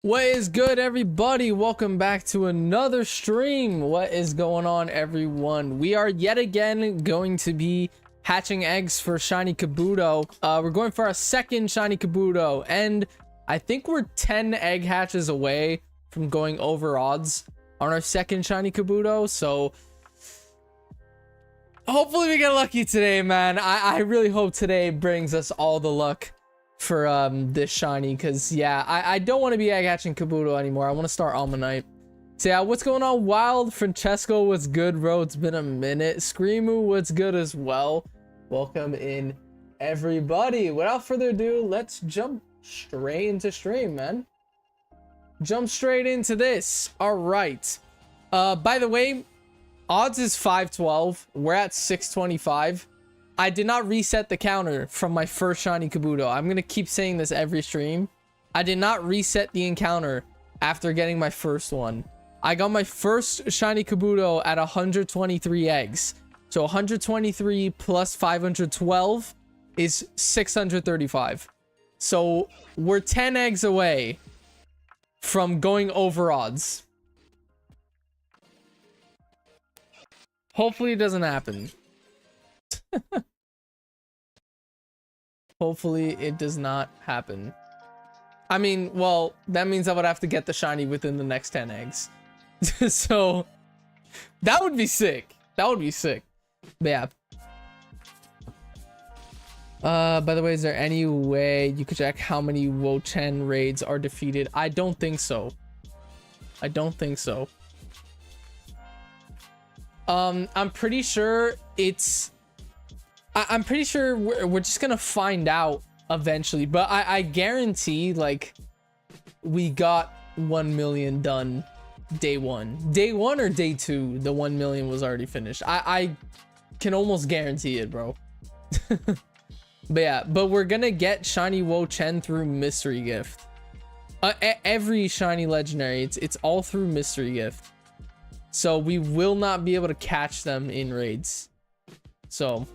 What is good, everybody? Welcome back to another stream. What is going on, everyone? We are yet again going to be hatching eggs for shiny Kabuto. We're going for our second shiny Kabuto, and I think we're 10 egg hatches away from going over odds on our second shiny Kabuto. So hopefully we get lucky today, man. I really hope today brings us all the luck for this shiny, because yeah, I don't want to be egg hatching Kabuto anymore. I want to start Almanite. So yeah, what's going on, Wild? Francesco, what's good, bro? It's been a minute. Screamu, what's good as well? Welcome in, everybody. Without further ado, let's jump straight into stream, man. Jump straight into this. All right. By the way, odds is 512. We're at 625. I did not reset the counter from my first shiny Kabuto. I'm going to keep saying this every stream. I did not reset the encounter after getting my first one. I got my first shiny Kabuto at 123 eggs. So 123 plus 512 is 635. So we're 10 eggs away from going over odds. Hopefully it doesn't happen. Hopefully it does not happen. I mean, well, that means I would have to get the shiny within the next 10 eggs. So that would be sick. That would be sick. But yeah. By the way, is there any way you could check how many Wo-Chen raids are defeated? I don't think so. I don't think so. I'm pretty sure it's... I'm pretty sure we're just gonna find out eventually, but I guarantee, like, we got 1 million done day one or day two. The 1 million was already finished. I can almost guarantee it, bro. But yeah, but we're gonna get shiny Wo-Chen through mystery gift. Every shiny legendary, it's all through mystery gift, so we will not be able to catch them in raids. So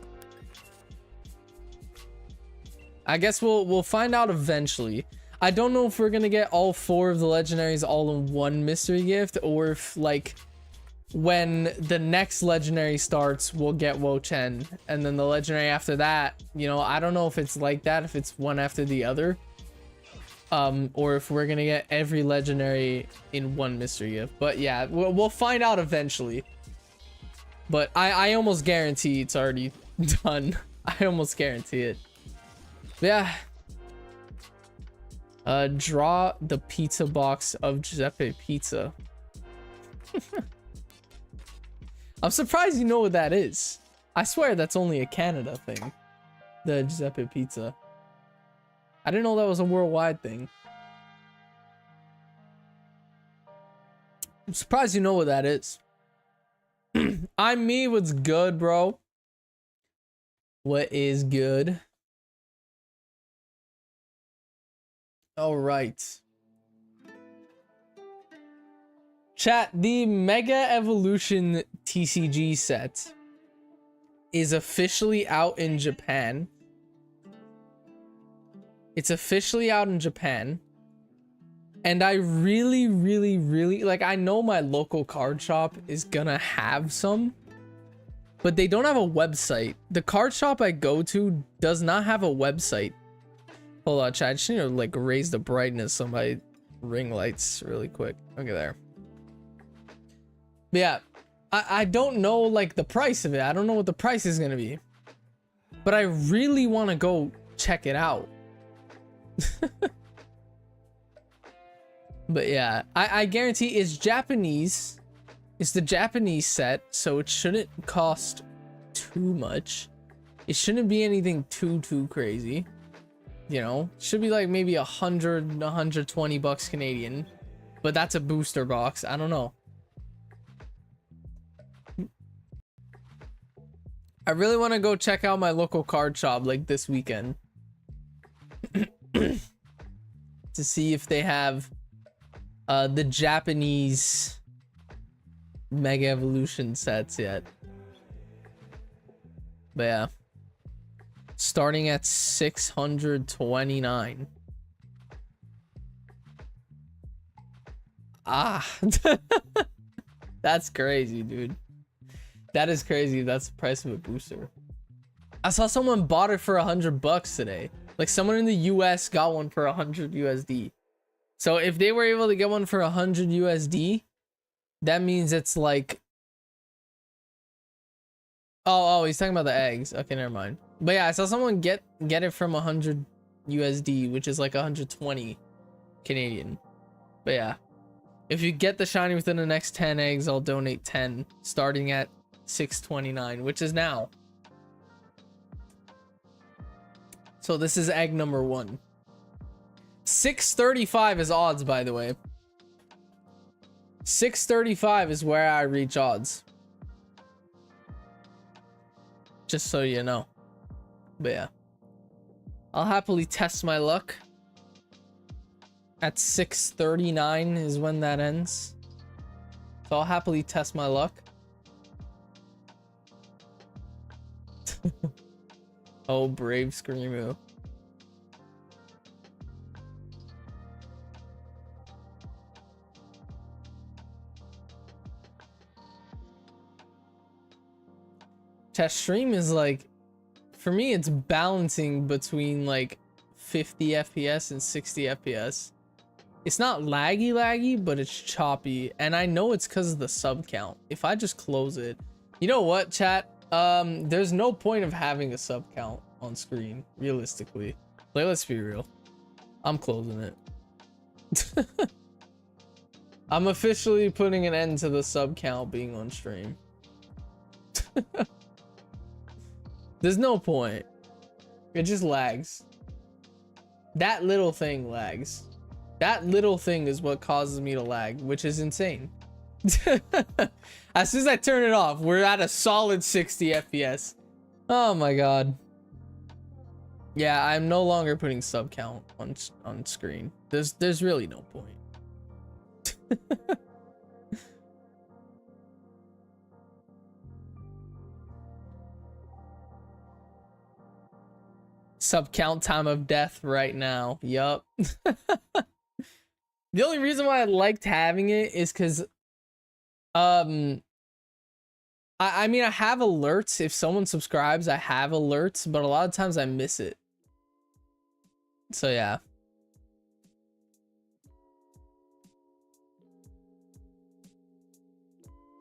I guess we'll find out eventually. I don't know if we're gonna get all 4 of the legendaries all in one mystery gift, or if, like, when the next legendary starts, we'll get Wo-Chen, and then the legendary after that, you know, I don't know if it's like that, if it's one after the other, or if we're gonna get every legendary in one mystery gift. But yeah, we'll find out eventually. But I almost guarantee it's already done. I almost guarantee it. Yeah. Draw the pizza box of Giuseppe Pizza. I'm surprised you know what that is. I swear that's only a Canada thing. The Giuseppe Pizza. I didn't know that was a worldwide thing. I'm surprised you know what that is. I'm me. What's good, bro? What is good? All right. Chat, the Mega Evolution TCG set is officially out in Japan. It's officially out in Japan. And I really, like, I know my local card shop is gonna have some, but they don't have a website. The card shop I go to does not have a website. Hold on, chat. I just need to, like, raise the brightness of my ring lights really quick. Okay, there. But yeah, I don't know, like, the price of it. I don't know what the price is gonna be, but I really want to go check it out. But yeah, I guarantee it's Japanese. It's the Japanese set, so it shouldn't cost too much. It shouldn't be anything too crazy. You know, should be like maybe 120 bucks Canadian, but that's a booster box. I don't know. I really want to go check out my local card shop, like, this weekend to see if they have the Japanese Mega Evolution sets yet. But yeah, starting at 629. Ah. That's crazy, dude. That is crazy. That's the price of a booster. I saw someone bought it for $100 today. Like someone in the US got one for 100 USD. So if they were able to get one for 100 USD, that means it's like... Oh, he's talking about the eggs. Okay, never mind. But yeah, I saw someone get it from 100 USD, which is like 120 Canadian. But yeah, if you get the shiny within the next 10 eggs, I'll donate 10, starting at 629, which is now. So this is egg number 1. 635 is odds, by the way. 635 is where I reach odds. Just so you know. But yeah, I'll happily test my luck. At 639 is when that ends. So I'll happily test my luck. Oh, brave Screamo. Test stream is like, for me, it's balancing between like 50 FPS and 60 FPS. It's not laggy, but it's choppy. And I know it's because of the sub count. If I just close it, you know what, chat? There's no point of having a sub count on screen, realistically. Like, let's be real. I'm closing it. I'm officially putting an end to the sub count being on stream. There's no point. It just lags. That little thing lags. That little thing is what causes me to lag, which is insane. As soon as I turn it off, we're at a solid 60 FPS. Oh my god. Yeah, I'm no longer putting sub count on screen. There's really no point. Sub count time of death right now. Yup. The only reason why I liked having it is because I mean, I have alerts. If someone subscribes, I have alerts, but a lot of times I miss it. So yeah.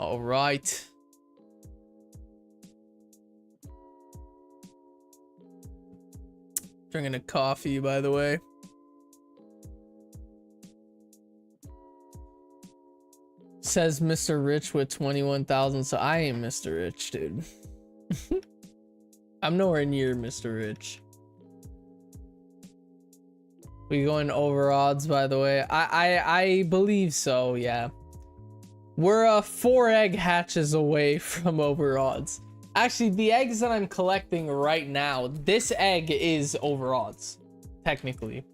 All right. Drinking a coffee, by the way. Says Mr. Rich with 21,000. So I ain't Mr. Rich, dude. I'm nowhere near Mr. Rich. We going over odds, by the way. I believe so, yeah. We're 4 egg hatches away from over odds. Actually, the eggs that I'm collecting right now, this egg is over odds, technically.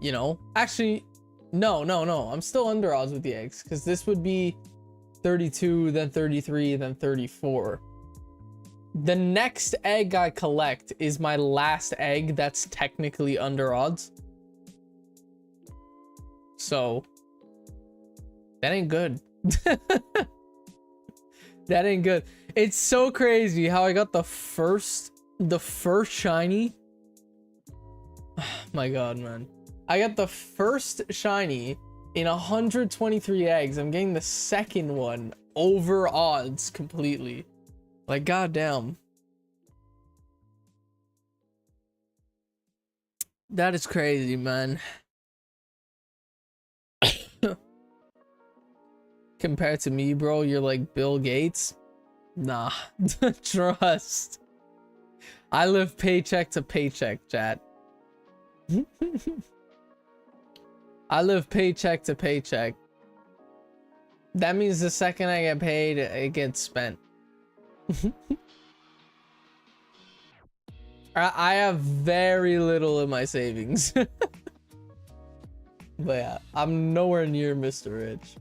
You know, actually, no. I'm still under odds with the eggs, because this would be 32, then 33, then 34. The next egg I collect is my last egg that's technically under odds. So, that ain't good. That ain't good. It's so crazy how I got the first shiny. My god, man. I got the first shiny in 123 eggs. I'm getting the second one over odds completely. Like, goddamn. That is crazy, man. Compared to me, bro, you're like Bill Gates. Nah. Trust. I live paycheck to paycheck, chat. I live paycheck to paycheck. That means the second I get paid, it gets spent. I have very little in my savings. But yeah, I'm nowhere near Mr. Rich.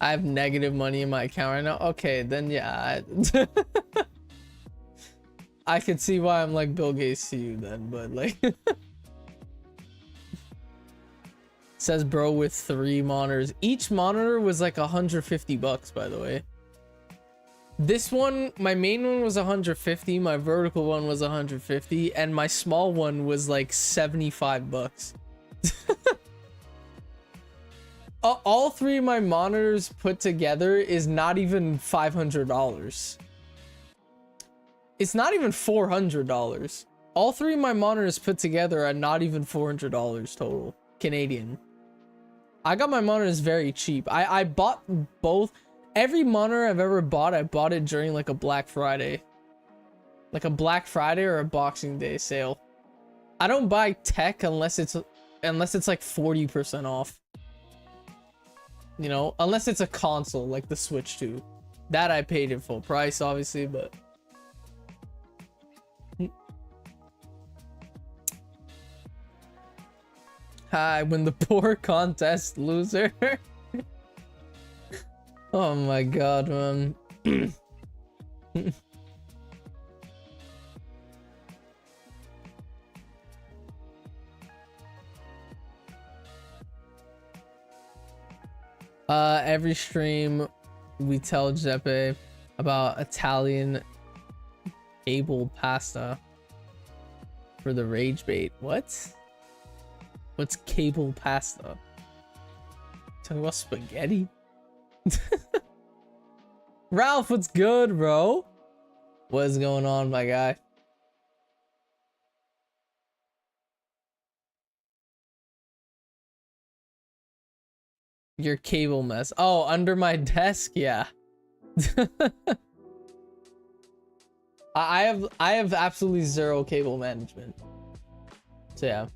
I have negative money in my account right now. Okay, then yeah. I could see why I'm like Bill Gates to you then, but like Says bro with 3 monitors. Each monitor was like 150 bucks, by the way. This one, my main one was 150, my vertical one was 150, and my small one was like 75 bucks. All 3 of my monitors put together is not even $500. It's not even $400. All 3 of my monitors put together are not even $400 total Canadian. I got my monitors very cheap. I bought both. Every monitor I've ever bought, I bought it during like a Black Friday. Like a Black Friday or a Boxing Day sale. I don't buy tech unless it's like 40% off. You know, unless it's a console like the Switch 2. That I paid in full price, obviously, but... Hi, win the poor contest, loser. Oh my god, man. Every stream we tell Giuseppe about Italian cable pasta for the rage bait. What? What's cable pasta? Talking about spaghetti? Ralph, what's good, bro? What's going on, my guy? Your cable mess. Oh, under my desk, yeah. I have absolutely zero cable management. So yeah.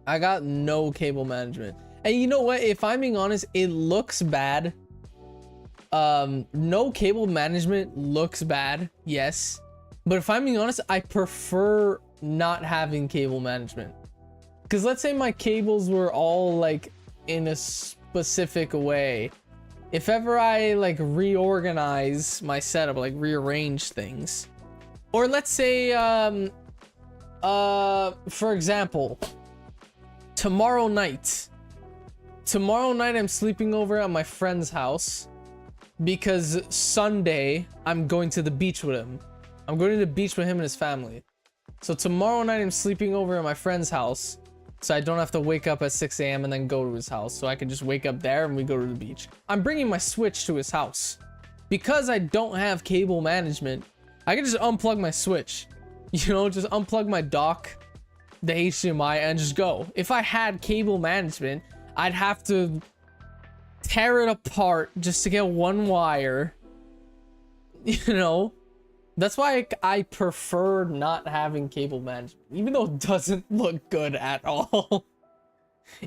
I got no cable management. And you know what? If I'm being honest, it looks bad. No cable management looks bad, yes. But if I'm being honest, I prefer not having cable management. Because let's say my cables were all like in a specific way. If ever I like reorganize my setup, like rearrange things. Or let's say, for example, tomorrow night I'm sleeping over at my friend's house because Sunday I'm going to the beach with him. I'm going to the beach with him and his family. So tomorrow night I'm sleeping over at my friend's house so I don't have to wake up at 6 a.m. and then go to his house. So I can just wake up there and we go to the beach. I'm bringing my Switch to his house. Because I don't have cable management, I can just unplug my Switch. You know, just unplug my dock, the HDMI, and just go. If I had cable management, I'd have to tear it apart just to get one wire. You know? That's why I prefer not having cable management, even though it doesn't look good at all.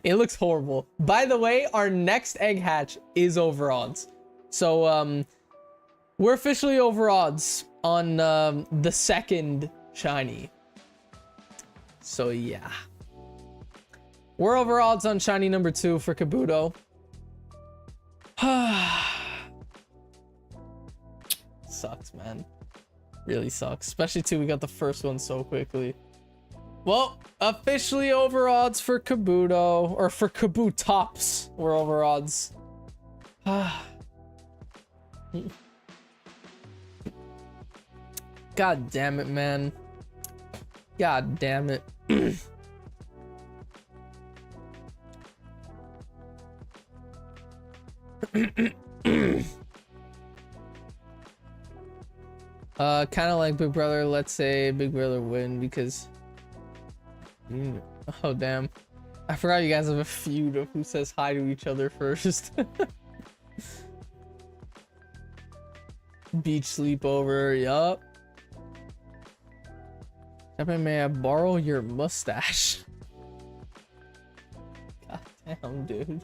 It looks horrible. By the way, our next egg hatch is over odds. So, we're officially over odds on the second shiny. So, yeah. We're over odds on shiny number 2 for Kabuto. Sucks, man. Really sucks. Especially too, we got the first one so quickly. Well, officially over odds for Kabuto. Or for Kabutops. We're over odds. God damn it, man. God damn it. Kind of like Big Brother. Let's say Big Brother win because oh damn, I forgot you guys have a feud of who says hi to each other first. Beach sleepover, yup. May I borrow your mustache? God damn, dude.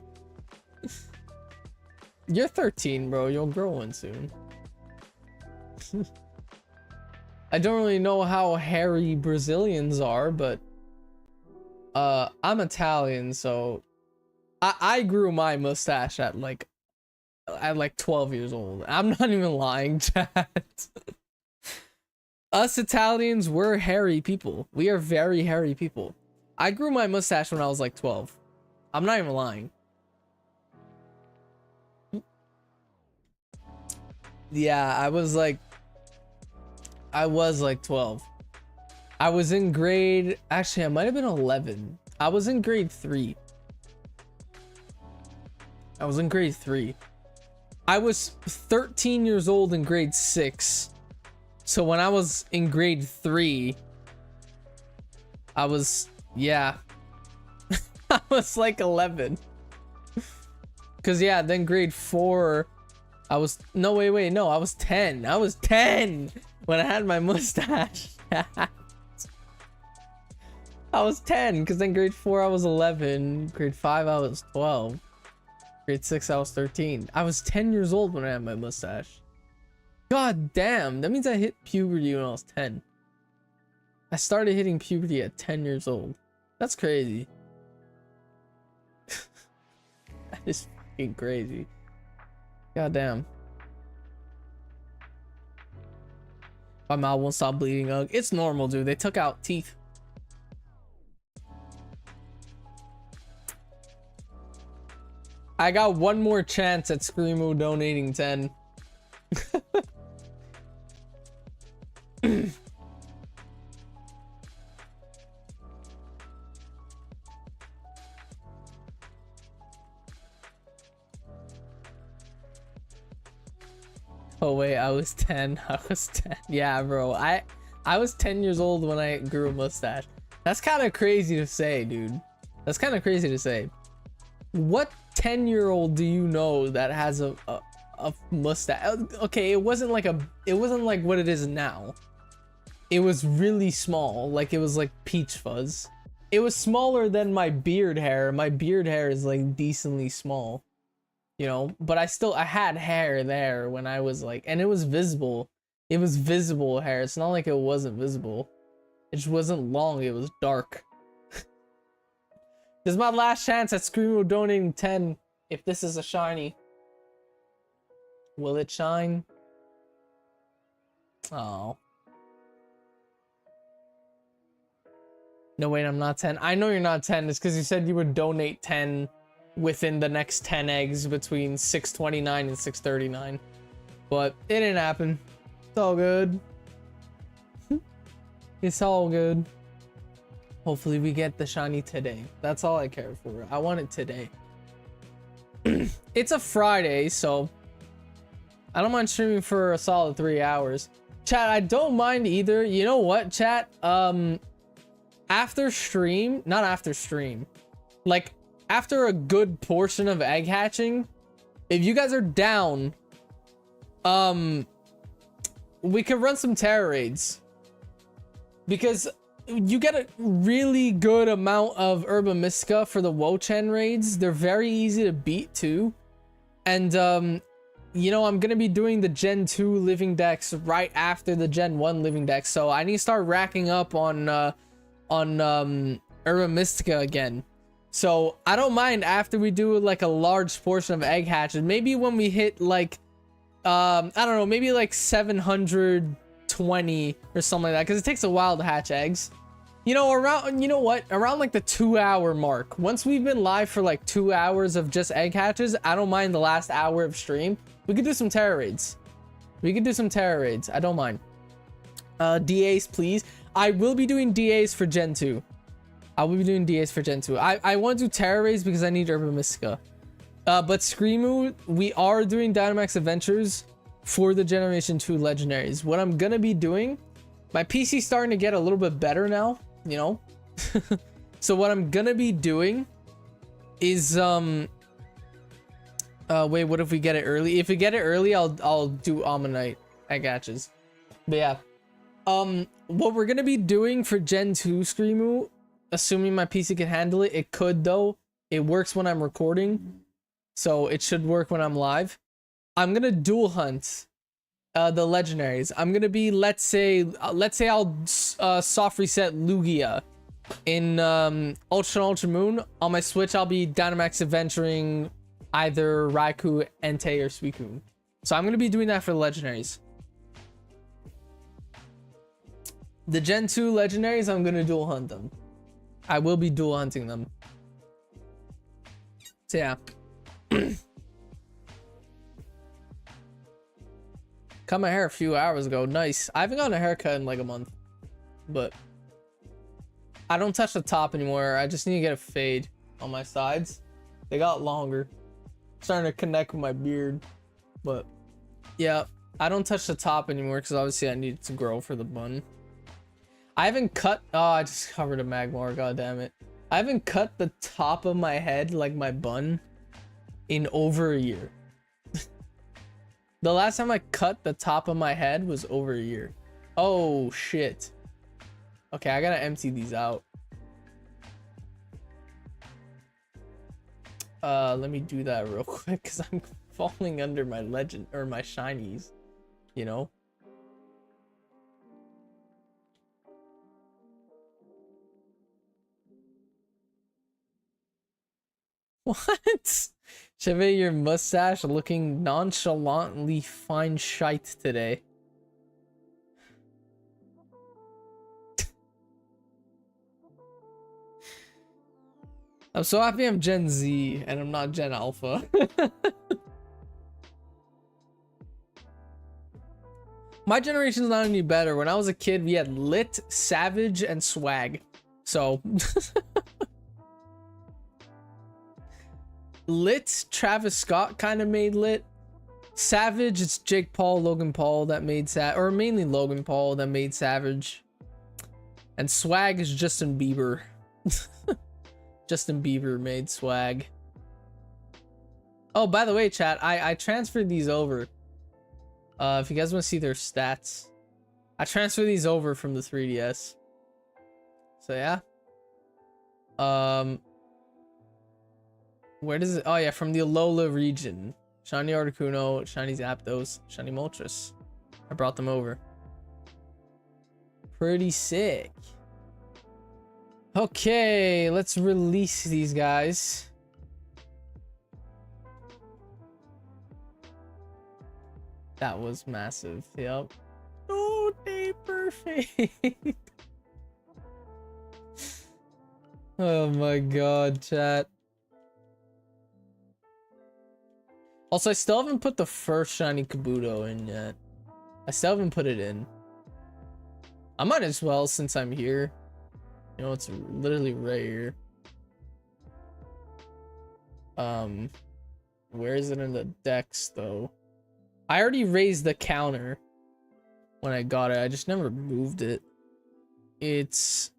You're 13, bro. You'll grow one soon. I don't really know how hairy Brazilians are, but I'm Italian, so I grew my mustache at like 12 years old. I'm not even lying, chat. Us Italians, we're hairy people. We are very hairy people. I grew my mustache when I was like 12. I'm not even lying. Yeah, I was like 12. I was in grade, actually I might have been 11. I was in grade 3. I was in grade 3. I was 13 years old in grade 6. So when I was in grade 3, I was, yeah. I was like 11. Cause yeah, then grade 4, I was, no, wait, no, I was 10. I was 10 when I had my mustache. I was 10, because then grade 4 I was 11, grade 5 I was 12, grade 6 I was 13. I was 10 years old when I had my mustache. God damn, that means I hit puberty when I was 10. I started hitting puberty at 10 years old. That's crazy. That is fucking crazy. God damn. My mouth won't stop bleeding. It's normal, dude. They took out teeth. I got one more chance at Screamo donating 10. Oh wait, I was 10. I was 10. Yeah, bro. I was 10 years old when I grew a mustache. That's kind of crazy to say, dude. That's kind of crazy to say. What 10-year-old do you know that has a mustache? Okay, it wasn't like what it is now. It was really small, like it was like peach fuzz. It was smaller than my beard hair. My beard hair is like decently small, you know, but I had hair there when I was like, and it was visible. It was visible hair. It's not like it wasn't visible. It just wasn't long. It was dark. This is my last chance at Screamo donating 10. If this is a shiny, will it shine? Oh. No, wait, I'm not 10. I know you're not 10. It's because you said you would donate 10 within the next 10 eggs between 629 and 639. But it didn't happen. It's all good. It's all good. Hopefully we get the shiny today. That's all I care for. I want it today. It's a Friday, so I don't mind streaming for a solid 3 hours. Chat, I don't mind either. You know what, chat? After stream, not after stream, like after a good portion of egg hatching, if you guys are down, we can run some terror raids, because you get a really good amount of Herba Mystica for the Wo-Chen raids. They're very easy to beat too. And you know, I'm gonna be doing the Gen 2 living decks right after the Gen 1 living decks, so I need to start racking up on Herba Mystica again. So I don't mind after we do like a large portion of egg hatches. Maybe when we hit like I don't know, maybe like 720 or something like that, because it takes a while to hatch eggs. You know, around, you know what, around like the 2-hour mark, once we've been live for like 2 hours of just egg hatches, I don't mind the last hour of stream. We could do some terror raids. We could do some terror raids. I don't mind. DAs, please. I will be doing DAs for Gen 2. I will be doing DAs for Gen 2. I want to do terror raids because I need Herba Mystica. But Screamo, we are doing Dynamax Adventures for the Generation 2 Legendaries. What I'm gonna be doing, my PC's starting to get a little bit better now, you know? So what I'm gonna be doing is, wait, what if we get it early? If we get it early, I'll do Ammonite egg hatches. But yeah. What we're gonna be doing for Gen 2 Screamo, assuming my PC can handle it, it could though. It works when I'm recording, so it should work when I'm live. I'm gonna dual hunt the legendaries. I'm gonna be, let's say I'll soft reset Lugia in Ultra and Ultra Moon. On my Switch, I'll be Dynamax adventuring either Raikou, Entei, or Suicune. So I'm gonna be doing that for the legendaries. The Gen 2 legendaries, I'm gonna dual hunt them. I will be dual hunting them. So yeah. Cut my hair a few hours ago. Nice. I haven't gotten a haircut in like a month, but I don't touch the top anymore. I just need to get a fade on my sides. They got longer. Starting to connect with my beard, but yeah, I don't touch the top anymore because obviously I need it to grow for the bun. I haven't cut. Oh, I just covered a magmar. God damn it. I haven't cut the top of my head, like my bun, in over a year. The last time I cut the top of my head was over a year. Oh shit. Okay, I gotta empty these out. Let me do that real quick because I'm falling under my legend or my shinies, you know. What? Chevy, your mustache looking nonchalantly fine shite today. I'm so happy I'm Gen Z and I'm not Gen Alpha. My generation's not any better. When I was a kid, we had Lit, Savage, and Swag. So... Lit, Travis Scott kind of made Lit. Savage, it's Jake Paul, Logan Paul that made or mainly Logan Paul that made Savage. And Swag is Justin Bieber. Justin Bieber made Swag. Oh, by the way, chat, I transferred these over. If you guys want to see their stats, I transferred these over from the 3DS. So yeah. Where does it? Oh yeah, from the Alola region. Shiny Articuno, Shiny Zapdos, Shiny Moltres. I brought them over. Pretty sick. Okay, let's release these guys. That was massive. Yep. Oh, day perfect. Oh my god, chat. Also, I still haven't put the first shiny Kabuto in yet. I still haven't put it in. I might as well since I'm here. You know, it's literally right here. Where is it in the decks though? I already raised the counter when I got it. I just never moved it. It's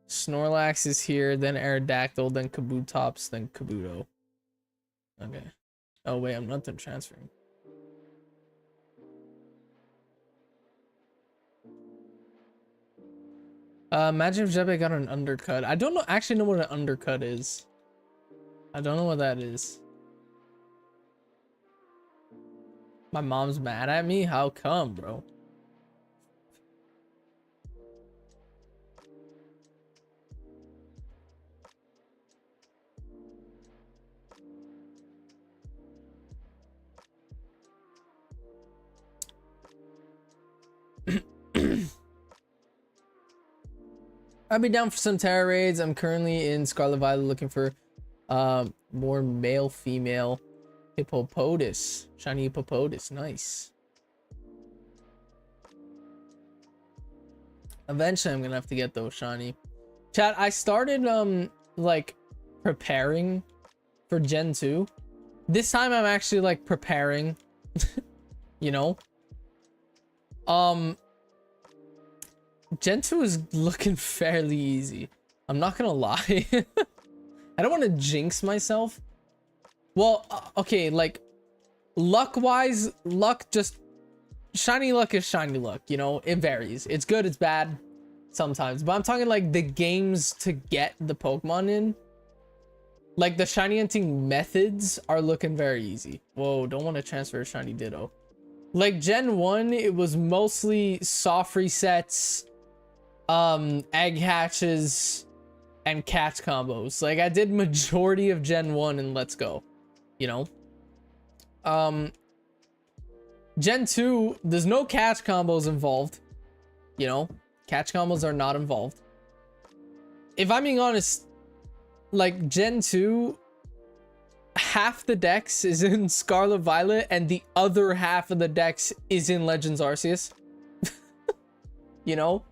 Snorlax is here, then Aerodactyl, then Kabutops, then Kabuto. Okay. Oh wait, I'm not done transferring. Imagine if Jebe got an undercut. I don't know actually know what an undercut is. I don't know what that is. My mom's mad at me? How come, bro? I'll be down for some Terra raids. I'm currently in Scarlet Violet looking for more male female Hippopotas. Shiny Hippopotas, nice. Eventually I'm gonna have to get those shiny. Chat, I started like preparing for Gen 2. This time I'm actually like preparing. You know? Gen 2 is looking fairly easy. I'm not gonna lie. I don't want to jinx myself. Well, okay, like luck-wise, luck just shiny luck is shiny luck, you know? It varies. It's good, it's bad sometimes. But I'm talking like the games to get the Pokemon in. Like the shiny hunting methods are looking very easy. Whoa, don't want to transfer a shiny Ditto. Like Gen 1, it was mostly soft resets, egg hatches, and catch combos. Like I did majority of Gen 1 and let's go, you know. Gen 2, there's no catch combos involved, you know. Catch combos are not involved. if I'm being honest, like Gen 2, half the dex is in Scarlet Violet and the other half of the dex is in Legends Arceus. You know?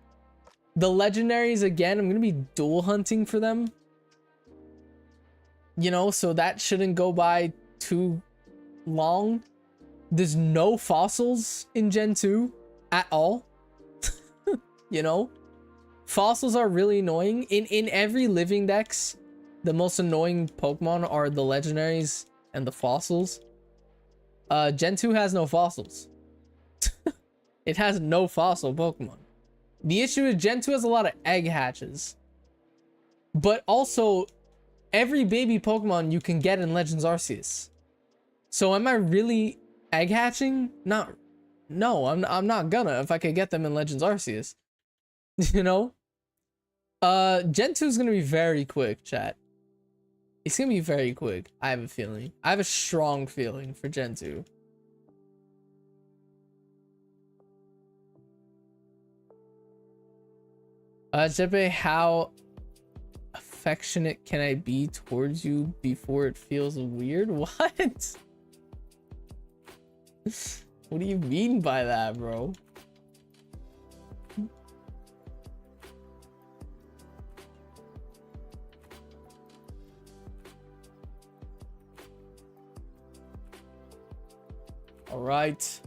The legendaries, again, I'm going to be dual hunting for them. You know, so that shouldn't go by too long. There's no fossils in Gen 2 at all. You know? Fossils are really annoying. In every living dex, the most annoying Pokemon are the legendaries and the fossils. Gen 2 has no fossils. It has no fossil Pokemon. The issue is Gen 2 has a lot of egg hatches. But also, every baby Pokemon you can get in Legends Arceus. So am I really egg hatching? No, I'm not gonna if I could get them in Legends Arceus. You know? Gen 2 is gonna be very quick, chat. It's gonna be very quick. I have a feeling. I have a strong feeling for Gen 2. Jeppe, how affectionate can I be towards you before it feels weird? What? What do you mean by that, bro? All right.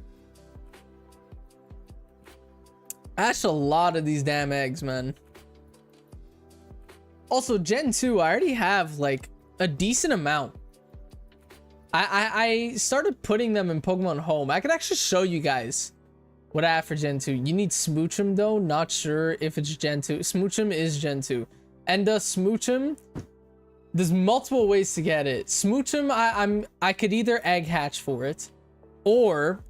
That's a lot of these damn eggs, man. Also, Gen 2, I already have like a decent amount. I started putting them in Pokemon Home. I could actually show you guys what I have for Gen 2. You need Smoochum though. Not sure if it's Gen 2. Smoochum is Gen 2. And Smoochum, there's multiple ways to get it. Smoochum, I could either egg hatch for it, or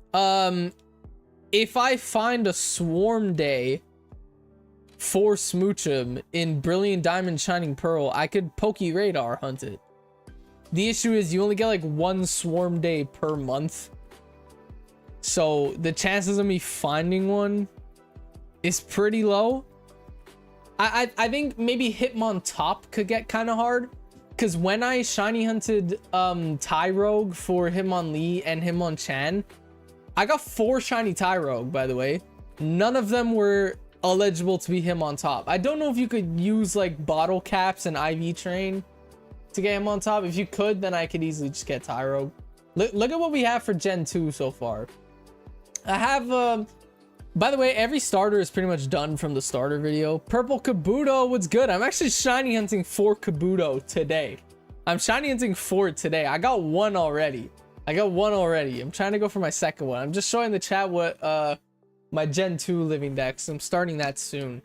if I find a swarm day for Smoochum in Brilliant Diamond Shining Pearl, I could Pokeradar hunt it. The issue is you only get like one swarm day per month. So the chances of me finding one is pretty low. I think maybe Hitmontop could get kind of hard. Because when I shiny hunted Tyrogue for Hitmonlee and Hitmonchan, I got 4 shiny Tyrogue, by the way. None of them were eligible to be Hitmontop. I don't know if you could use like bottle caps and IV train to get Hitmontop. If you could, then I could easily just get Tyrogue. Look at what we have for Gen 2 so far. I have, by the way, every starter is pretty much done from the starter video. Purple Kabuto, what's good? I'm actually shiny hunting for Kabuto today. I'm shiny hunting for it today. I got one already. I'm trying to go for my second one. I'm just showing the chat what my Gen 2 living dex. I'm starting that soon.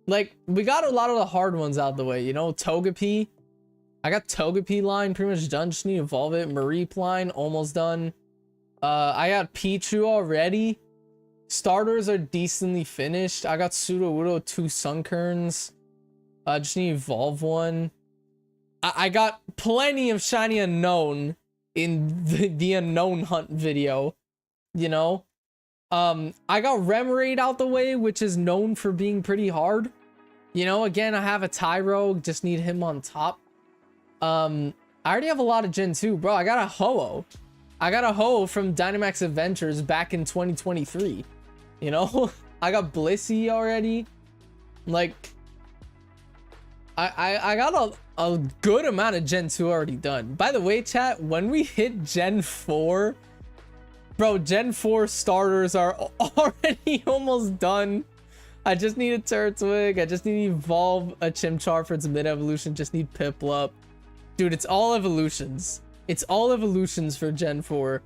Like, we got a lot of the hard ones out the way, you know? Togepi. I got Togepi line pretty much done. Just need to evolve it. Mareep line almost done. I got Pichu already. Starters are decently finished. I got Sudowoodo, 2 Sunkerns. Just need to evolve one. I got plenty of shiny unknown in the unknown hunt video, you know. I got Remoraid out the way, which is known for being pretty hard. You know, again, I have a Tyrogue, just need him on top. I already have a lot of Gen 2, bro. I got a Ho-Oh. I got a Ho-Oh from Dynamax Adventures back in 2023. You know, I got Blissey already. Like, I got a good amount of Gen 2 already done. By the way, chat, when we hit Gen 4, bro, Gen 4 starters are already almost done. I just need a Turtwig. I just need to evolve a Chimchar for its mid-evolution. Just need Piplup. Dude, it's all evolutions. It's all evolutions for Gen 4.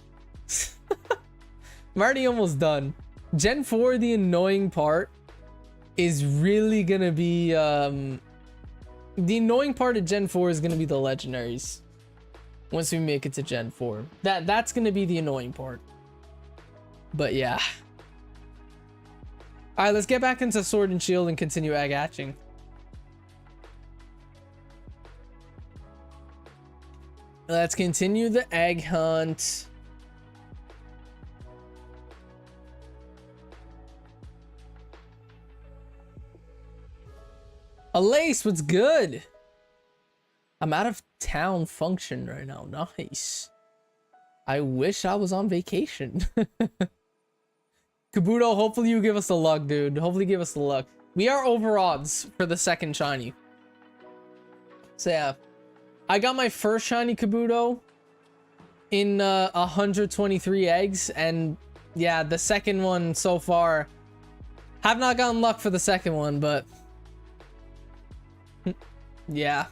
I'm already almost done. Gen 4, the annoying part is really gonna be the annoying part of Gen 4 is gonna be the legendaries once we make it to Gen 4. That's gonna be the annoying part. But yeah. All right, let's get back into Sword and Shield and continue egg hatching. Let's continue the egg hunt. Alace, what's good? I'm out of town function right now. Nice. I wish I was on vacation. Kabuto, hopefully you give us the luck, dude. Hopefully give us the luck. We are over odds for the second shiny. So yeah. I got my first shiny Kabuto in 123 eggs. And yeah, the second one so far. Have not gotten luck for the second one, but... yeah.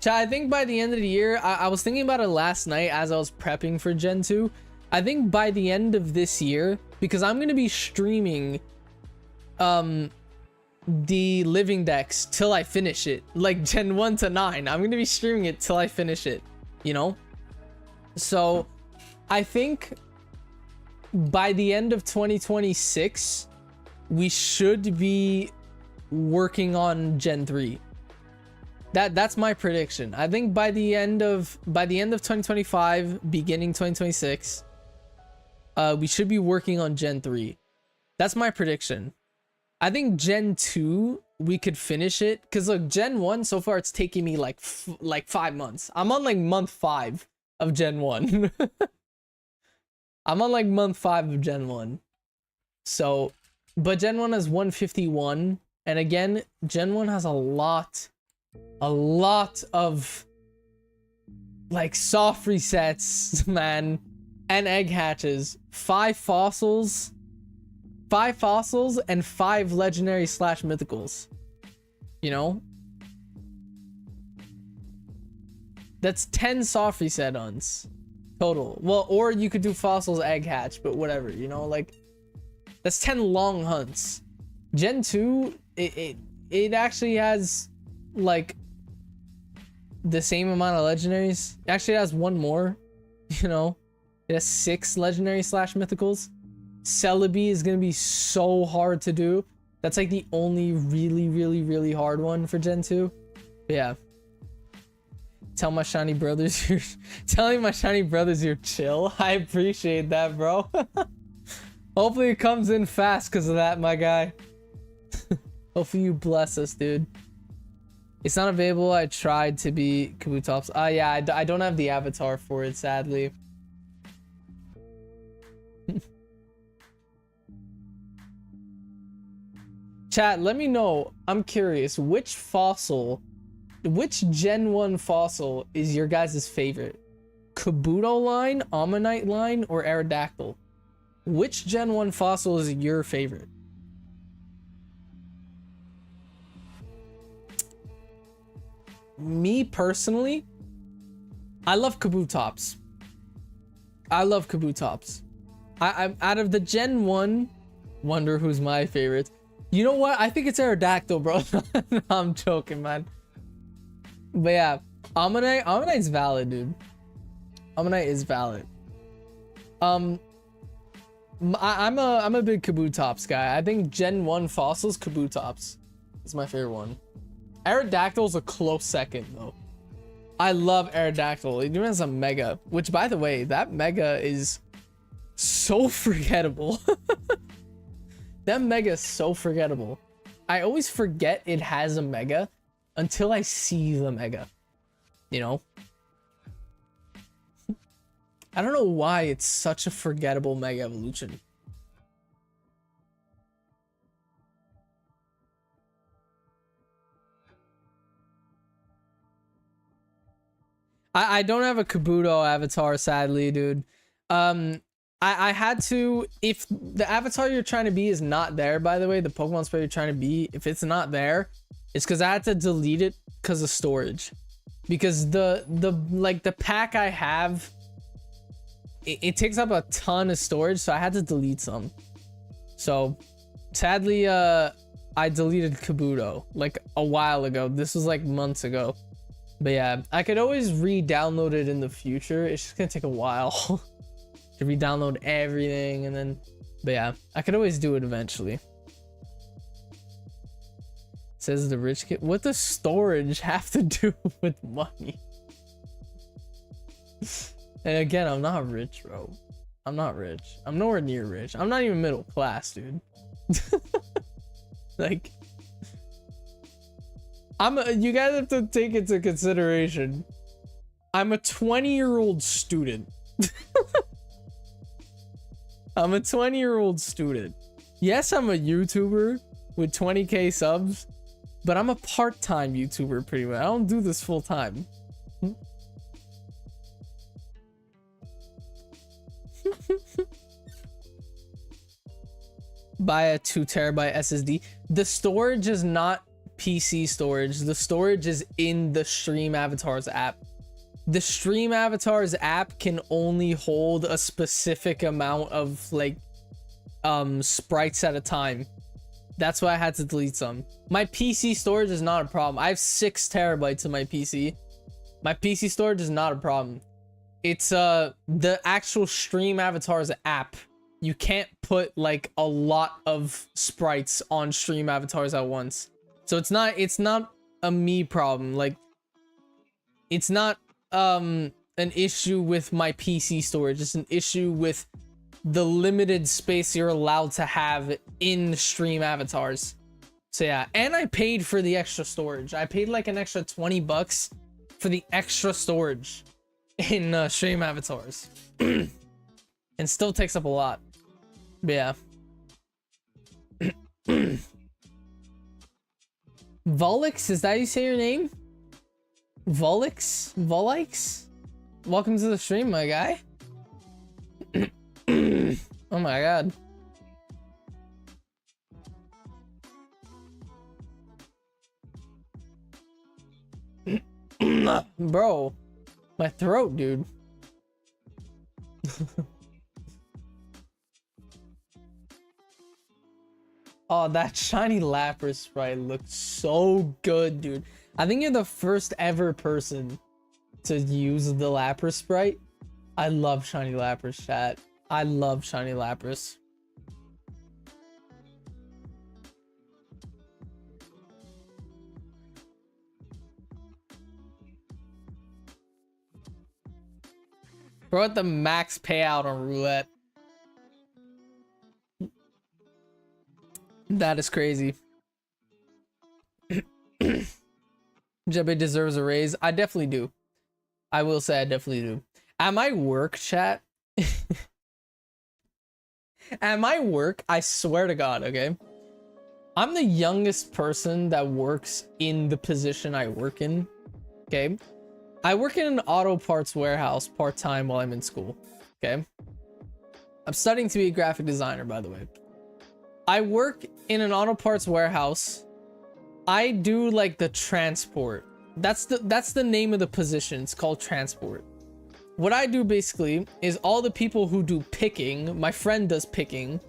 I think by the end of the year, I was thinking about it last night as I was prepping for Gen 2. I think by the end of this year, because I'm going to be streaming the living decks till I finish it. Like Gen 1 to 9. I'm going to be streaming it till I finish it, you know? So I think by the end of 2026, we should be working on Gen 3. That's my prediction. I think by the end of 2025, beginning 2026, we should be working on Gen 3. That's my prediction. I think Gen 2 we could finish it, because look, Gen 1 so far it's taking me like 5 months. I'm on like month 5 of Gen 1. I'm on like month 5 of Gen 1. So, but Gen 1 has 151, and again, Gen 1 has a lot of like soft resets, man, and egg hatches. 5 fossils and 5 legendary / mythicals, you know? That's 10 soft reset uns total. Well, or you could do fossils, egg hatch, but whatever, you know, like that's 10 long hunts. Gen 2, it actually has like the same amount of legendaries. Actually, it has 1 more, you know. It has 6 legendary / mythicals. Celebi is gonna be so hard to do. That's like the only really hard one for Gen 2. But yeah. Tell my shiny brothers you're telling my shiny brothers you're chill. I appreciate that, bro. Hopefully it comes in fast because of that, my guy. Hopefully you bless us, dude. It's not available. I tried to be Kabutops. Yeah, I don't have the avatar for it, sadly. Chat, let me know. I'm curious. Which Gen 1 fossil is your guys' favorite? Kabuto line, Ammonite line, or Aerodactyl? Which Gen 1 fossil is your favorite? Me personally, I love Kabutops. I'm out of the Gen 1, wonder who's my favorite. You know what? I think it's Aerodactyl, bro. No, I'm joking, man. But yeah, Ammonite's valid, dude. Ammonite is valid. I'm a big Kabutops guy. I think Gen 1 fossils, Kabutops is my favorite one. Aerodactyl's a close second though. I love Aerodactyl. It even has a mega, which by the way, that mega is so forgettable. That mega is so forgettable. I always forget it has a mega until I see the mega, you know? I don't know why it's such a forgettable mega evolution. I don't have a Kabuto avatar, sadly, dude. I had to, if the avatar you're trying to be is not there, by the way, the Pokemon spell you're trying to be, if it's not there, it's because I had to delete it because of storage. Because the pack I have, it takes up a ton of storage, so I had to delete some. So sadly, I deleted Kabuto like a while ago. This was like months ago. But yeah, I could always re-download it in the future. It's just gonna take a while to re-download everything, and then, but yeah, I could always do it eventually. Says the rich kid. What does storage have to do with money? And again, I'm not rich, bro. I'm not rich. I'm nowhere near rich. I'm not even middle class, dude. Like, You guys have to take into consideration. I'm a 20-year-old student. I'm a 20-year-old student. Yes, I'm a YouTuber with 20k subs, but I'm a part-time YouTuber pretty much. I don't do this full time. Buy a 2TB SSD. The storage is not PC storage. The storage is in the Stream Avatars app. The Stream Avatars app can only hold a specific amount of like sprites at a time. That's why I had to delete some. My PC storage is not a problem. I have 6 terabytes in my PC. My PC storage is not a problem. It's the actual Stream Avatars app. You can't put like a lot of sprites on Stream Avatars at once. So it's not a me problem. Like it's not an issue with my PC storage. It's an issue with the limited space you're allowed to have in Stream Avatars. So yeah, and I paid for the extra storage. I paid like an extra 20 bucks for the extra storage in Stream Avatars. And still takes up a lot. But yeah. Volix, is that how you say your name? Volix? Volix? Welcome to the stream, my guy. Oh my god. Bro, my throat, dude. Oh, that shiny Lapras sprite looks so good, dude. I think you're the first ever person to use the Lapras sprite. I love shiny Lapras, chat. I love shiny Lapras. We're at the max payout on roulette. That is crazy. Jebbe deserves a raise. I definitely do. I will say I definitely do. At my work, chat. At my work, I swear to God, okay? I'm the youngest person that works in the position I work in. Okay? I work in an auto parts warehouse part-time while I'm in school. Okay? I'm studying to be a graphic designer, by the way. I work in an auto parts warehouse. I do like the transport. That's the name of the position. It's called transport. What I do basically is all the people who do picking, my friend does picking.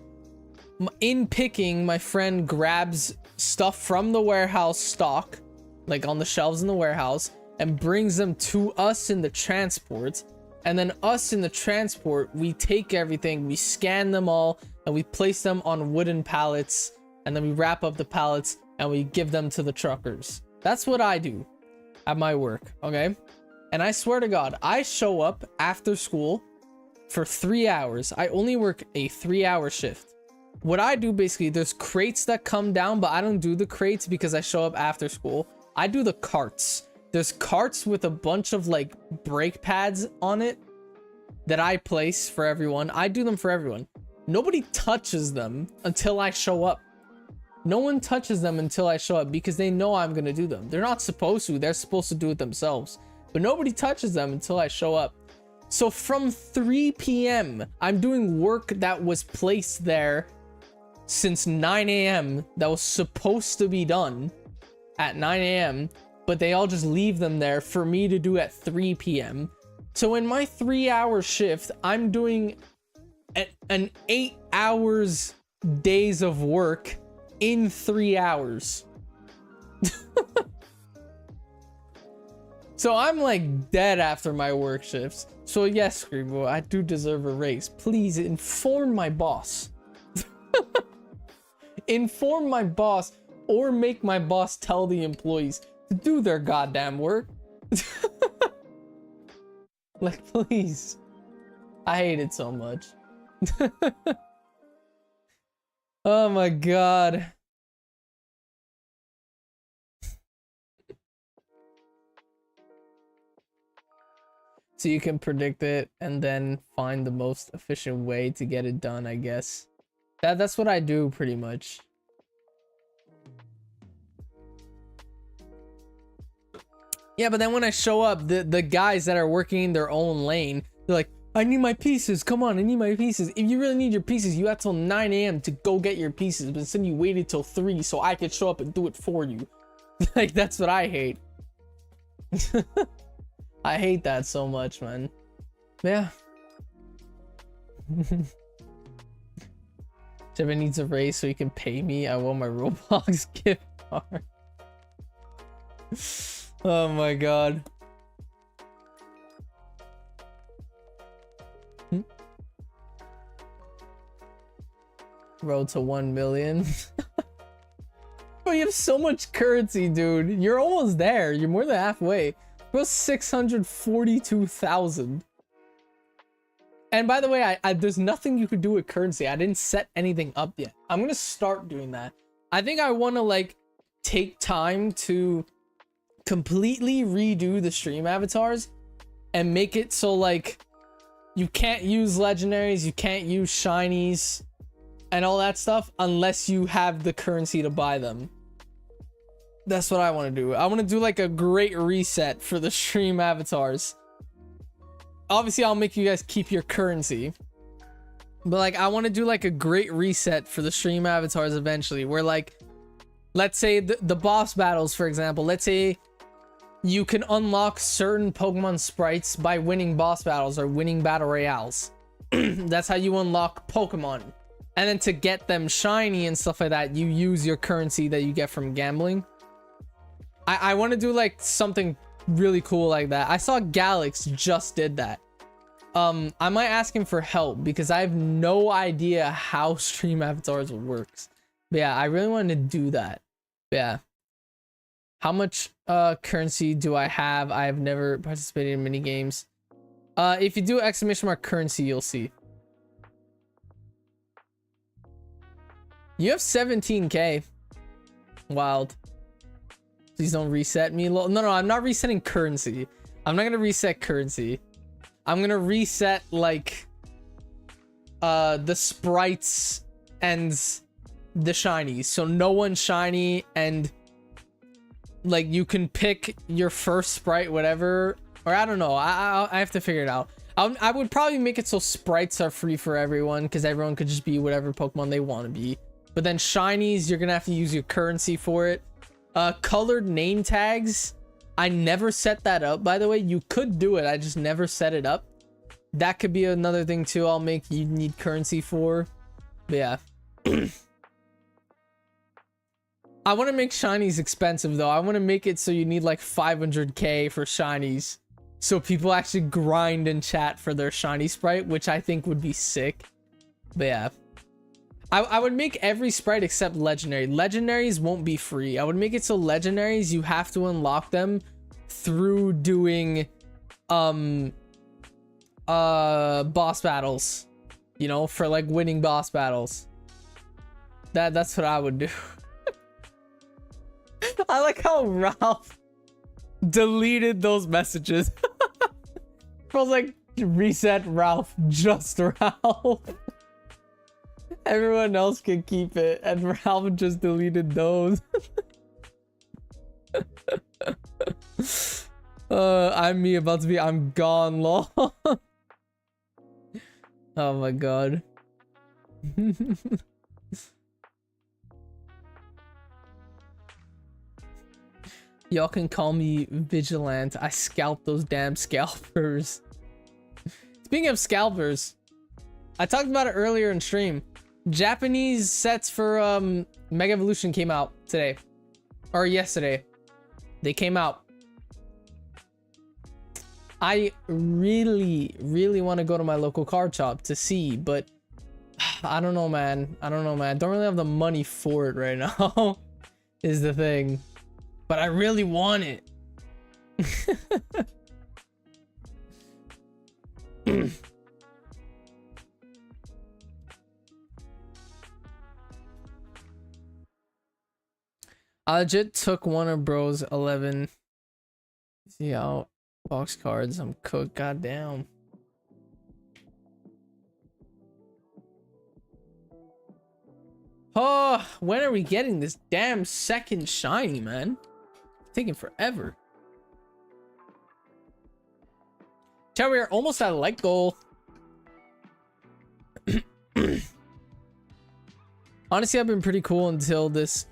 In picking, my friend grabs stuff from the warehouse stock, like on the shelves in the warehouse, and brings them to us in the transport. And then us in the transport, we take everything, we scan them all, and we place them on wooden pallets, and then we wrap up the pallets and we give them to the truckers. That's what I do at my work, okay? And I swear to God, I show up after school for 3 hours. I only work a 3-hour shift. What I do basically, there's crates that come down, but I don't do the crates because I show up after school. I do the carts. There's carts with a bunch of like brake pads on it that I place for everyone. I do them for everyone. Nobody touches them until I show up. No one touches them until I show up because they know I'm gonna do them. They're not supposed to. They're supposed to do it themselves. But nobody touches them until I show up. So from 3 p.m., I'm doing work that was placed there since 9 a.m. that was supposed to be done at 9 a.m. But they all just leave them there for me to do at 3 p.m. So in my 3-hour shift, I'm doing an 8 hours days of work in 3 hours. So I'm like dead after my work shifts. So yes, Screamo, I do deserve a raise. Please inform my boss. Inform my boss or make my boss tell the employees to do their goddamn work. Like, please. I hate it so much. Oh my god. so you can predict it and then find the most efficient way to get it done, I guess. That's what I do pretty much. Yeah, but then when I show up, the guys that are working in their own lane, they're like, I need my pieces. Come on, I need my pieces. If you really need your pieces, you had till 9 a.m. to go get your pieces. But instead you waited till 3 so I could show up and do it for you. Like, that's what I hate. I hate that so much, man. Yeah. Jebba needs a raise so he can pay me. I want my Roblox gift card. Oh my god. Road to 1 million. Bro, you have so much currency, dude. You're almost there. You're more than halfway. Bro, 642,000. And by the way, there's nothing you could do with currency. I didn't set anything up yet. I'm gonna start doing that. I think I want to like take time to completely redo the stream avatars and make it so like you can't use legendaries, you can't use shinies and all that stuff unless you have the currency to buy them. That's what I want to do. I want to do like a great reset for the stream avatars. Obviously, I'll make you guys keep your currency, but like I want to do like a great reset for the stream avatars eventually, where like, let's say the boss battles, for example, let's say you can unlock certain Pokemon sprites by winning boss battles or winning battle royales. That's how you unlock Pokemon. And then to get them shiny and stuff like that, you use your currency that you get from gambling. I want to do like something really cool like that. I saw Galax just did that. I might ask him for help because I have no idea how stream avatars works. But yeah, I really wanted to do that. Yeah. How much currency do I have? I have never participated in mini games. If you do exclamation mark currency, you'll see. You have 17k. Wild. Please don't reset me. No, I'm not resetting currency. I'm not gonna reset currency. I'm gonna reset like the sprites and the shinies. So no one's shiny and like you can pick your first sprite, whatever. Or I don't know. I have to figure it out. I would probably make it so sprites are free for everyone because everyone could just be whatever Pokemon they want to be. But then shinies, you're gonna have to use your currency for it. Colored name tags, I never set that up, by the way. You could do it, I just never set it up. That could be another thing too I'll make you need currency for. But yeah. I want to make shinies expensive though. I want to make it so you need like 500k for shinies, so people actually grind and chat for their shiny sprite, which I think would be sick. But yeah, I would make every sprite except legendary. Legendaries won't be free. I would make it so legendaries you have to unlock them through doing boss battles, you know, for like winning boss battles. That's what I would do. I like how Ralph deleted those messages. I was like, reset Ralph, just Ralph. Everyone else can keep it, and Ralph just deleted those. I'm me about to be, I'm gone, lol. Oh my god. Y'all can call me vigilant. I scalp those damn scalpers. Speaking of scalpers, I talked about it earlier in stream. Japanese sets for Mega Evolution came out today or yesterday. They came out. I really want to go to my local card shop to see, but I don't know, man. I don't really have the money for it right now. Is the thing. But I really want it. I legit took one of bro's 11. See how Box cards, I'm cooked. Goddamn. Oh, when are we getting this damn second shiny, man? Taking forever. Chat, we are almost at a like goal. Honestly, I've been pretty cool until this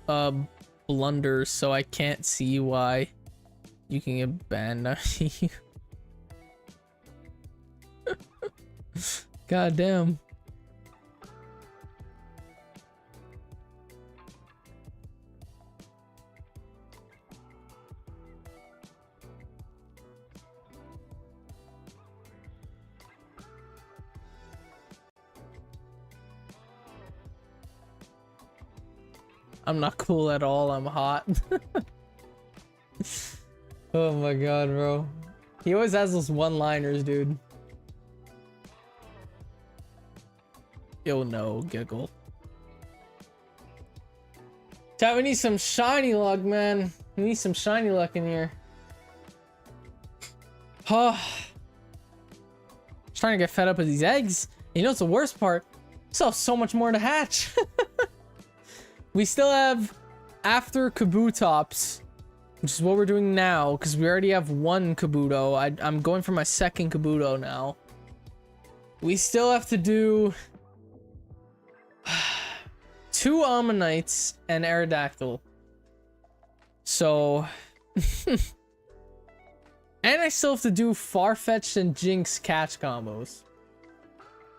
blunder, so I can't see why you can get banned. God damn. I'm not cool at all. I'm hot. Oh my god, bro. He always has those one-liners, dude. Yo, no, giggle. Chat, we need some shiny luck, man. We need some shiny luck in here. Oh. Just trying to get fed up with these eggs. You know what's the worst part? We still have so much more to hatch. We still have after Kabutops, which is what we're doing now, because we already have one Kabuto. I'm going for my second Kabuto now. We still have to do 2 Ammonites and Aerodactyl. So... and I still have to do Farfetch'd and Jinx catch combos.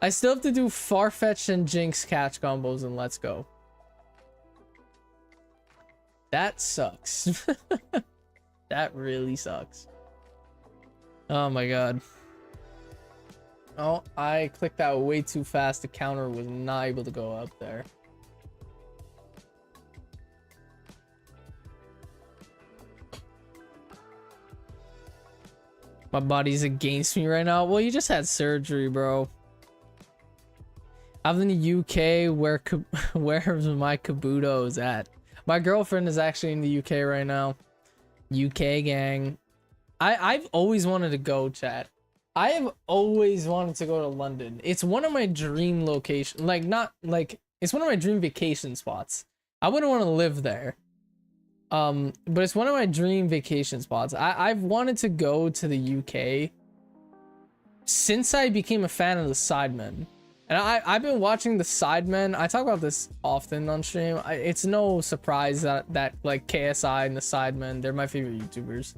I still have to do Farfetch'd and Jinx catch combos, and let's go. That sucks. That really sucks. Oh my god. Oh, I clicked that way too fast. The counter was not able to go up there. My body's against me right now. Well, you just had surgery, bro. I'm in the UK where where's my Kabuto is at. My girlfriend is actually in the UK right now. UK gang. I've always wanted to go, chat. I have always wanted to go to London. It's one of my dream locations. Like, not like, it's one of my dream vacation spots. I wouldn't want to live there. But it's one of my dream vacation spots. I've wanted to go to the UK since I became a fan of the Sidemen. And I've been watching the Sidemen. I talk about this often on stream. It's no surprise that like KSI and the Sidemen, they're my favorite YouTubers.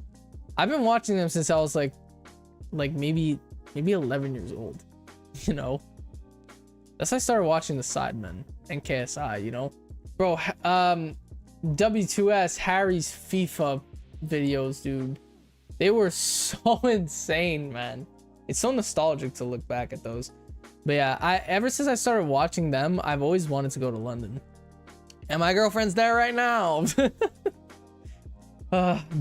I've been watching them since I was like maybe 11 years old, you know? That's when I started watching the Sidemen and KSI, you know? Bro, W2S, Harry's FIFA videos, dude. They were so insane, man. It's so nostalgic to look back at those. But yeah, ever since I started watching them, I've always wanted to go to London. And my girlfriend's there right now.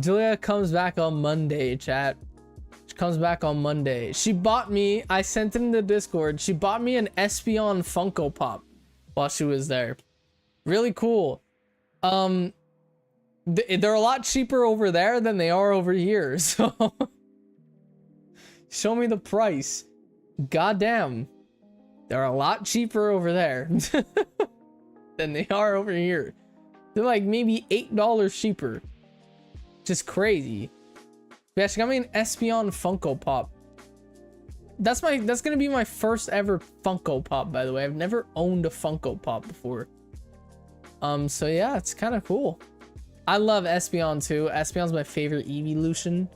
Julia comes back on Monday, chat. She comes back on Monday. She bought me, I sent it in the Discord, she bought me an Espeon Funko Pop while she was there. Really cool. They're a lot cheaper over there than they are over here, so... Show me the price. Goddamn. They're a lot cheaper over there than they are over here. They're like maybe $8 cheaper. Just crazy. But yeah, she got me an Espeon Funko Pop. That's gonna be my first ever Funko Pop, by the way. I've never owned a Funko Pop before. So yeah, it's kind of cool. I love Espeon too. Espeon's my favorite evolution.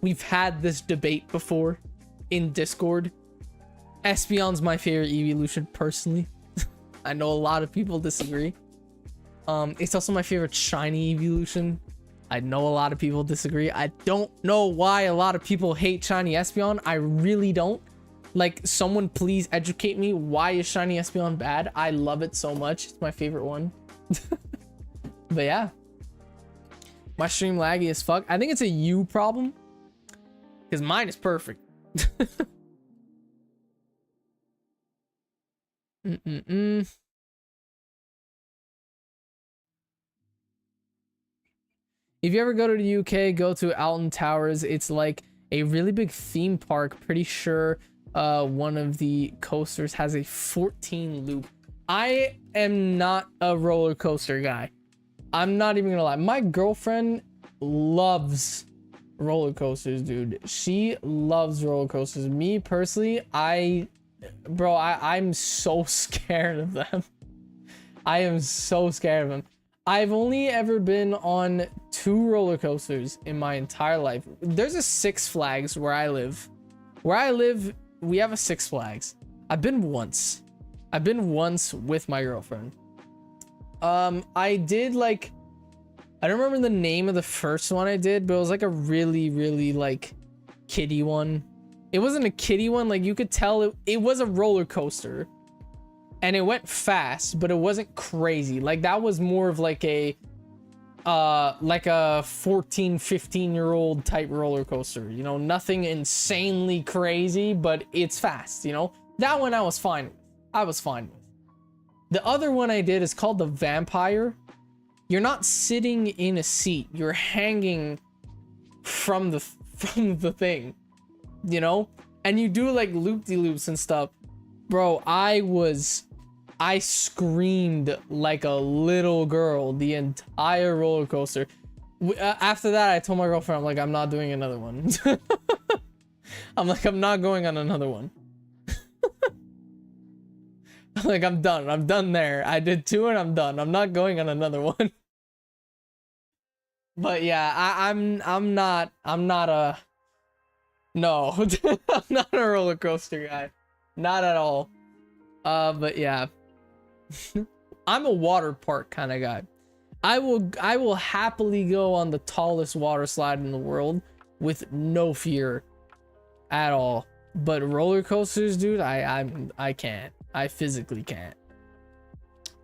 We've had this debate before in Discord. Espeon's my favorite evolution personally. I know a lot of people disagree. It's also my favorite shiny evolution. I know a lot of people disagree. I don't know why a lot of people hate shiny Espeon. I really don't. Like, someone please educate me. Why is shiny Espeon bad? I love it so much. It's my favorite one. But yeah. My stream laggy as fuck. I think it's a you problem. Because mine is perfect. If you ever go to the UK, go to Alton Towers. It's like a really big theme park. Pretty sure one of the coasters has a 14 loop. I am not a roller coaster guy. I'm not even gonna lie. My girlfriend loves roller coasters, dude. She loves roller coasters. Me personally, I'm so scared of them. I am so scared of them. I've only ever been on 2 roller coasters in my entire life. There's a Six Flags where I live. Where I live, we have a Six Flags. I've been once with my girlfriend. I did like, I don't remember the name of the first one I did, but it was like a really, really like kiddie one. It wasn't a kiddie one, like you could tell it was a roller coaster. And it went fast, but it wasn't crazy. Like that was more of like a 14, 15-year-old type roller coaster. You know, nothing insanely crazy, but it's fast, you know? That one I was fine with. The other one I did is called the Vampire. You're not sitting in a seat. You're hanging from the thing, you know? And you do like loop-de-loops and stuff. Bro, I screamed like a little girl the entire roller coaster. After that, I told my girlfriend, I'm like, I'm not doing another one. I'm like, I'm not going on another one. I'm like, I'm done there. I did 2 and I'm done. I'm not going on another one. But yeah, I'm not a, no, I'm not a roller coaster guy. Not at all. But yeah. I'm a water park kind of guy. I will happily go on the tallest water slide in the world with no fear at all. But roller coasters, dude, I can't. I physically can't.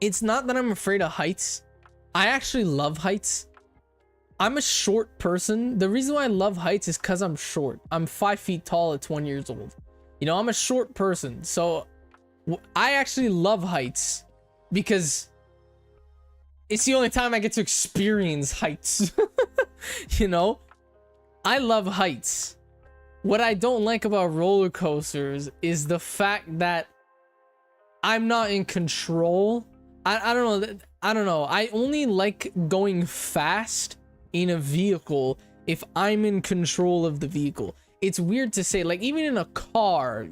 It's not that I'm afraid of heights. I actually love heights. I'm a short person. The reason why I love heights is because I'm short. I'm 5 feet tall at 20 years old. You know, I'm a short person. So I actually love heights because it's the only time I get to experience heights. You know, I love heights. What I don't like about roller coasters is the fact that I'm not in control. I don't know. I only like going fast in a vehicle if I'm in control of the vehicle. It's weird to say, like even in a car,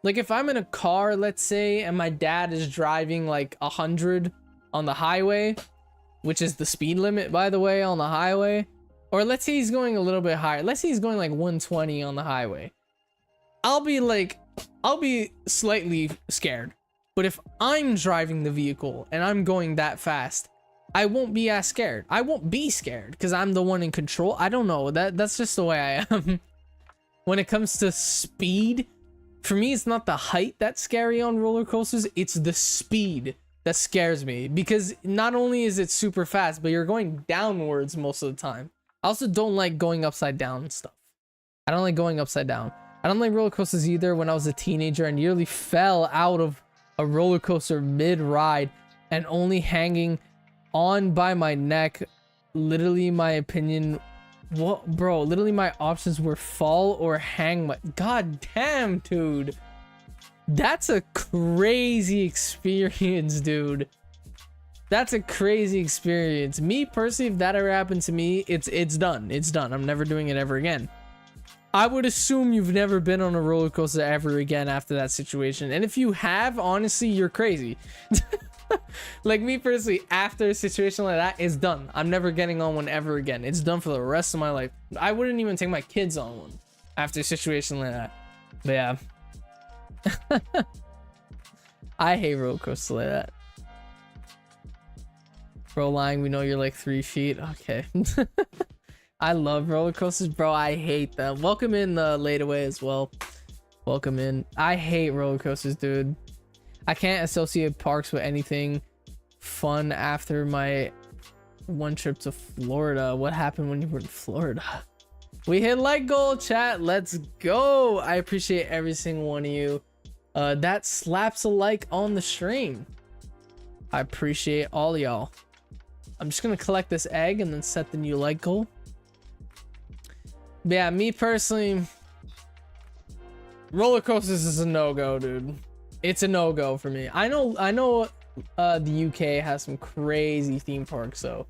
like if I'm in a car, let's say, and my dad is driving like 100 on the highway, which is the speed limit, by the way, on the highway, or let's say he's going a little bit higher. Let's say he's going like 120 on the highway. I'll be slightly scared. But if I'm driving the vehicle and I'm going that fast, I won't be as scared. I won't be scared because I'm the one in control. I don't know. That's just the way I am. When it comes to speed, for me, it's not the height that's scary on roller coasters. It's the speed that scares me, because not only is it super fast, but you're going downwards most of the time. I also don't like going upside down and stuff. I don't like going upside down. I don't like roller coasters either. When I was a teenager, I nearly fell out of a roller coaster mid-ride and only hanging on by my neck. Literally, my opinion, what, bro, literally my options were fall or hang my, god damn, dude. That's a crazy experience, dude. That's a crazy experience. Me personally, if that ever happened to me, it's done. It's done. I'm never doing it ever again. I would assume you've never been on a roller coaster ever again after that situation. And if you have, honestly, you're crazy. Like me personally, after a situation like that, it's done. I'm never getting on one ever again. It's done for the rest of my life. I wouldn't even take my kids on one after a situation like that. But yeah. I hate roller coasters like that. Bro, lying, we know you're like 3 feet. Okay. I love roller coasters, bro. I hate them. Welcome in Late Away as well. Welcome in. I hate roller coasters, dude. I can't associate parks with anything fun after my one trip to Florida. What happened when you were in Florida? We hit like goal, chat. Let's go. I appreciate every single one of you that slaps a like on the stream. I appreciate all y'all. I'm just gonna collect this egg and then set the new light goal. But yeah, me personally, roller coasters is a no-go, dude. It's a no-go for me. I know the UK has some crazy theme parks, so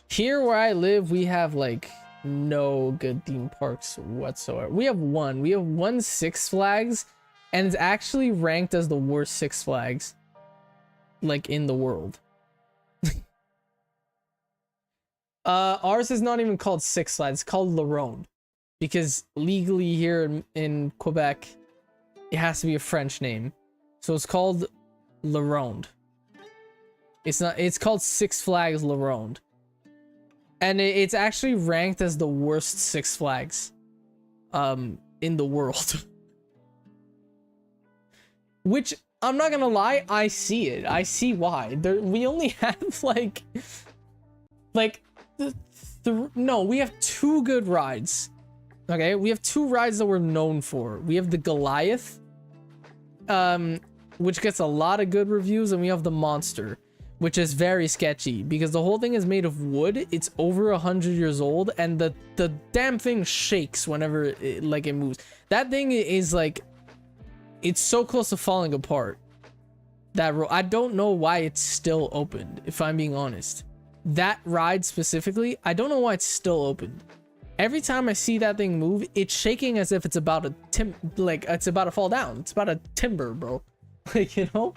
here where I live, we have like no good theme parks whatsoever. We have one Six Flags, and it's actually ranked as the worst Six Flags like in the world. Ours is not even called Six Flags, it's called La Ronde, because legally here in Quebec it has to be a French name, so it's called La Ronde. It's called Six Flags La Ronde, and it's actually ranked as the worst Six Flags in the world. Which, I'm not gonna lie, I see it. I see why. We only have like no, we have two good rides. Okay, we have two rides that we're known for. We have the Goliath, which gets a lot of good reviews, and we have the Monster, which is very sketchy because the whole thing is made of wood. It's over 100 years old, and the damn thing shakes whenever it moves. That thing is like, it's so close to falling apart. I don't know why it's still opened, if I'm being honest. That ride specifically, I don't know why it's still open. Every time I see that thing move, it's shaking as if it's about to it's about to fall down. It's about to timber, bro. Like, you know?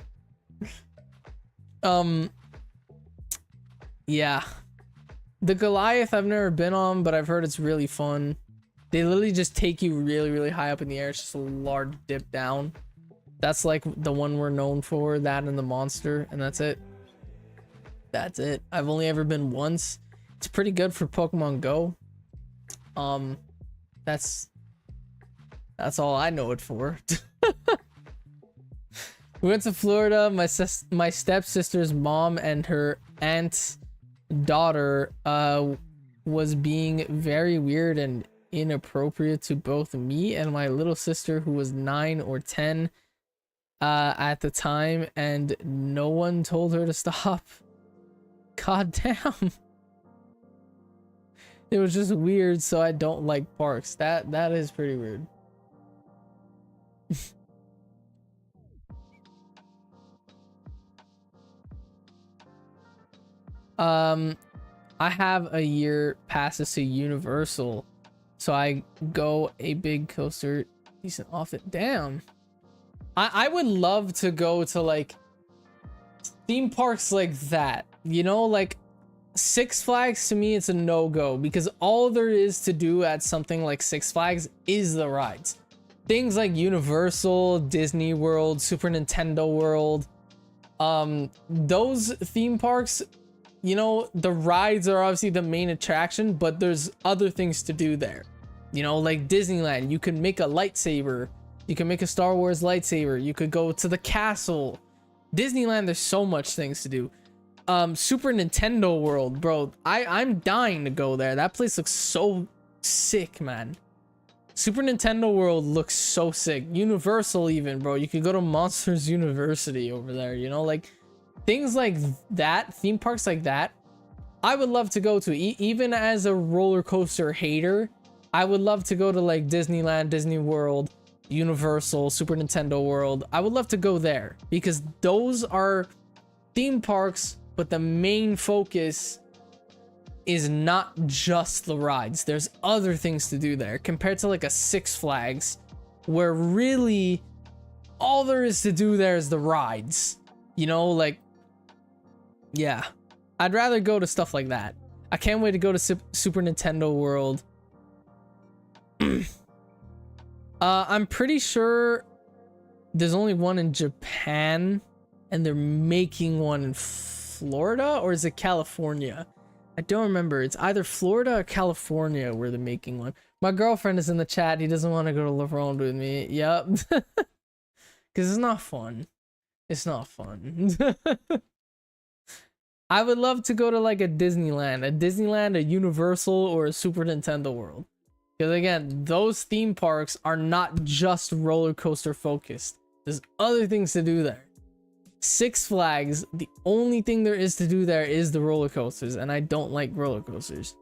Yeah. The Goliath I've never been on, but I've heard it's really fun. They literally just take you really, really high up in the air. It's just a large dip down. That's like the one we're known for, that and the Monster, and that's it. That's it. I've only ever been once. It's pretty good for Pokemon Go. That's all I know it for. We went to Florida. My stepsister's mom and her aunt's daughter was being very weird and inappropriate to both me and my little sister, who was 9 or 10 at the time, and no one told her to stop. God damn. It was just weird, so I don't like parks. That is pretty weird. I have a year passes to Universal, so I go a big coaster decent off it. Damn. I would love to go to like theme parks like that, you know, like Six Flags. To me, it's a no-go because all there is to do at something like Six Flags is the rides. Things like Universal, Disney World, Super Nintendo World, those theme parks, you know, the rides are obviously the main attraction, but there's other things to do there. You know, like Disneyland, you can make a lightsaber. You can make a Star Wars lightsaber. You could go to the castle. Disneyland, there's so much things to do. Super Nintendo World, bro. I'm dying to go there. That place looks so sick, man. Super Nintendo World looks so sick. Universal even, bro. You could go to Monsters University over there, you know? Like, things like that, theme parks like that, I would love to go to. Even as a roller coaster hater, I would love to go to like Disneyland, Disney World, Universal, Super Nintendo World. I would love to go there because those are theme parks, but the main focus is not just the rides. There's other things to do there compared to like a Six Flags, where really all there is to do there is the rides, you know? Like, yeah, I'd rather go to stuff like that. I can't wait to go to Super Nintendo World. I'm pretty sure there's only one in Japan, and they're making one in Florida, or is it California? I don't remember. It's either Florida or California where they're making one. My girlfriend is in the chat. He doesn't want to go to La Ronde with me. Yep. Because it's not fun. It's not fun. I would love to go to like a Disneyland, a Universal, or a Super Nintendo World. Because again, those theme parks are not just roller coaster focused. There's other things to do there. Six Flags, the only thing there is to do there is the roller coasters, and I don't like roller coasters.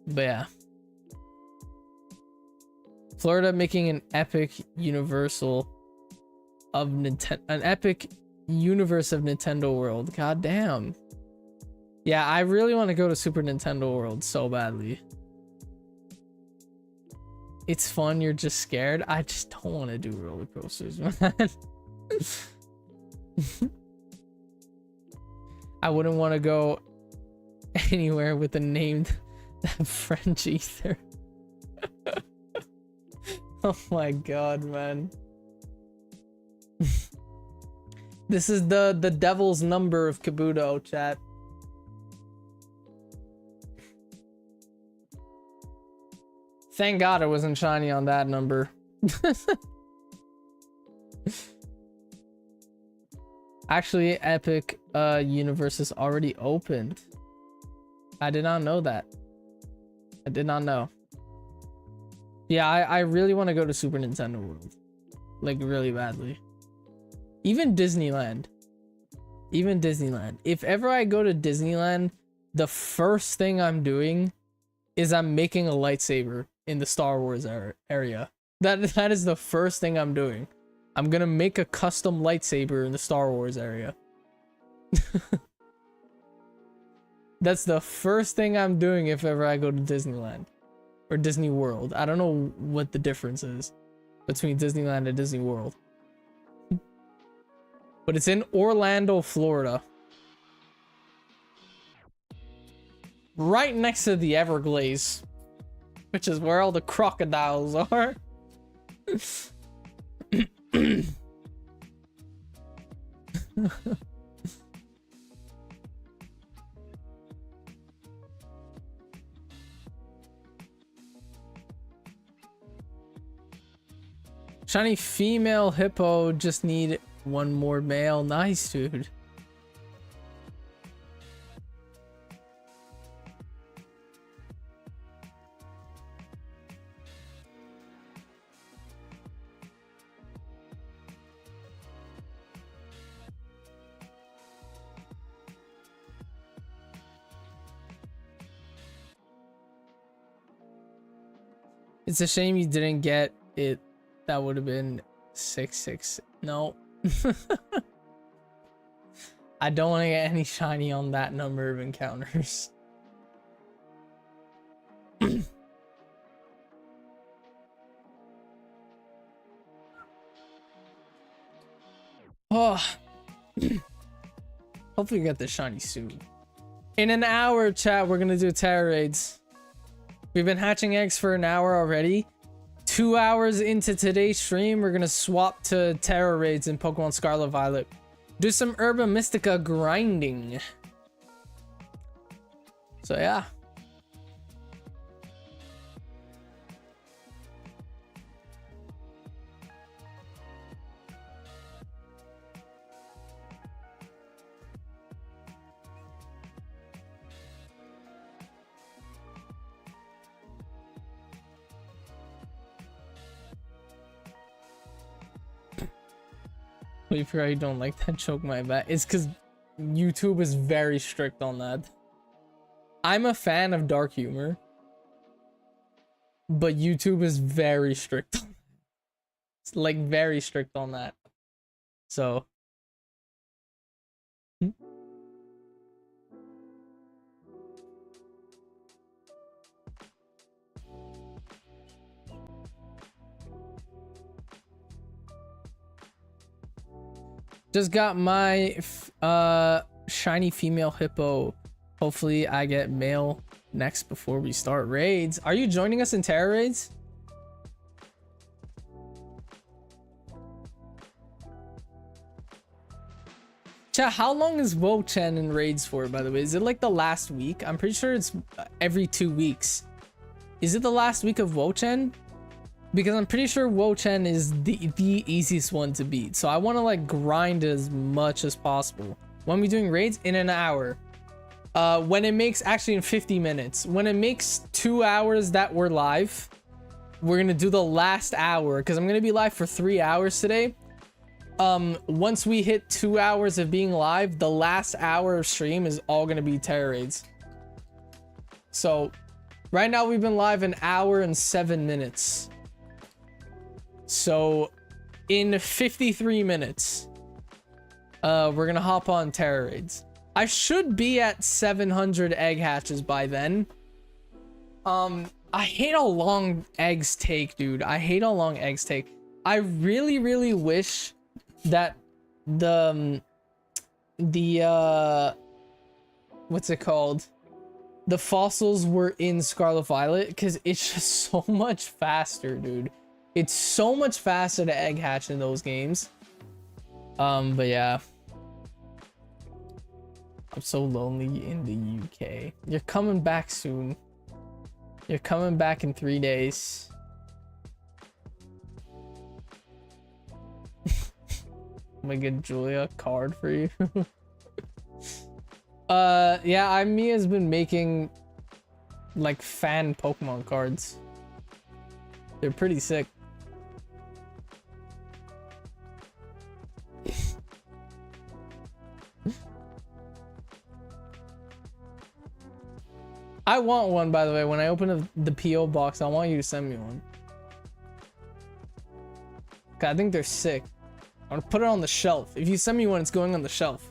But yeah. Florida making an epic universal of Nintendo, an epic universe of Nintendo World. God damn. Yeah, I really want to go to Super Nintendo World so badly. It's fun, you're just scared. I just don't want to do roller coasters, man. I wouldn't want to go anywhere with a name that French either. Oh my god, man. This is the devil's number of Kabuto, chat. Thank god it wasn't shiny on that number. Actually, Epic Universe is already opened. I did not know that. I did not know. Yeah, I really want to go to Super Nintendo World. Like, really badly. Even Disneyland. Even Disneyland. If ever I go to Disneyland, the first thing I'm doing is I'm making a lightsaber in the Star Wars area. That is the first thing I'm doing. I'm gonna make a custom lightsaber in the Star Wars area. That's the first thing I'm doing if ever I go to Disneyland. Or Disney World. I don't know what the difference is between Disneyland and Disney World. But it's in Orlando, Florida. Right next to the Everglades. Which is where all the crocodiles are. Shiny female hippo, just need one more male. Nice, dude. It's a shame you didn't get it. That would have been 6-6. No. I don't want to get any shiny on that number of encounters. Oh. Hopefully we get this shiny soon. In an hour, chat, we're gonna do terror raids. We've been hatching eggs for an hour already. 2 hours into today's stream, we're gonna swap to terror raids in Pokemon Scarlet Violet. Do some Herba Mystica grinding. So yeah. Wait for I don't like that joke, my bad. It's because YouTube is very strict on that. I'm a fan of dark humor, but YouTube is very strict on that. It's like very strict on that. So just got my shiny female hippo. Hopefully I get male next before we start raids. Are you joining us in terror raids? Chat, how long is Wo-Chen in raids for, by the way? Is it like the last week? I'm pretty sure it's every 2 weeks. Is it the last week of Wo-Chen? Because I'm pretty sure Wo-Chen is the easiest one to beat. So I want to like grind as much as possible. When we doing raids? In an hour. When it makes, actually in 50 minutes. When it makes 2 hours that we're live, we're going to do the last hour. Because I'm going to be live for 3 hours today. once we hit 2 hours of being live, the last hour of stream is all gonna be terror raids. So right now we've been live an hour and 7 minutes. So in 53 minutes, we're gonna hop on terror raids. I should be at 700 egg hatches by then. I hate how long eggs take, dude. I hate how long eggs take. I really, really wish that the what's it called? The fossils were in Scarlet Violet, because it's just so much faster, dude. It's so much faster to egg hatch in those games. But yeah. I'm so lonely in the UK. You're coming back soon. You're coming back in 3 days. I'm gonna get Julia a card for you. Yeah, Mia's been making like fan Pokemon cards. They're pretty sick. I want one, by the way. When I open the PO box, I want you to send me one. I think they're sick. I'm gonna put it on the shelf. If you send me one, it's going on the shelf.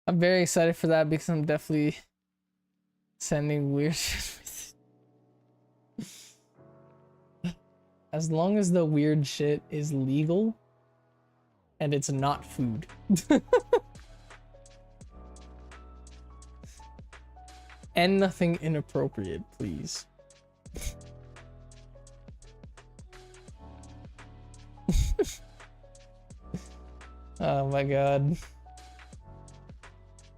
I'm very excited for that because I'm definitely sending weird shit. As long as the weird shit is legal and it's not food. And nothing inappropriate, please. Oh my god.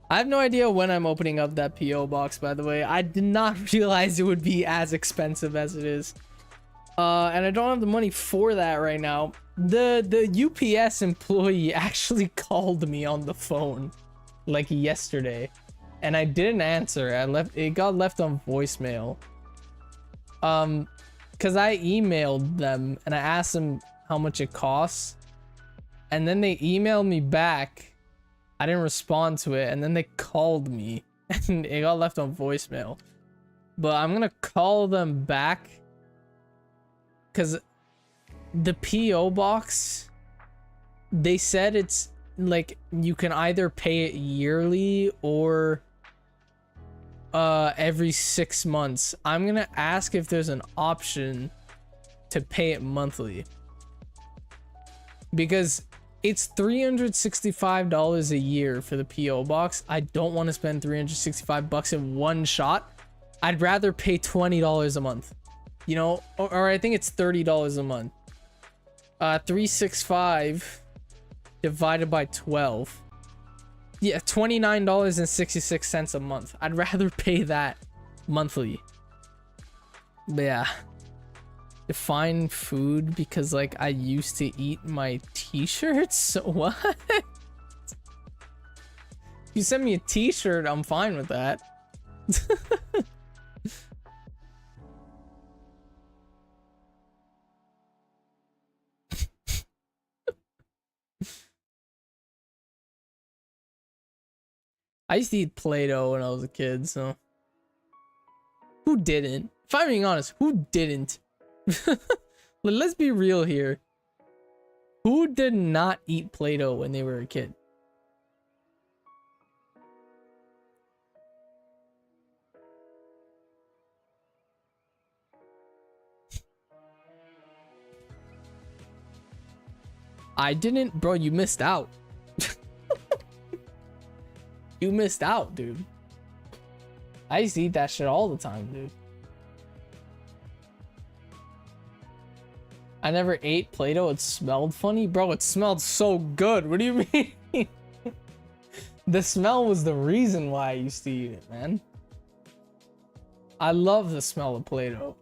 I have no idea when I'm opening up that PO box, by the way. I did not realize it would be as expensive as it is. And I don't have the money for that right now. The UPS employee actually called me on the phone like yesterday, and I didn't answer. It got left on voicemail. Cause I emailed them and I asked them how much it costs, and then they emailed me back. I didn't respond to it, and then they called me and it got left on voicemail. But I'm gonna call them back because the PO box, they said it's like you can either pay it yearly or every 6 months. I'm gonna ask if there's an option to pay it monthly, because it's $365 a year for the PO box. I don't want to spend $365 in one shot. I'd rather pay $20 a month, you know, or I think it's $30 a month. 365 divided by 12. Yeah, $29.66 a month. I'd rather pay that monthly. But yeah. Define food, because like I used to eat my t-shirts. So what? You send me a t-shirt, I'm fine with that. I used to eat Play-Doh when I was a kid, so who didn't? If I'm being honest, who didn't? Let's be real here. Who did not eat Play-Doh when they were a kid? I didn't, bro. You missed out. You missed out, dude. I used to eat that shit all the time, dude. I never ate Play-Doh. It smelled funny. Bro, it smelled so good. What do you mean? The smell was the reason why I used to eat it, man. I love the smell of Play-Doh.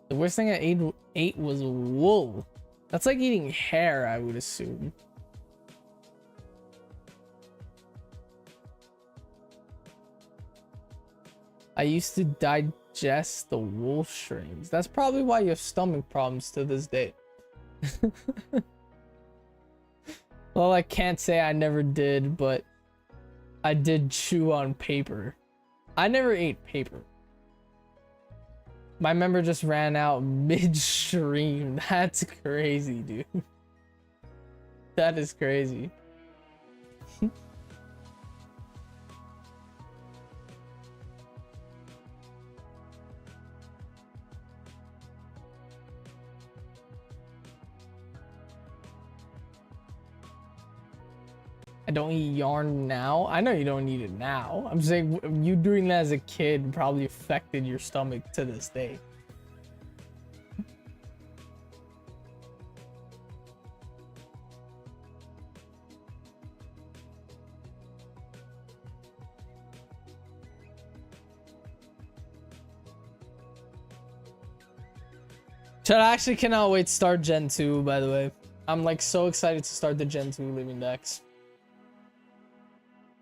The worst thing I ate was wool. That's like eating hair, I would assume. I used to digest the wool strings. That's probably why you have stomach problems to this day. Well, I can't say I never did, but I did chew on paper. I never ate paper. My member just ran out midstream. That's crazy, dude. That is crazy. I don't eat yarn now. I know you don't eat it now. I'm saying you doing that as a kid probably affected your stomach to this day. Chad, I actually cannot wait to start Gen 2, by the way. I'm like so excited to start the Gen 2 living decks.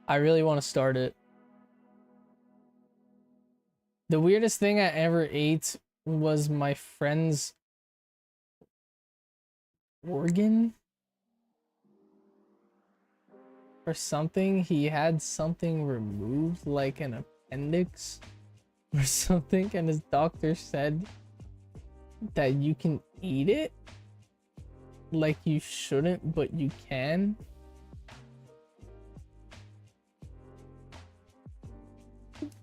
I really want to start it. The weirdest thing I ever ate was my friend's organ or something. He had something removed, like an appendix or something, and his doctor said that you can eat it. Like you shouldn't, but you can.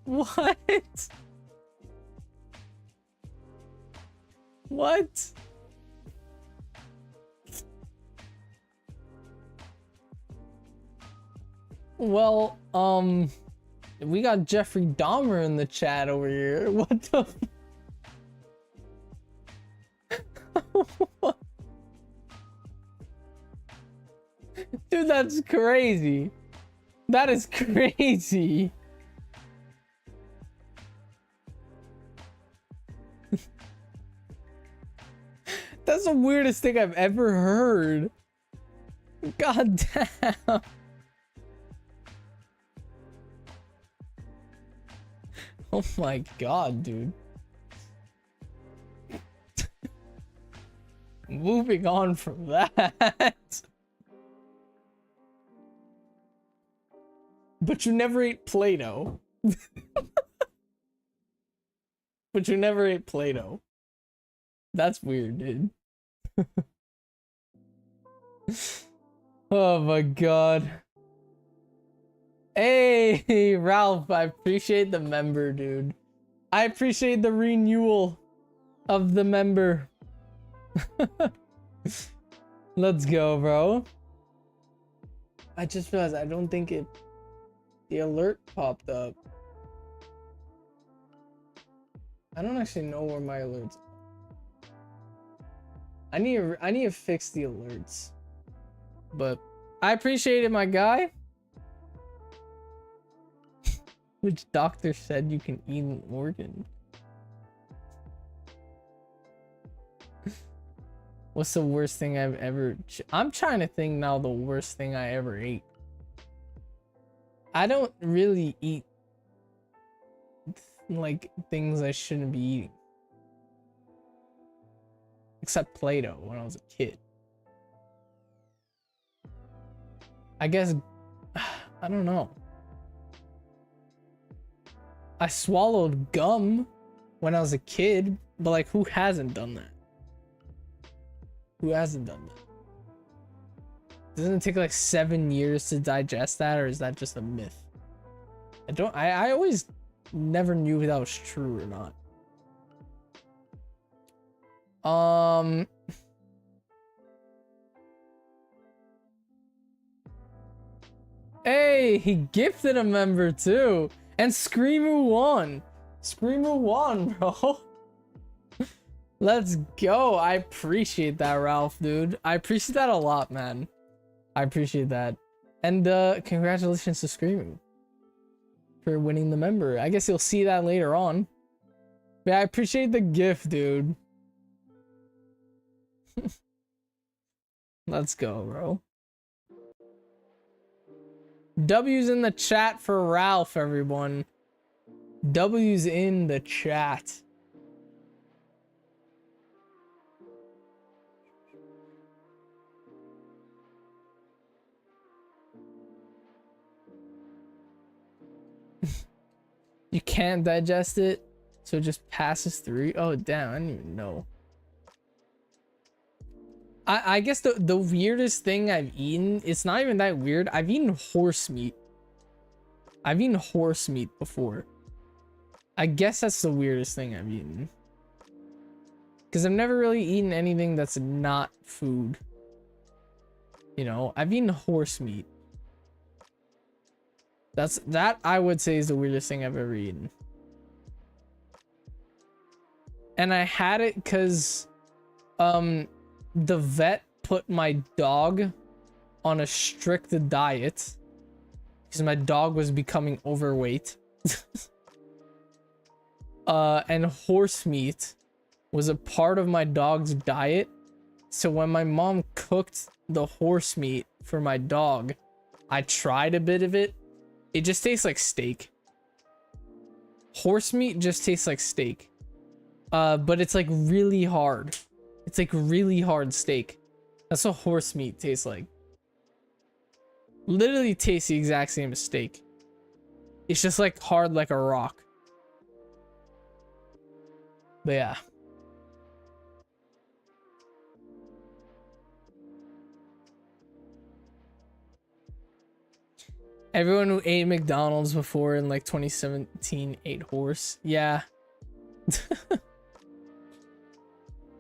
What? What? Well, we got Jeffrey Dahmer in the chat over here. What the f— Dude, that's crazy. That is crazy. That's the weirdest thing I've ever heard. God damn. Oh my god, dude. Moving on from that. But you never ate Play-Doh. But you never ate Play-Doh. That's weird, dude. Oh my god. Hey, Ralph, I appreciate the member, dude. I appreciate the renewal of the member. Let's go, bro. I just realized I don't think the alert popped up. I don't actually know where my alerts are. I need to fix the alerts. But I appreciate it, my guy. Which doctor said you can eat an organ? What's the worst thing I've ever... I'm trying to think now the worst thing I ever ate. I don't really eat like things I shouldn't be eating. Except Play-Doh when I was a kid. I guess... I don't know. I swallowed gum when I was a kid, but like who hasn't done that? Who hasn't done that? Doesn't it take like 7 years to digest that, or is that just a myth? I always never knew if that was true or not. Hey, he gifted a member too. And Screamu won. Screamu won, bro. Let's go. I appreciate that, Ralph, dude. I appreciate that a lot, man. I appreciate that. And congratulations to Screaming for winning the member. I guess you'll see that later on. But I appreciate the gift, dude. Let's go, bro. W's in the chat for Ralph, everyone. W's in the chat. You can't digest it, so it just passes through. Oh, damn, I didn't even know. I guess the weirdest thing I've eaten, it's not even that weird. I've eaten horse meat. I've eaten horse meat before. I guess that's the weirdest thing I've eaten. Because I've never really eaten anything that's not food. You know, I've eaten horse meat. That I would say is the weirdest thing I've ever eaten. And I had it because the vet put my dog on a strict diet because my dog was becoming overweight. And horse meat was a part of my dog's diet. So when my mom cooked the horse meat for my dog, I tried a bit of it. It just tastes like steak. Horse meat just tastes like steak. But it's like really hard. It's like really hard steak. That's what horse meat tastes like. Literally tastes the exact same as steak. It's just like hard like a rock. But yeah. Everyone who ate McDonald's before in like 2017 ate horse. Yeah.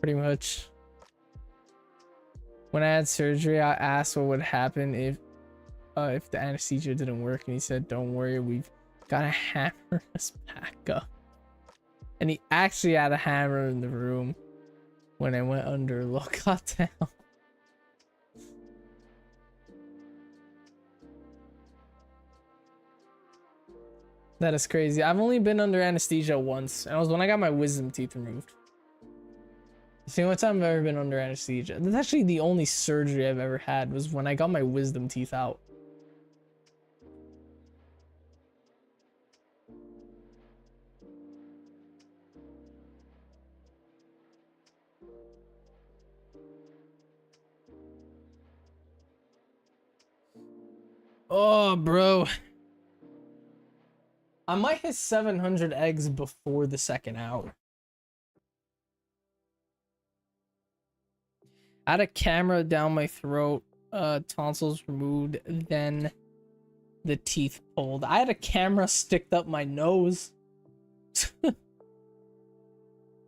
Pretty much. When I had surgery, I asked what would happen if the anesthesia didn't work, and he said, "Don't worry, we've got a hammer us back up." And he actually had a hammer in the room when I went under. Look, goddamn. That is crazy. I've only been under anesthesia once, and it was when I got my wisdom teeth removed. It's the only time I've ever been under anesthesia. That's actually the only surgery I've ever had, was when I got my wisdom teeth out. Oh, bro. I might hit 700 eggs before the second hour. I had a camera down my throat, tonsils removed, then the teeth pulled. I had a camera sticked up my nose.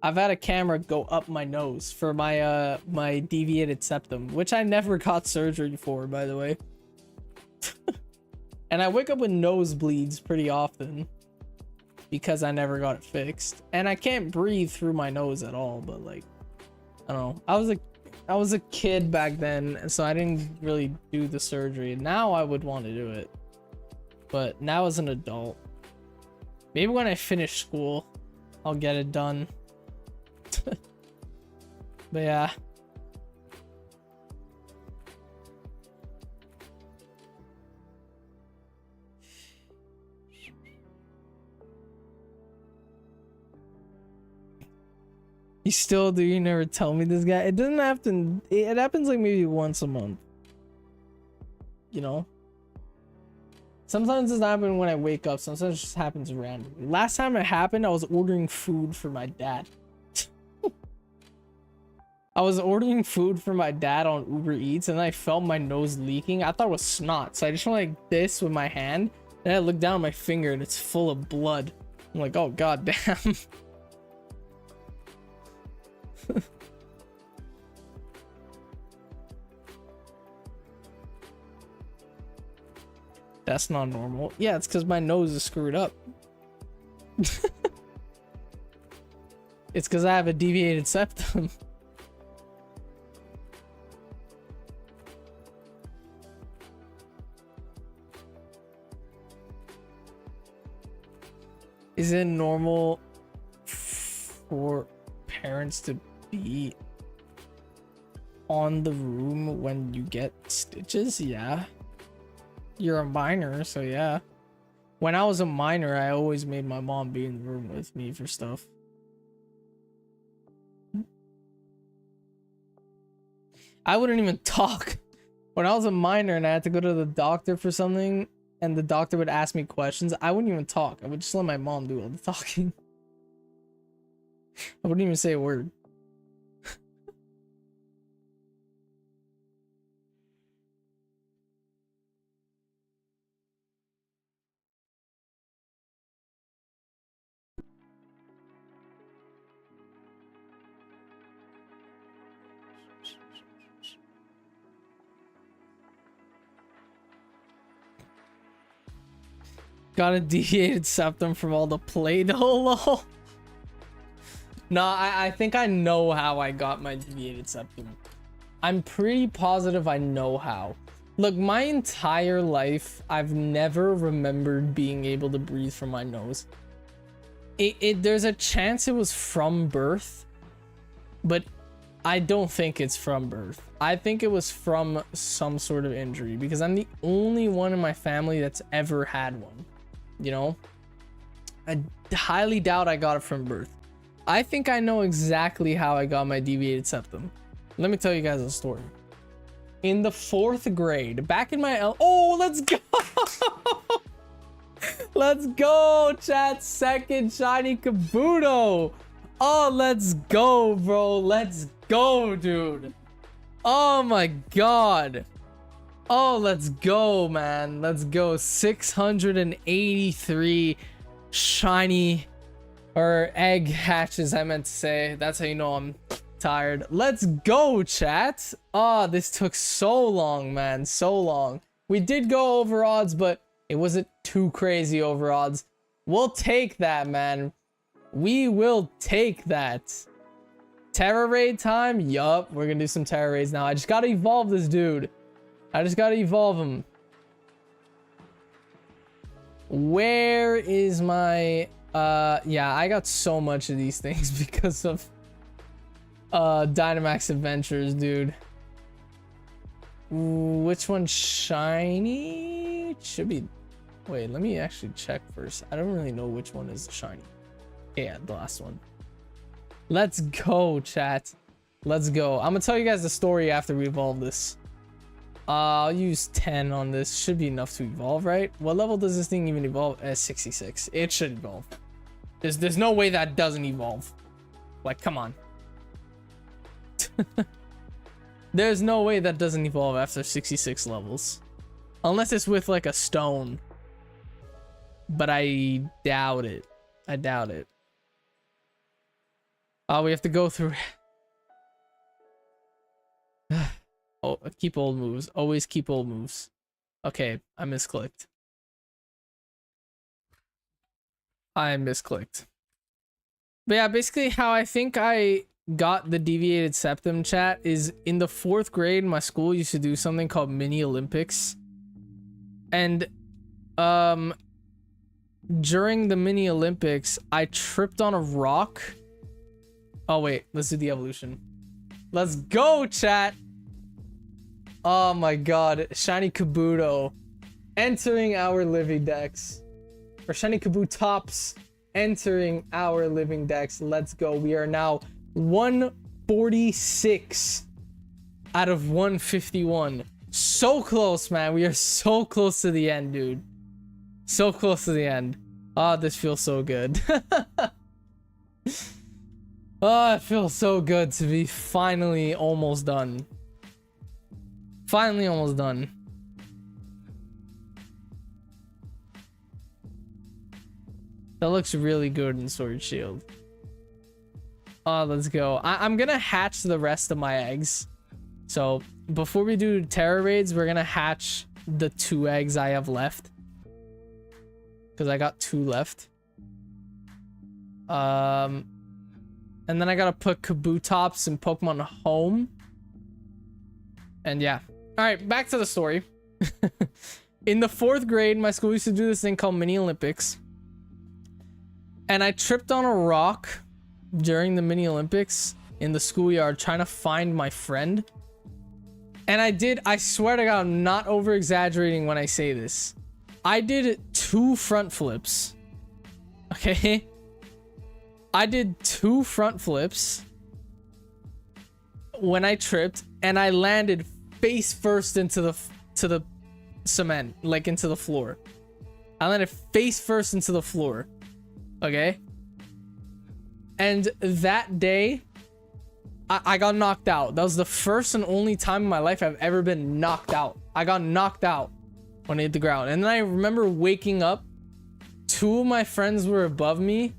I've had a camera go up my nose for my my deviated septum, which I never got surgery for, by the way. And I wake up with nosebleeds pretty often because I never got it fixed. And I can't breathe through my nose at all, but like, I don't know. I was a kid back then, so I didn't really do the surgery. Now I would want to do it. But now as an adult, maybe when I finish school, I'll get it done. But yeah. You still do? You never tell me this guy. It doesn't happen. It happens like maybe once a month. You know? Sometimes it doesn't happen when I wake up. Sometimes it just happens randomly. Last time it happened, I was ordering food for my dad. I was ordering food for my dad on Uber Eats, and then I felt my nose leaking. I thought it was snot, so I just went like this with my hand. Then I looked down at my finger, and it's full of blood. I'm like, oh god damn. That's not normal. Yeah, it's because my nose is screwed up. It's because I have a deviated septum. Is it normal for parents to be on the room when you get stitches? Yeah. You're a minor, so yeah. When I was a minor, I always made my mom be in the room with me for stuff. I wouldn't even talk. When I was a minor and I had to go to the doctor for something, and the doctor would ask me questions, I wouldn't even talk. I would just let my mom do all the talking. I wouldn't even say a word. Got a deviated septum from all the Play-Doh, lol. No, I think I know how I got my deviated septum. I'm pretty positive I know how. Look, my entire life, I've never remembered being able to breathe from my nose. There's a chance it was from birth, but I don't think it's from birth. I think it was from some sort of injury because I'm the only one in my family that's ever had one. You know, I highly doubt I got it from birth. I think I know exactly how I got my deviated septum. Let me tell you guys a story. In the 4th grade, back in my oh, let's go. Let's go, chat. Second shiny Kabuto. Oh, let's go, bro. Let's go, dude. Oh my god. Oh, let's go, man. Let's go. 683 shiny or egg hatches, I meant to say. That's how you know I'm tired. Let's go, chat. Oh, this took so long, man. So long. We did go over odds, but it wasn't too crazy over odds. We'll take that, man. We will take that. Terra raid time? Yup. We're gonna do some Terra raids now. I just gotta evolve this dude. I just gotta evolve him. Where is my yeah, I got so much of these things because of Dynamax Adventures, dude. Ooh, which one's shiny? Should be, wait, let me actually check first. I don't really know which one is shiny. Yeah, the last one. Let's go, chat. Let's go. I'm gonna tell you guys the story after we evolve this. I'll use 10 on this. Should be enough to evolve, right? What level does this thing even evolve? 66. It should evolve. There's no way that doesn't evolve. Like, come on. There's no way that doesn't evolve after 66 levels. Unless it's with like a stone. But I doubt it. I doubt it. Oh, we have to go through. Oh, keep old moves. Always keep old moves. Okay, I misclicked. I misclicked. But yeah, basically how I think I got the deviated septum, chat, is in the 4th grade, my school used to do something called mini Olympics. And during the mini Olympics, I tripped on a rock. Oh wait, let's do the evolution. Let's go, chat. Oh my god, shiny Kabuto entering our living decks. Or shiny Kabutops entering our living decks. Let's go. We are now 146 out of 151. So close, man. We are so close to the end, dude. So close to the end. Ah, this feels so good. Oh, it feels so good to be finally almost done. Finally almost done. That looks really good in Sword Shield. Oh, let's go. I'm gonna hatch the rest of my eggs. So before we do Terra raids, we're gonna hatch the 2 eggs I have left. Because I got 2 left. And then I gotta put Kabutops in Pokemon Home. And yeah. Alright, back to the story. In the 4th grade, my school used to do this thing called Mini Olympics. And I tripped on a rock during the Mini Olympics in the schoolyard trying to find my friend. And I swear to God, I'm not over exaggerating when I say this. I did 2 front flips. Okay? I did 2 front flips when I tripped, and I landed face first into the cement, like into the floor. I landed face first into the floor. Okay? And that day, I got knocked out. That was the first and only time in my life I've ever been knocked out. I got knocked out when I hit the ground. And then I remember waking up. 2 of my friends were above me.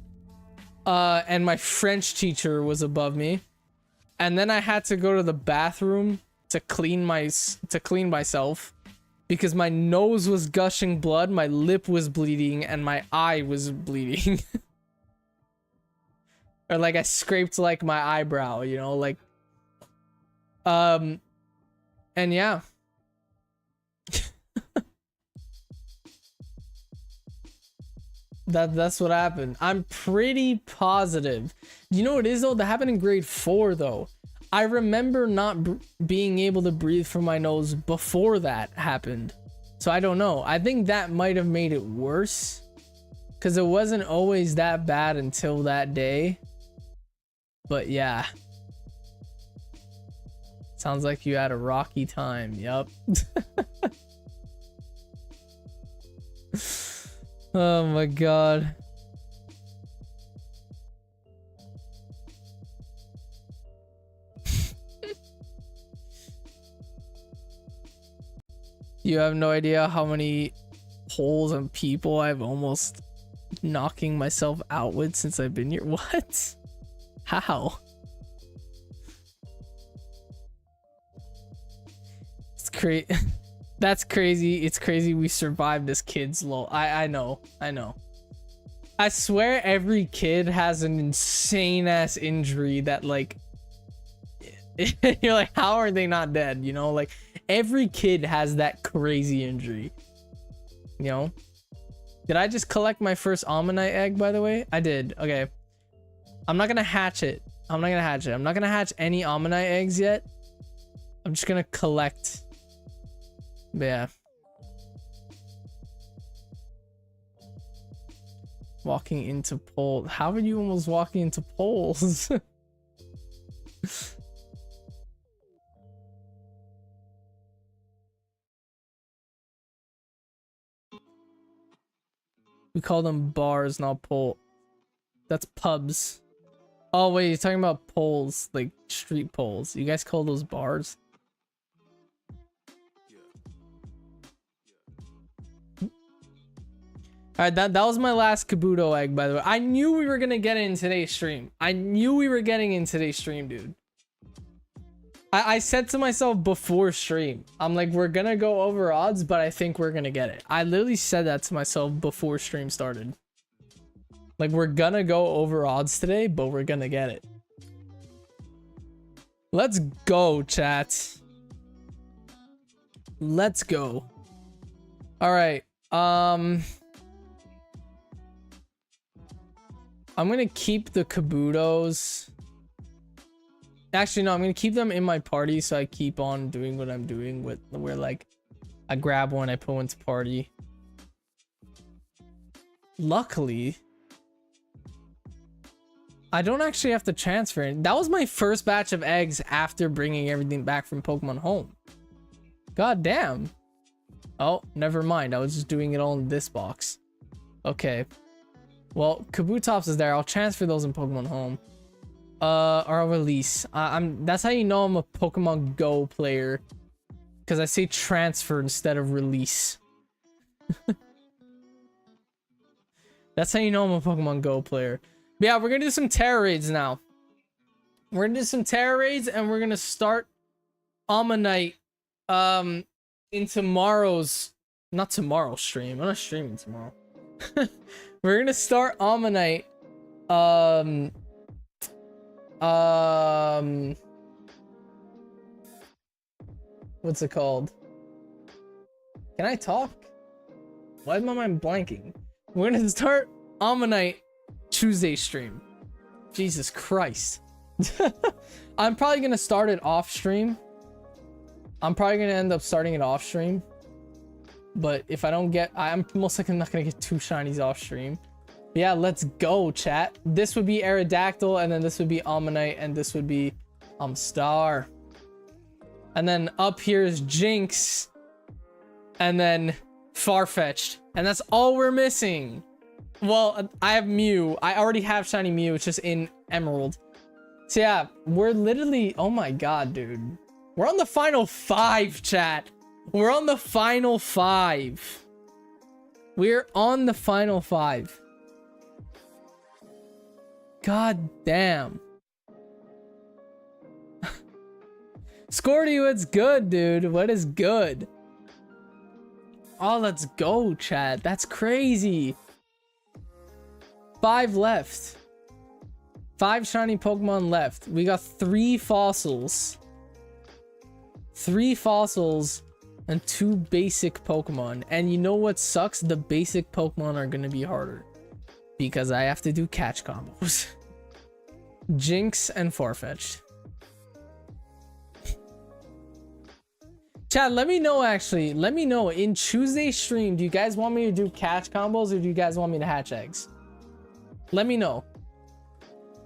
And my French teacher was above me. And then I had to go to the bathroom to clean myself. Because my nose was gushing blood, my lip was bleeding, and my eye was bleeding. Or like I scraped like my eyebrow, you know, like and yeah. That's what happened. I'm pretty positive. You know what it is though? That happened in grade 4 though. I remember not being able to breathe from my nose before that happened. So I don't know. I think that might have made it worse. Because it wasn't always that bad until that day. But yeah. Sounds like you had a rocky time. Yup. Oh my god. You have no idea how many holes and people I've almost knocking myself out with since I've been here. What? How? It's crazy. That's crazy. It's crazy we survived as kids. Lol. I know. I swear every kid has an insane ass injury that like you're like, how are they not dead? You know, like every kid has that crazy injury. You know? Did I just collect my first Almanite egg, by the way? I did. Okay. I'm not gonna hatch it. I'm not gonna hatch any Almanite eggs yet. I'm just gonna collect. But yeah. Walking into poles. How are you almost walking into poles? We call them bars, not pole. That's pubs. Oh wait, you're talking about poles, like street poles. You guys call those bars? Alright, that was my last Kabuto egg, by the way. I knew we were gonna get it in today's stream. Dude. I said to myself before stream, I'm like, we're gonna go over odds, but I think we're gonna get it. I literally said that to myself before stream started. Like, we're gonna go over odds today, but we're gonna get it. Let's go, chat. Let's go. Alright, I'm gonna keep the Kabutos. Actually, no, I'm gonna keep them in my party so I keep on doing what I'm doing with where like I grab one, I put one to party. Luckily, I don't actually have to transfer it. That was my first batch of eggs after bringing everything back from Pokemon Home. God damn. Oh, never mind. I was just doing it all in this box. Okay. Well, Kabutops is there. I'll transfer those in Pokemon Home. Or I'll release. That's how you know I'm a Pokemon Go player. Because I say transfer instead of release. That's how you know I'm a Pokemon Go player. But yeah, we're gonna do some Terra raids now. We're gonna do some Terra raids and we're gonna start Almanite in tomorrow's, not tomorrow's stream. I'm not streaming tomorrow. We're gonna start Almanite What's it called? Can I talk? Why is my mind blanking? We're gonna start Ammonite Tuesday stream. Jesus Christ. I'm probably gonna start it off stream. I'm probably gonna end up starting it off stream. But if I don't get, I'm most likely not gonna get 2 shinies off stream. But yeah, let's go, chat. This would be Aerodactyl, and then this would be Ammonite, and this would be Star. And then up here is Jinx, and then Farfetch'd, and that's all we're missing. Well, I have Mew. I already have shiny Mew. It's just in Emerald. So yeah, we're literally, oh my god, dude, we're on the final 5, chat. We're on the final 5. We're on the final 5. God damn. Scorty, what's good, dude? What is good? Oh, let's go, chat. That's crazy. 5 left. 5 shiny Pokemon left. We got 3 fossils. 3 fossils and 2 basic Pokemon. And you know what sucks? The basic Pokemon are gonna be harder, because I have to do catch combos. Jinx and Farfetch'd. Chat, let me know, actually. Let me know in Tuesday stream, do you guys want me to do catch combos, or do you guys want me to hatch eggs? Let me know.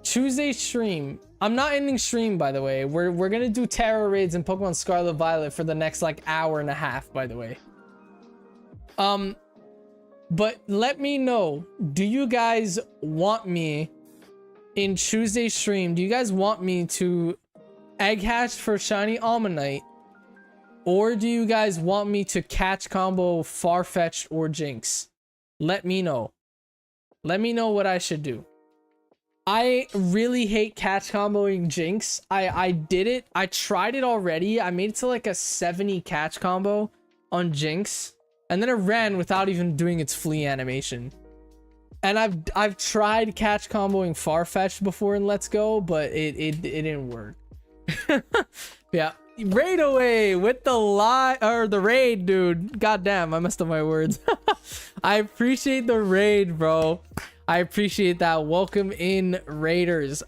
Tuesday stream. I'm not ending stream, by the way. We're gonna do Terra raids and Pokemon Scarlet Violet for the next like hour and a half, by the way. But let me know, do you guys want me in Tuesday stream, do you guys want me to egg hatch for shiny Almanite, or do you guys want me to catch combo Farfetch'd or Jinx? Let me know. Let me know what I should do. I really hate catch comboing Jinx. I did it. I tried it already. I made it to like a 70 catch combo on Jinx, and then it ran without even doing its flee animation. And I've tried catch comboing Farfetch'd before in Let's Go, but it didn't work. Yeah, raid away with the raid, dude. God damn, I messed up my words. I appreciate the raid, bro. I appreciate that. Welcome in, raiders.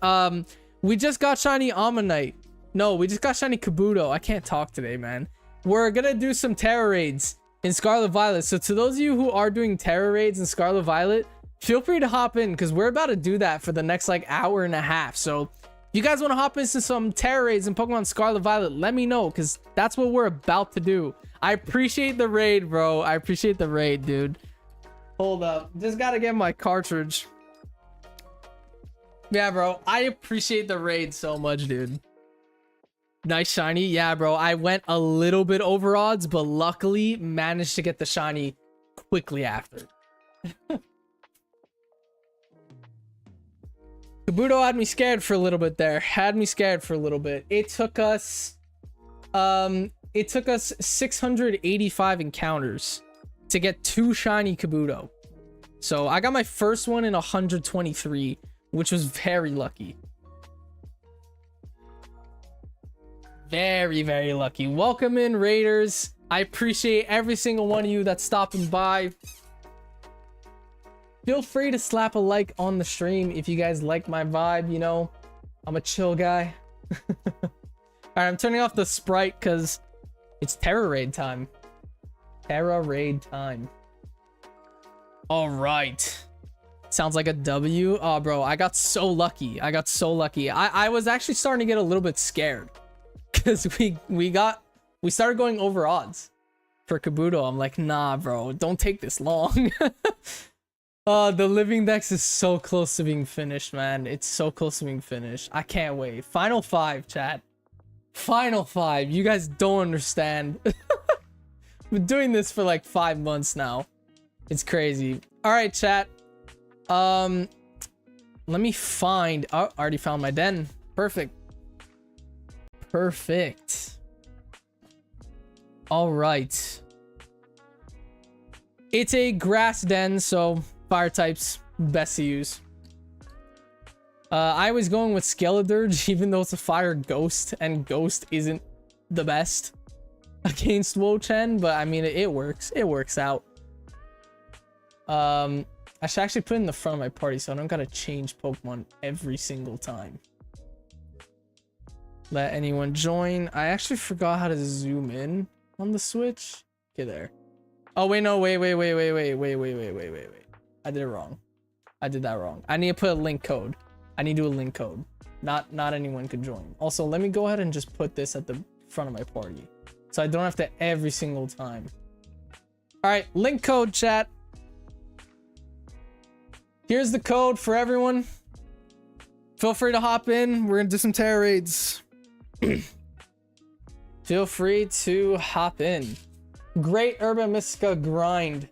We just got shiny Ammonite. No, we just got shiny Kabuto. I can't talk today, man. We're gonna do some Terra raids in Scarlet Violet. So to those of you who are doing Terra raids in Scarlet Violet, feel free to hop in, because we're about to do that for the next like hour and a half. So if you guys want to hop into some Terra raids in Pokemon Scarlet Violet, let me know, because that's what we're about to do. I appreciate the raid, bro. I appreciate the raid, dude. Hold up, just gotta get my cartridge. Yeah, bro, I appreciate the raid so much, dude. Nice shiny. Yeah, bro, I went a little bit over odds, but luckily managed to get the shiny quickly after. Kabuto had me scared for a little bit there. Had me scared for a little bit. It took us 685 encounters to get 2 shiny Kabuto. So I got my first one in 123, which was very lucky. Very, very lucky. Welcome in, raiders. I appreciate every single one of you that's stopping by. Feel free to slap a like on the stream if you guys like my vibe, you know. I'm a chill guy. Alright, I'm turning off the sprite because it's Terra raid time. Terra raid time. Alright. Sounds like a W. Oh, bro, I got so lucky. I got so lucky. I was actually starting to get a little bit scared, because we started going over odds for Kabuto. I'm like, nah, bro, don't take this long. The living dex is so close to being finished, man. It's so close to being finished. I can't wait. Final 5, chat. Final 5. You guys don't understand. I've been doing this for like 5 months now. It's crazy. All right, chat. Let me find. Oh, I already found my den. Perfect. Perfect. All right. It's a grass den, so fire types best to use. I was going with Skeledirge, even though it's a fire ghost, and ghost isn't the best against Wo-Chen, but I mean, it works. It works out. I should actually put it in the front of my party so I don't gotta change Pokemon every single time. Let anyone join. I actually forgot how to zoom in on the Switch. Okay, there. Oh, wait, no, wait. I did it wrong. I did that wrong. I need to put a link code. I need to do a link code. Not anyone can join. Also, let me go ahead and just put this at the front of my party, so I don't have to every single time. All right, link code, chat. Here's the code for everyone. Feel free to hop in. We're gonna do some terror raids. Feel free to hop in. Great Urban Mystica grind.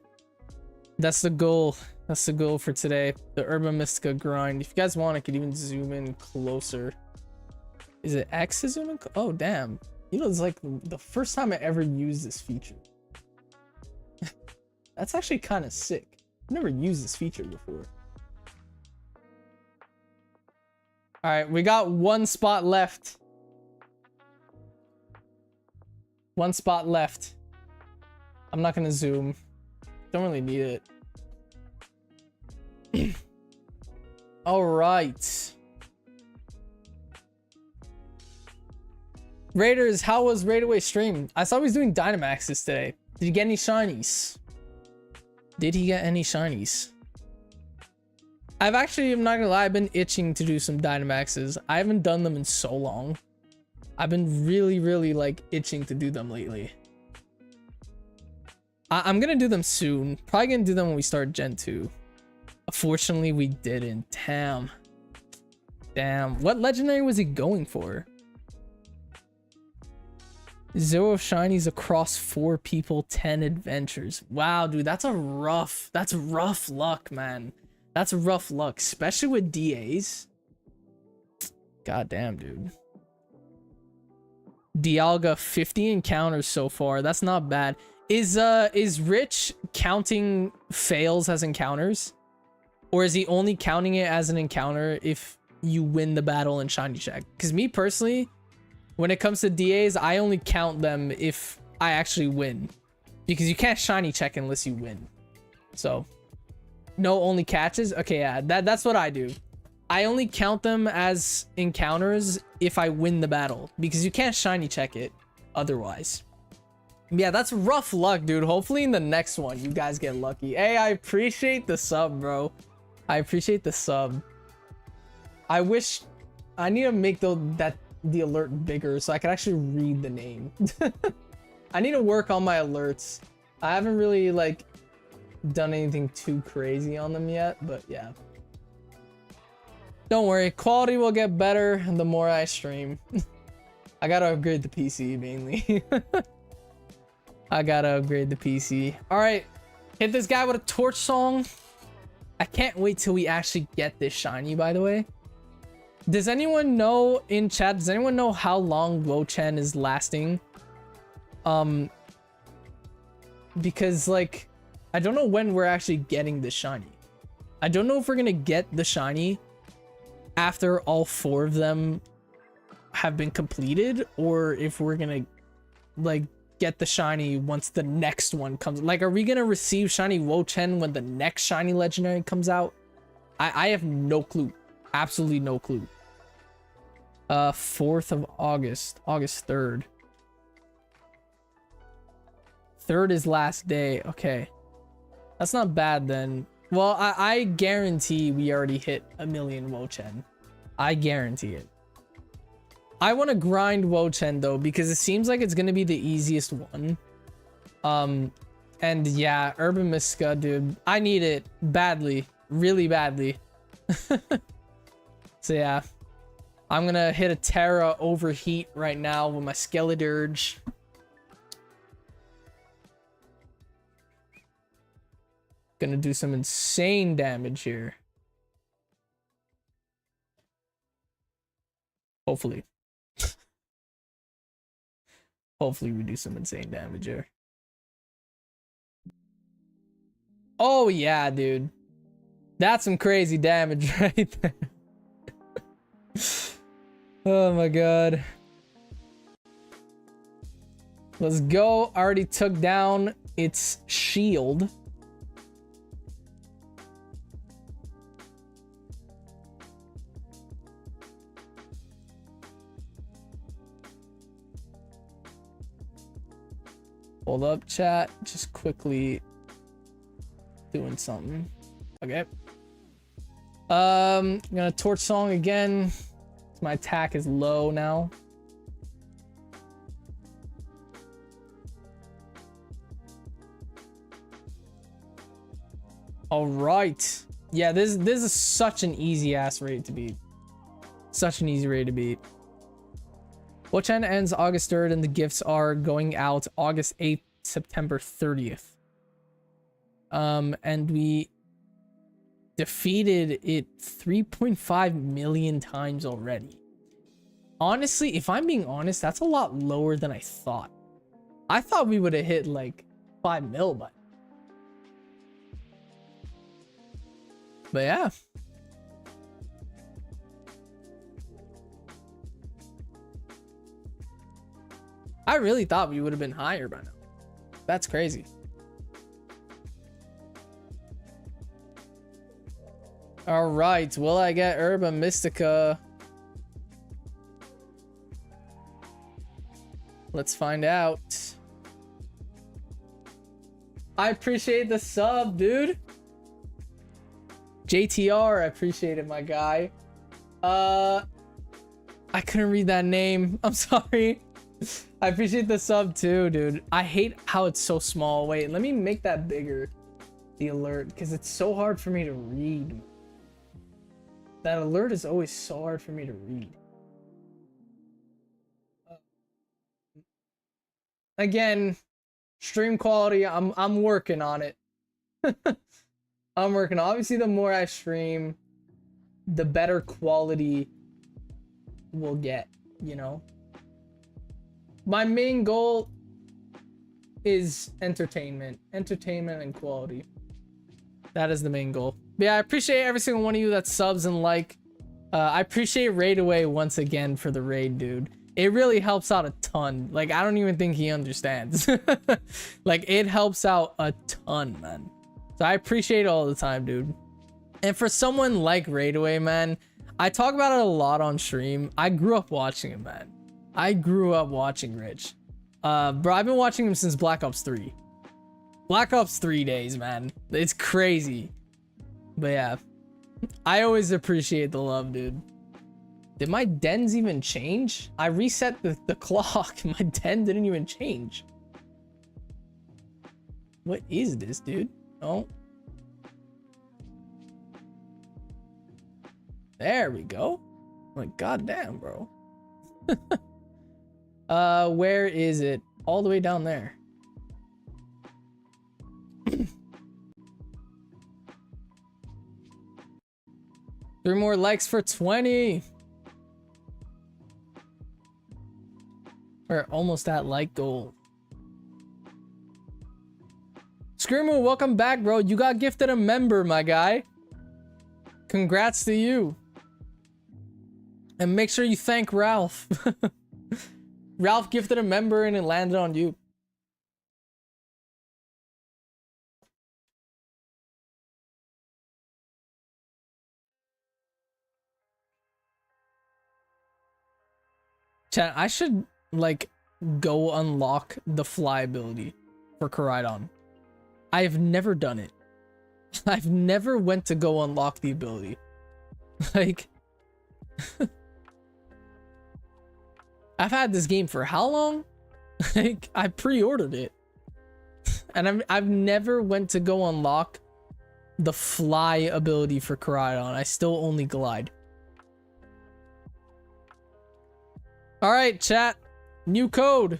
That's the goal. That's the goal for today. The Urban Mystica grind. If you guys want, I could even zoom in closer. Is it X to zoom in? Oh, damn. You know, it's like the first time I ever used this feature. That's actually kind of sick. I've never used this feature before. All right, we got one spot left. One spot left. I'm not gonna zoom. Don't really need it. All right. Raiders, how was Raid Away stream? I saw he was doing Dynamaxes today. Did you get any shinies? Did he get any shinies? I'm not gonna lie, I've been itching to do some Dynamaxes. I haven't done them in so long. I've been really like itching to do them lately. I'm gonna do them soon. Probably gonna do them when we start Gen 2. Unfortunately, we didn't. Damn. What legendary was he going for? 0 shinies across 4 people, 10 adventures. Wow, dude, that's rough luck, man. That's rough luck, especially with DAs. God damn, dude. Dialga 50 encounters so far. That's not bad. Is Rich counting fails as encounters? Or is he only counting it as an encounter if you win the battle in shiny check? Because me personally, when it comes to DAs, I only count them if I actually win. Because you can't shiny check unless you win. So, no only catches? Okay, yeah, that's what I do. I only count them as encounters if I win the battle. Because you can't shiny check it otherwise. Yeah, that's rough luck, dude. Hopefully in the next one, you guys get lucky. Hey, I appreciate the sub, bro. I appreciate the sub. I wish... I need to make the alert bigger so I can actually read the name. I need to work on my alerts. I haven't really, like, done anything too crazy on them yet, but yeah. Don't worry, quality will get better the more I stream. I gotta upgrade the PC, mainly. I gotta upgrade the PC. All right, hit this guy with a torch song. I can't wait till we actually get this shiny, by the way. Does anyone know in chat, does anyone know how long Wo-Chen is lasting? Because, like, I don't know when we're actually getting the shiny. I don't know if we're gonna get the shiny after all 4 of them have been completed, or if we're gonna, like, get the shiny once the next one comes. Like, are we gonna receive shiny Wo-Chen when the next shiny legendary comes out? I have no clue. Absolutely no clue. 4th of August. August 3rd. 3rd is last day. Okay. That's not bad then. Well, I guarantee we already hit 1,000,000 Wo-Chen. I guarantee it. I want to grind Wo-Chen though, because it seems like it's going to be the easiest one. And yeah, Urban Mystica, dude. I need it badly. Really badly. So yeah. I'm going to hit a Terra overheat right now with my Skeledirge. Gonna do some insane damage here. Hopefully. Hopefully we do some insane damage here. Oh yeah, dude. That's some crazy damage right there. Oh my god. Let's go. I already took down its shield. Hold up, chat. Just quickly doing something. Okay. I'm gonna torch song again. My attack is low now. All right. Yeah, this is such an easy ass raid to beat. Such an easy raid to beat. Watch End ends August 3rd and the gifts are going out August 8th, September 30th. And we defeated it 3.5 million times already. Honestly, if I'm being honest, that's a lot lower than I thought. I thought we would have hit like 5 mil, but yeah. I really thought we would have been higher by now. That's crazy. All right, will I get Herba Mystica? Let's find out. I appreciate the sub, dude. JTR, I appreciate it, my guy. I couldn't read that name. I'm sorry. I appreciate the sub too, dude. I hate how it's so small. Wait, let me make that bigger. The alert, because it's so hard for me to read. That alert is always so hard for me to read. Again, stream quality, I'm working on it. I'm working. Obviously, the more I stream, the better quality we'll get, you know? My main goal is entertainment and quality. That is the main goal. But yeah, I appreciate every single one of you that subs and like. I appreciate Raid Away once again for the raid, dude. It really helps out a ton. Like, I don't even think he understands. Like, it helps out a ton, man. So I appreciate it all the time, dude. And for someone like Raid Away, man, I talk about it a lot on stream. I grew up watching him, man. I grew up watching Rich. Bro, I've been watching him since Black Ops 3. Black Ops 3 days, man. It's crazy. But yeah, I always appreciate the love, dude. Did my dens even change? I reset the clock. My den didn't even change. What is this, dude? Oh. There we go. Like, goddamn, bro. Where is it? All the way down there. 3 more likes for 20. We're almost at like goal. Screamo, welcome back, bro. You got gifted a member, my guy. Congrats to you. And make sure you thank Ralph. Ralph gifted a member and it landed on you. Chat, I should like go unlock the fly ability for Koraidon. I've never done it. I've never went to go unlock the ability. Like I've had this game for how long? Like I pre-ordered it. And I've never went to go unlock the fly ability for Koraidon. I still only glide. All right, chat. New code.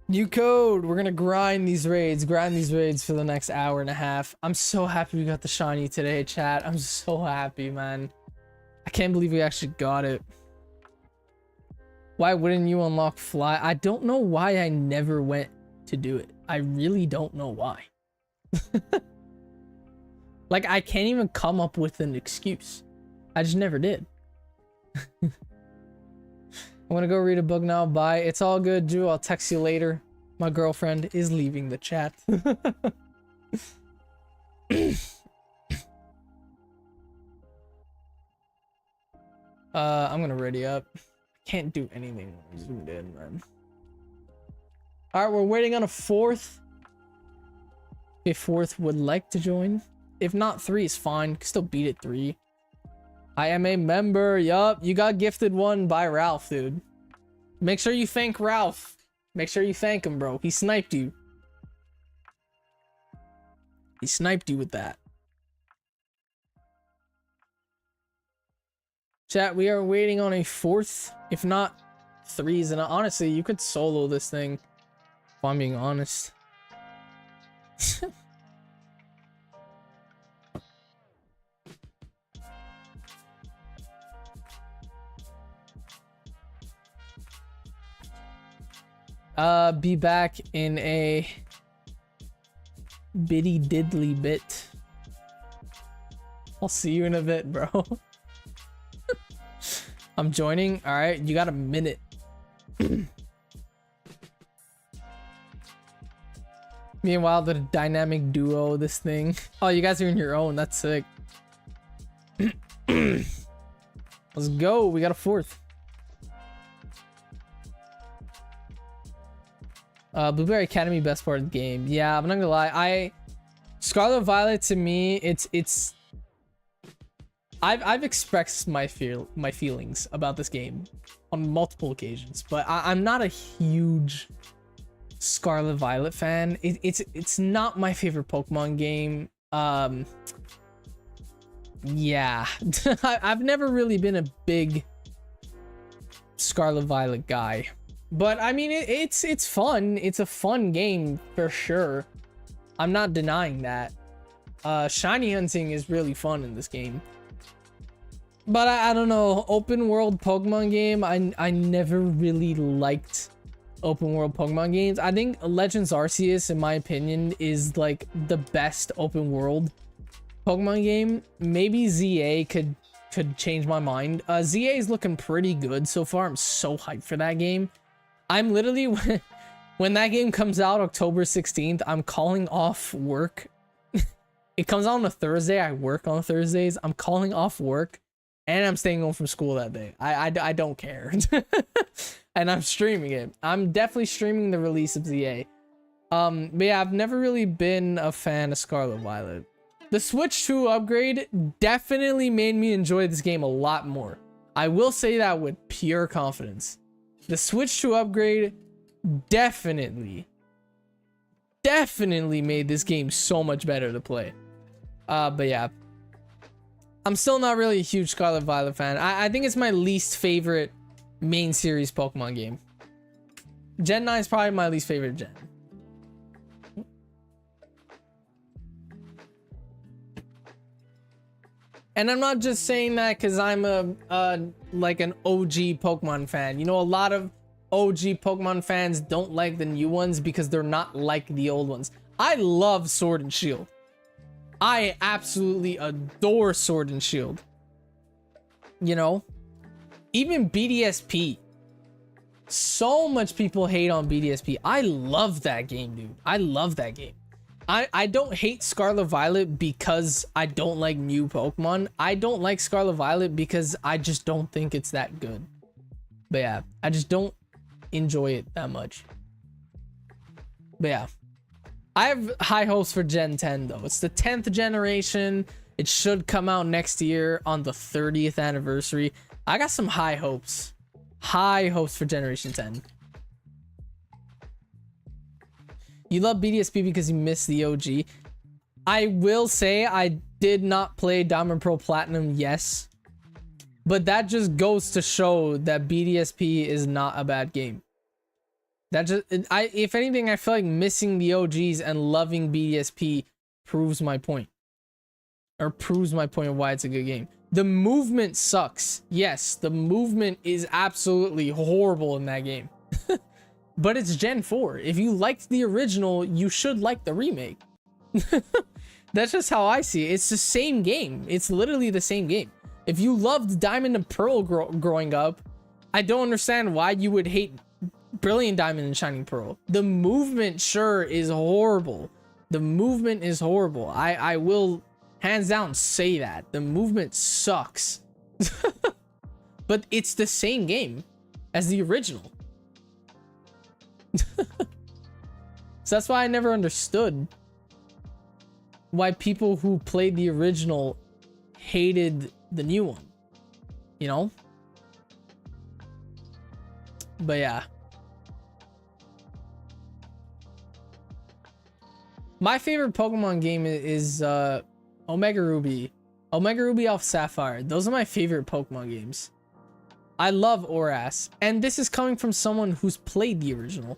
New code. We're gonna grind these raids for the next hour and a half. I'm so happy we got the shiny today, chat. I'm so happy, man. I can't believe we actually got it. Why wouldn't you unlock fly? I don't know why I never went to do it. I really don't know why. Like, I can't even come up with an excuse. I just never did. I'm gonna go read a book now. Bye. It's all good, Drew. I'll text you later. My girlfriend is leaving the chat. I'm gonna ready up. Can't do anything when I'm zoomed in, man. Alright, we're waiting on a fourth. If fourth would like to join. If not, 3 is fine. Can still beat it 3. I am a member. Yup, you got gifted one by Ralph, dude. Make sure you thank Ralph. Make sure you thank him, bro. He sniped you. He sniped you with that. Chat, we are waiting on a fourth. If not, 3s. And honestly, you could solo this thing. If I'm being honest. Be back in a bitty diddly bit. I'll see you in a bit, bro. I'm joining. All right, you got a minute. Meanwhile, the dynamic duo, this thing. Oh, you guys are in your own. That's sick. Let's go. We got a fourth. Blueberry Academy, best part of the game. Yeah, I'm not gonna lie. Scarlet Violet, to me, I've expressed my feelings about this game on multiple occasions, but I'm not a huge Scarlet Violet fan. It's not my favorite Pokemon game. Yeah, I've never really been a big Scarlet Violet guy. But I mean, it's fun. It's a fun game for sure. I'm not denying that. Shiny hunting is really fun in this game. But I don't know, open world Pokemon game, I never really liked open world Pokemon games. I think Legends Arceus, in my opinion, is like the best open world Pokemon game. Maybe ZA could change my mind. ZA is looking pretty good so far. I'm so hyped for that game. I'm literally, when that game comes out October 16th, I'm calling off work. It comes out on a Thursday. I work on Thursdays. I'm calling off work and I'm staying home from school that day. I don't care. And I'm streaming it. I'm definitely streaming the release of ZA. But yeah, I've never really been a fan of Scarlet Violet. The Switch 2 upgrade definitely made me enjoy this game a lot more. I will say that with pure confidence. The Switch 2 upgrade definitely made this game so much better to play. But yeah, I'm still not really a huge Scarlet Violet fan. I think it's my least favorite main series Pokemon game. Gen 9 is probably my least favorite gen. And I'm not just saying that because I'm like an OG Pokemon fan. You know, a lot of OG Pokemon fans don't like the new ones because they're not like the old ones. I love Sword and Shield. I absolutely adore Sword and Shield. You know, even BDSP. So much people hate on BDSP. I love that game, dude. I love that game. I don't hate Scarlet Violet because I don't like new Pokemon. I don't like Scarlet Violet because I just don't think it's that good. But yeah, I just don't enjoy it that much. But yeah, I have high hopes for Gen 10 though. It's the 10th generation. It should come out next year on the 30th anniversary. I got some high hopes. High hopes for Generation 10. You love BDSP because you missed the OG. I will say I did not play Diamond Pearl Platinum, yes. But that just goes to show that BDSP is not a bad game. That just, if anything, I feel like missing the OGs and loving BDSP proves my point. Or proves my point of why it's a good game. The movement sucks. Yes, the movement is absolutely horrible in that game. But it's Gen 4. If you liked the original, you should like the remake. That's just how I see it. It's the same game. It's literally the same game. If you loved Diamond and Pearl growing up, I don't understand why you would hate Brilliant Diamond and Shining Pearl. The movement, sure, is horrible. The movement is horrible. I will hands down say that. The movement sucks. But it's the same game as the original. So that's why I never understood why people who played the original hated the new one, you know? But yeah. My favorite Pokemon game is Omega Ruby. Omega Ruby Alpha Sapphire. Those are my favorite Pokemon games. I love Oras. And this is coming from someone who's played the original.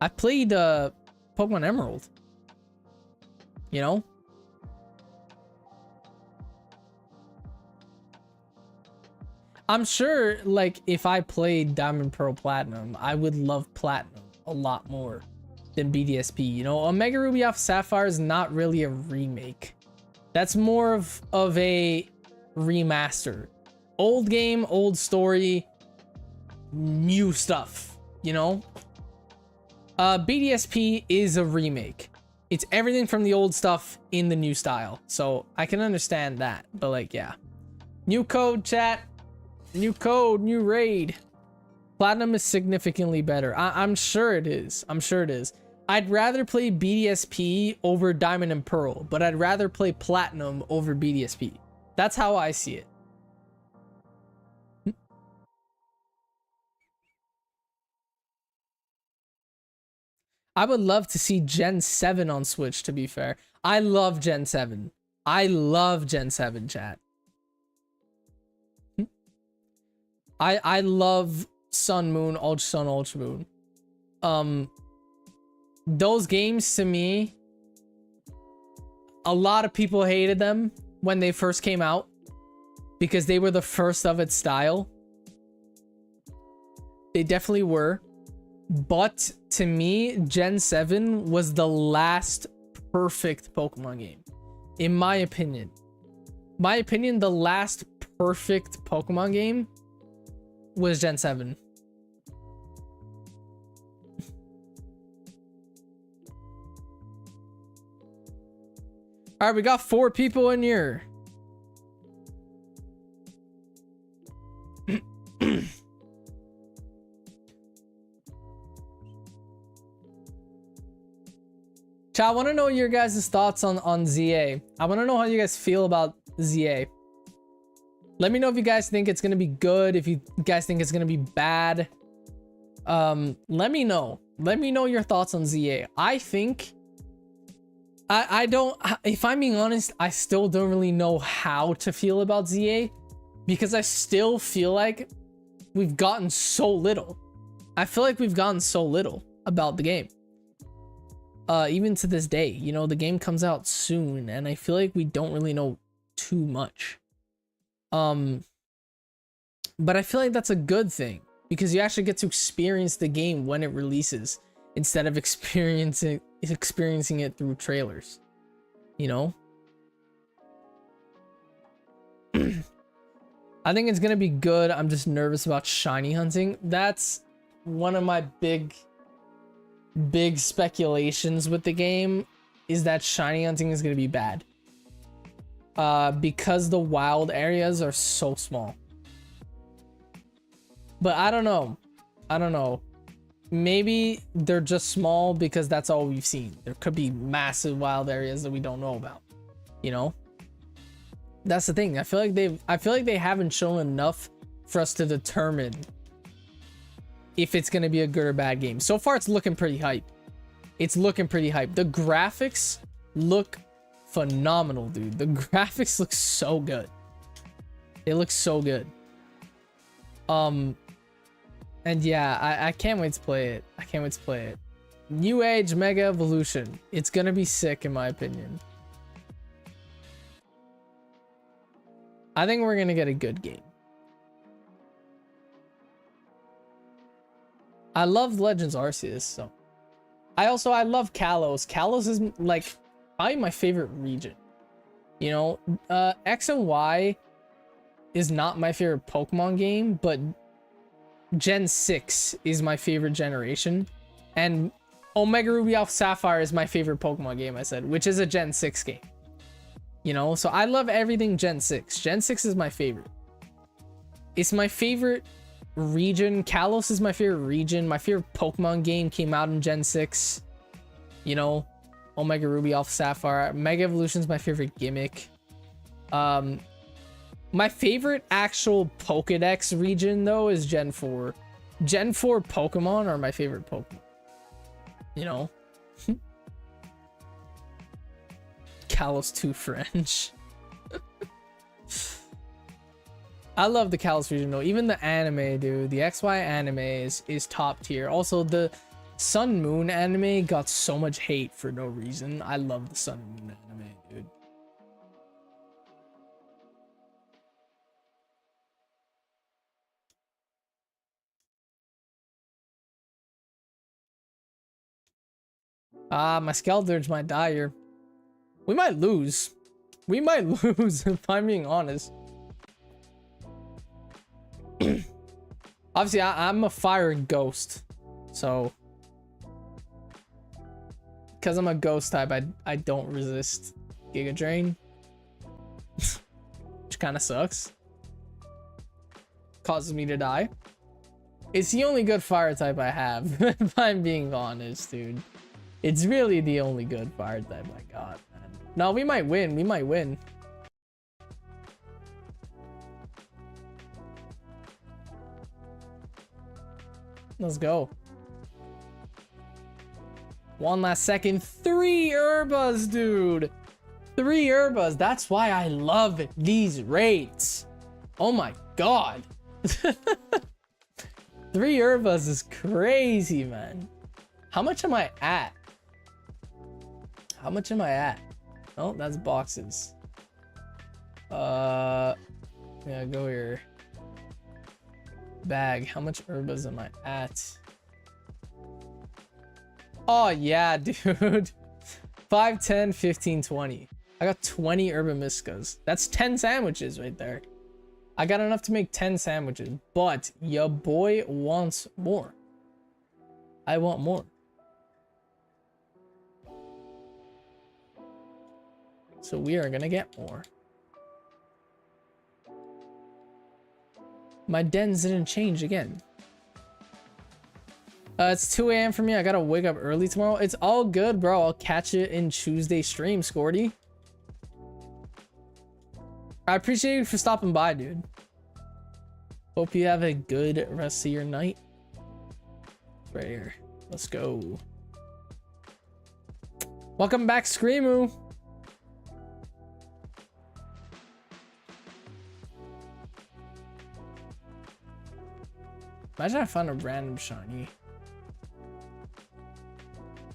I played Pokemon Emerald. You know? I'm sure, like, if I played Diamond Pearl Platinum, I would love Platinum a lot more than BDSP. You know, Omega Ruby Alpha Sapphire is not really a remake. That's more of a remaster. Old game, old story, new stuff, you know? BDSP is a remake. It's everything from the old stuff in the new style. So I can understand that, but like, yeah. New code, chat. New code, new raid. Platinum is significantly better. I'm sure it is. I'm sure it is. I'd rather play BDSP over Diamond and Pearl, but I'd rather play Platinum over BDSP. That's how I see it. I would love to see Gen 7 on Switch, to be fair. I love Gen 7. I love Gen 7, chat. I love Sun, Moon, Ultra Sun, Ultra Moon. Those games, to me, a lot of people hated them when they first came out because they were the first of its style. They definitely were. But to me, Gen 7 was the last perfect Pokemon game. In my opinion. The last perfect Pokemon game was Gen 7. All right, we got 4 people in here. Chat, I want to know your guys' thoughts on ZA. I want to know how you guys feel about ZA. Let me know if you guys think it's going to be good, if you guys think it's going to be bad. Let me know. Let me know your thoughts on ZA. I think... I don't... If I'm being honest, I still don't really know how to feel about ZA. Because I still feel like we've gotten so little. I feel like we've gotten so little about the game. Even to this day, you know, the game comes out soon, and I feel like we don't really know too much. But I feel like that's a good thing because you actually get to experience the game when it releases instead of experiencing it through trailers, you know? I think it's gonna be good. I'm just nervous about shiny hunting. That's one of my big speculations with the game, is that shiny hunting is gonna be bad. Because the wild areas are so small. But I don't know. Maybe they're just small because that's all we've seen. There could be massive wild areas that we don't know about, you know? That's the thing. I feel like they haven't shown enough for us to determine if it's going to be a good or bad game. So far it's looking pretty hype. The graphics look phenomenal, dude. The graphics look so good. They look so good. And yeah, I can't wait to play it. New Age Mega Evolution. It's gonna be sick in my opinion. I think we're gonna get a good game. I love Legends Arceus, so. I love Kalos. Kalos is like probably my favorite region. You know, X and Y is not my favorite Pokemon game, but Gen 6 is my favorite generation. And Omega Ruby Alpha Sapphire is my favorite Pokemon game, I said, which is a Gen 6 game. You know, so I love everything Gen 6. Gen 6 is my favorite. It's my favorite region. Kalos is my favorite region. My favorite Pokemon game came out in Gen 6. You know, Omega Ruby Alpha Sapphire. Mega Evolution is my favorite gimmick. My favorite actual Pokedex region, though, is Gen 4. Gen 4 Pokemon are my favorite Pokemon. You know? Kalos 2 French. I love the Kalos region, though. Even the anime, dude. The XY anime is top tier. Also, the Sun Moon anime got so much hate for no reason. I love the Sun Moon anime, dude. My Skeldurge might die here. We might lose. We might lose, if I'm being honest. Obviously, I'm a fire ghost. So, because I'm a ghost type, I don't resist Giga Drain. Which kind of sucks. Causes me to die. It's the only good fire type I have, if I'm being honest, dude. It's really the only good fire type I got, man. No, we might win. We might win. Let's go. One last second. 3 Urbas, dude. 3 Urbas. That's why I love these raids. Oh my god. 3 Urbas is crazy, man. How much am I at? How much am I at? Oh, that's boxes. Yeah, go here. Bag. How much Urbas am I at? Oh, yeah, dude. 5, 10, 15, 20. I got 20 Urbamiscas. That's 10 sandwiches right there. I got enough to make 10 sandwiches, but your boy wants more. I want more. So we are gonna get more. My dens didn't change again. It's 2 a.m. for me. I gotta wake up early tomorrow. It's all good, bro. I'll catch it in Tuesday stream, Scorty. I appreciate you for stopping by, dude. Hope you have a good rest of your night. Right here. Let's go. Welcome back, Screamoo. Imagine I found a random shiny.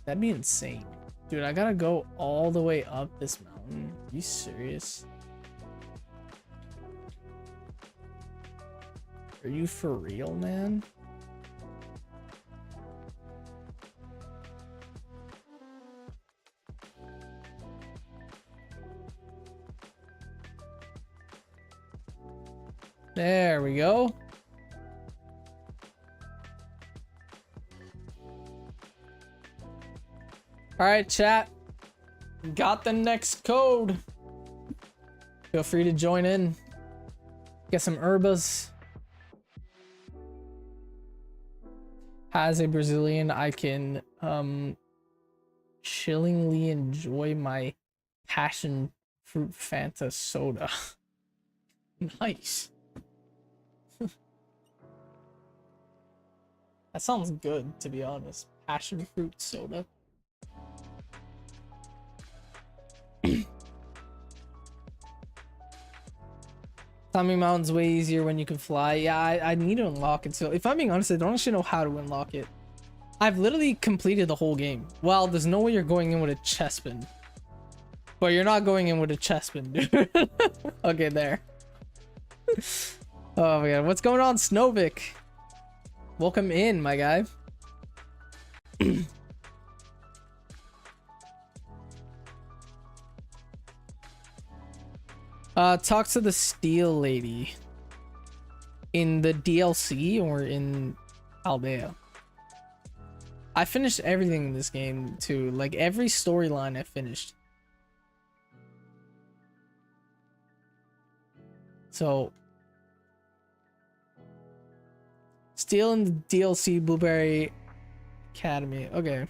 That'd be insane. Dude, I gotta go all the way up this mountain. Are you serious? Are you for real, man? There we go. All right, chat. Got the next code. Feel free to join in. Get some Urbas. As a Brazilian, I can chillingly enjoy my passion fruit Fanta soda. Nice. That sounds good, to be honest. Passion fruit soda. Climbing mountains way easier when you can fly. Yeah, I need to unlock it. So if I'm being honest, I don't actually know how to unlock it. I've literally completed the whole game. Well, there's no way you're going in with a chestpin. But you're not going in with a chestpin, dude. Okay, there. Oh my god, what's going on, Snowvik? Welcome in, my guy. Talk to the steel lady. In the DLC or in Aldea? I finished everything in this game too. Like every storyline I finished. So still in the DLC Blueberry Academy. Okay.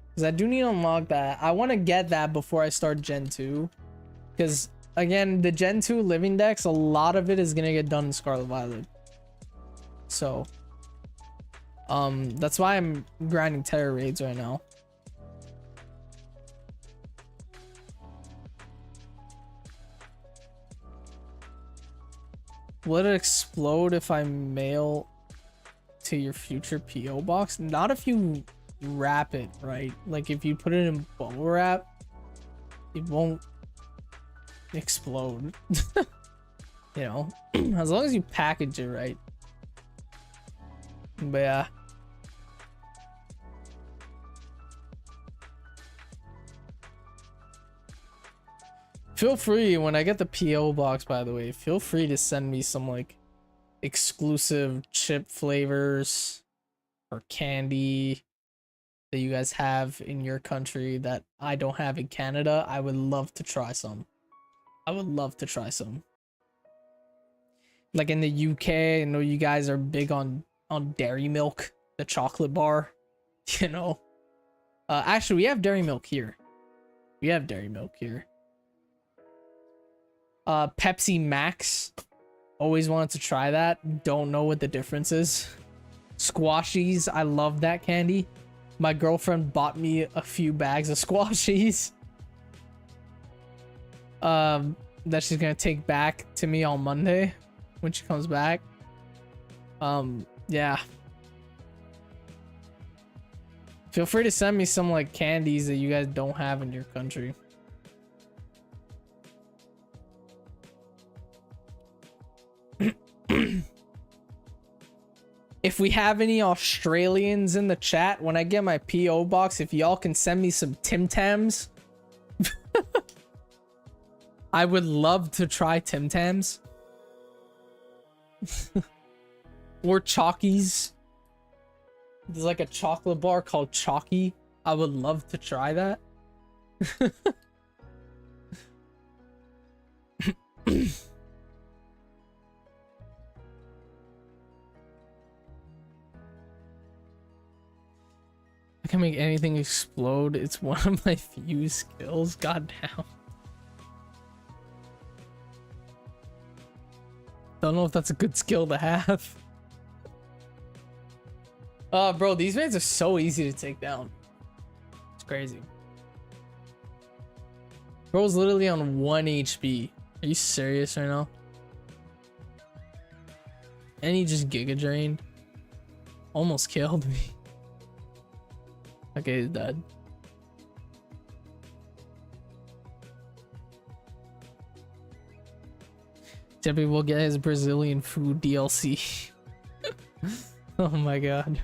Because I do need to unlock that. I want to get that before I start Gen 2. Because again, the Gen 2 living dex, a lot of it is gonna get done in Scarlet Violet. So that's why I'm grinding terror raids right now. Will it explode if I mail to your future PO box? Not if you wrap it, right? Like if you put it in bubble wrap, it won't explode. You know, as long as you package it right. But yeah. Feel free, when I get the PO box, by the way, feel free to send me some like exclusive chip flavors or candy that you guys have in your country that I don't have in Canada. I would love to try some. I would love to try some. Like in the UK, I know you guys are big on dairy milk, the chocolate bar, you know. Actually, we have dairy milk here. We have dairy milk here. Pepsi Max. Always wanted to try that. Don't know what the difference is. Squashies. I love that candy. My girlfriend bought me a few bags of squashies. That she's gonna take back to me on Monday when she comes back. Yeah. Feel free to send me some like candies that you guys don't have in your country. If we have any Australians in the chat, when I get my PO box, if y'all can send me some Tim Tams, I would love to try Tim Tams. Or Chalkies. There's like a chocolate bar called Chalky. I would love to try that. I can make anything explode. It's one of my few skills. God damn. Don't know if that's a good skill to have. Bro, these raids are so easy to take down. It's crazy. Bro's literally on 1 HP. Are you serious right now? And he just giga drained. Almost killed me. Okay, he's dead. Debbie will get his Brazilian food DLC. Oh my god.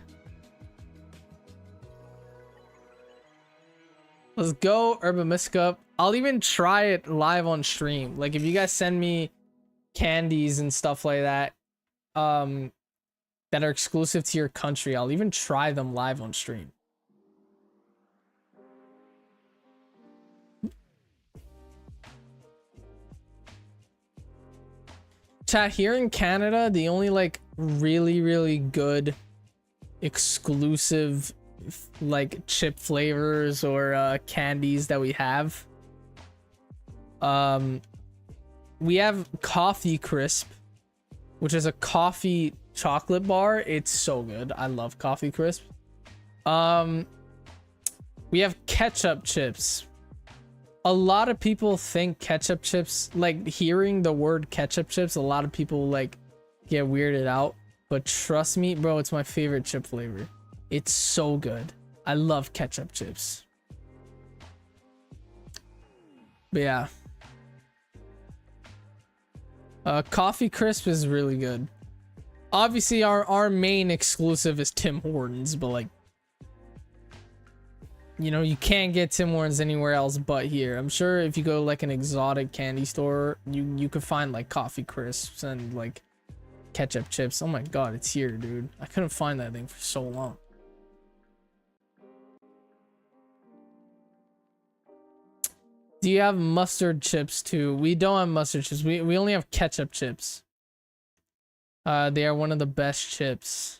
Let's go, Urban Miscup. I'll even try it live on stream. Like if you guys send me candies and stuff like that, that are exclusive to your country, I'll even try them live on stream. Chat, here in Canada, the only like really good exclusive like chip flavors or candies that we have, we have Coffee Crisp, which is a coffee chocolate bar. It's so good. I love Coffee Crisp. We have ketchup chips. A lot of people think ketchup chips, like hearing the word ketchup chips, a lot of people like get weirded out, but trust me, bro, it's my favorite chip flavor. It's so good. I love ketchup chips. But yeah. Coffee Crisp is really good. Obviously our main exclusive is Tim Hortons, but like you know, you can't get Tim Hortons anywhere else but here. I'm sure if you go to like an exotic candy store, you could find like coffee crisps and like ketchup chips. Oh my god, it's here, dude. I couldn't find that thing for so long. Do you have mustard chips too? We don't have mustard chips. We only have ketchup chips. They are one of the best chips.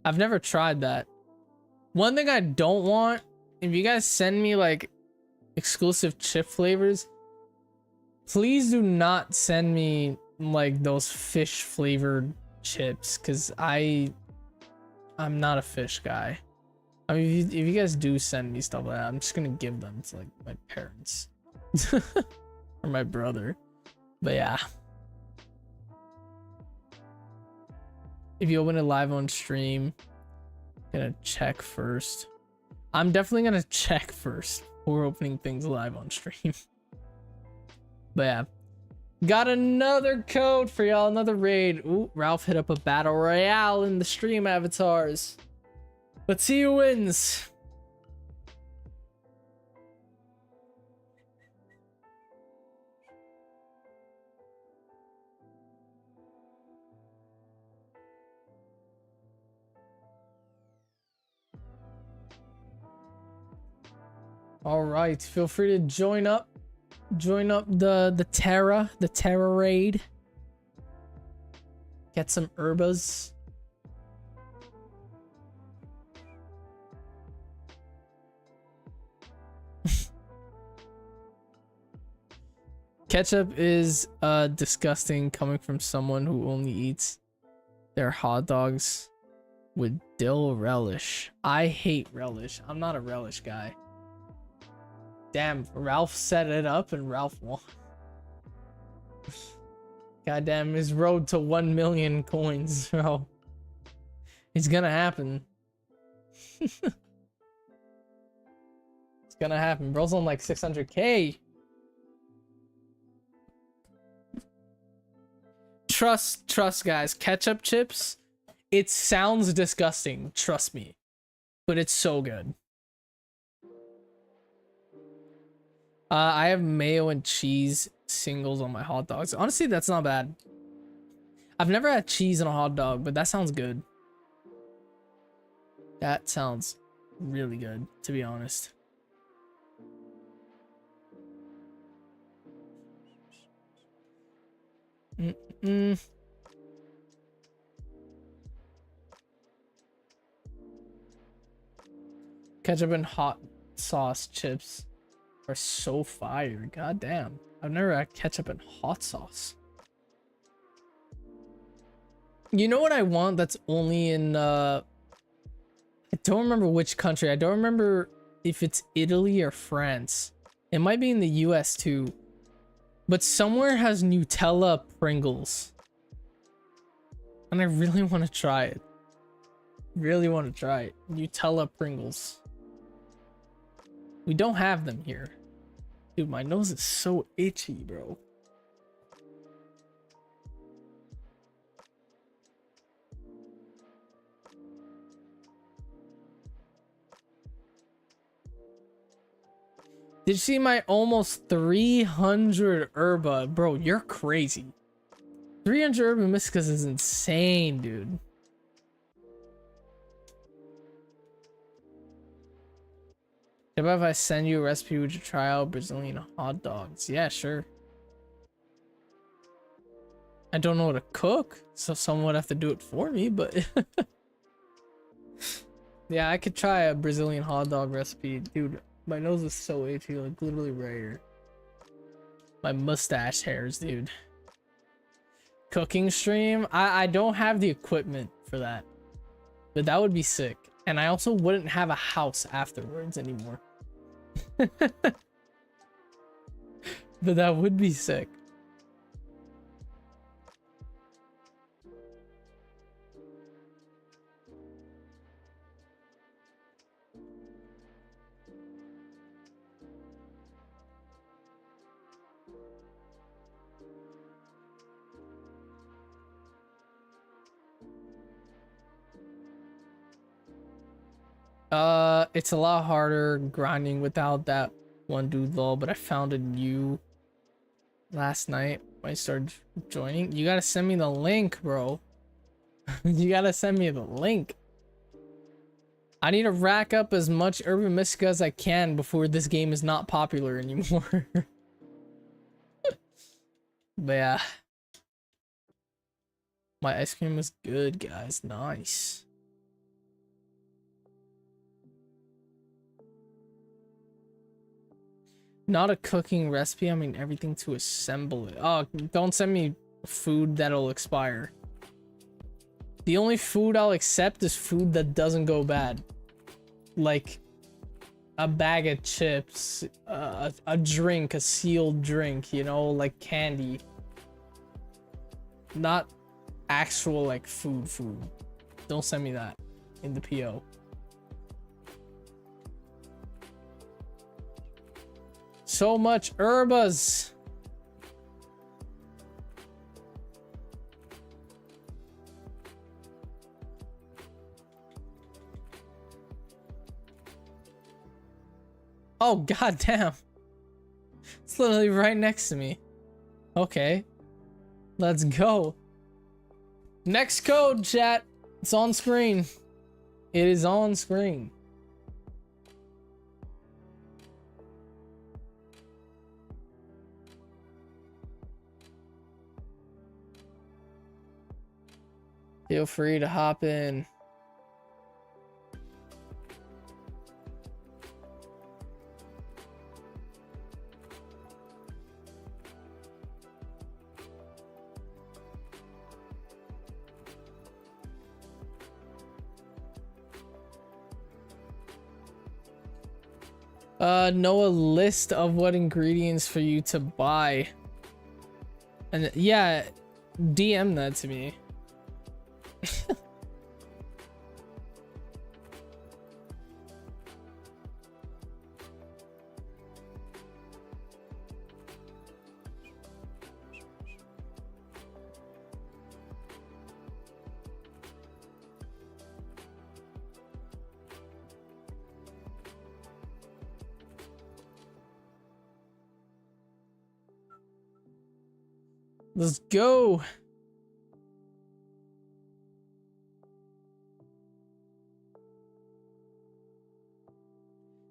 I've never tried that. One thing I don't want, if you guys send me like exclusive chip flavors, please do not send me like those fish flavored chips, because I'm not a fish guy. I mean, if you guys do send me stuff like that, I'm just gonna give them to like my parents or my brother. But yeah, if you open it live on stream, I'm gonna check first. I'm definitely gonna check first before opening things live on stream. But yeah, got another code for y'all, another raid. Ooh, Ralph hit up a battle royale in the stream avatars. Let's see who wins. All right, feel free to join up the Terra raid. Get some herbas. Ketchup is disgusting coming from someone who only eats their hot dogs with dill relish. I hate relish. I'm not a relish guy. Damn, Ralph set it up and Ralph won. Goddamn, his road to 1 million coins, bro. It's gonna happen. It's gonna happen. Bro's on like 600k. Trust guys, ketchup chips, it sounds disgusting, trust me, but it's so good. I have mayo and cheese singles on my hot dogs. Honestly, that's not bad. I've never had cheese in a hot dog, but that sounds good. That sounds really good, to be honest. Ketchup and hot sauce chips are so fire. God damn. I've never had ketchup and hot sauce. You know what I want that's only in I don't remember which country. I don't remember if it's Italy or France. It might be in the US too. But somewhere has Nutella Pringles. And I really want to try it. Really want to try it. Nutella Pringles. We don't have them here. Dude, my nose is so itchy, bro. Did you see my almost 300 herba? Bro, you're crazy. 300 herba mysticas is insane, dude. How about if I send you a recipe, would you try out Brazilian hot dogs? Yeah, sure. I don't know how to cook, so someone would have to do it for me, but yeah, I could try a Brazilian hot dog recipe. Dude, my nose is so itchy, like literally right here. My mustache hairs, dude. Cooking stream? I don't have the equipment for that, but that would be sick. And I also wouldn't have a house afterwards anymore. But that would be sick. It's a lot harder grinding without that one dude lol, but I found a new last night when I started joining. You gotta send me the link, bro. You gotta send me the link. I need to rack up as much Urban Mystica as I can before this game is not popular anymore. But yeah. My ice cream was good, guys. Nice. Not a cooking recipe, I mean everything to assemble it. Oh, don't send me food that'll expire. The only food I'll accept is food that doesn't go bad. Like a bag of chips, a drink, a sealed drink, you know, like candy. Not actual like food. Don't send me that in the PO. So much herbas. Oh, goddamn. It's literally right next to me. Okay. Let's go. Next code, chat. It's on screen. It is on screen. Feel free to hop in. Know a list of what ingredients for you to buy. And yeah, DM that to me. Let's go.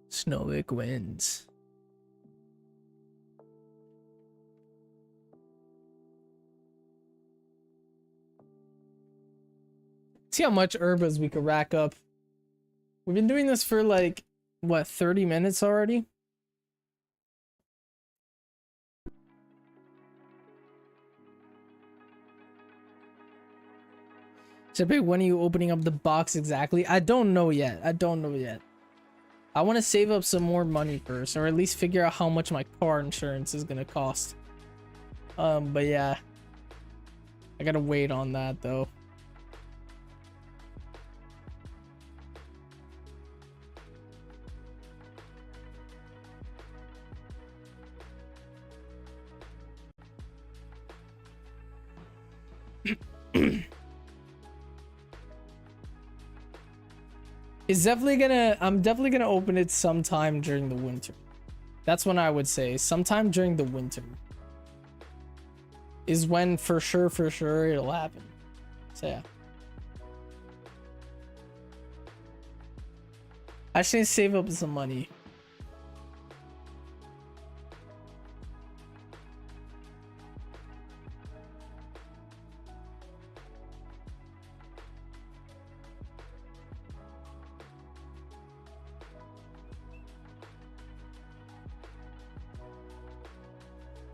Snowick wins. See how much herbas we could rack up. We've been doing this for like, what, 30 minutes already? Jeppe, when are you opening up the box exactly? I don't know yet. I want to save up some more money first, or at least figure out how much my car insurance is gonna cost. But yeah, I gotta wait on that though. I'm definitely gonna open it sometime during the winter. That's when I would say sometime during the winter is when for sure it'll happen. So yeah, I should save up some money.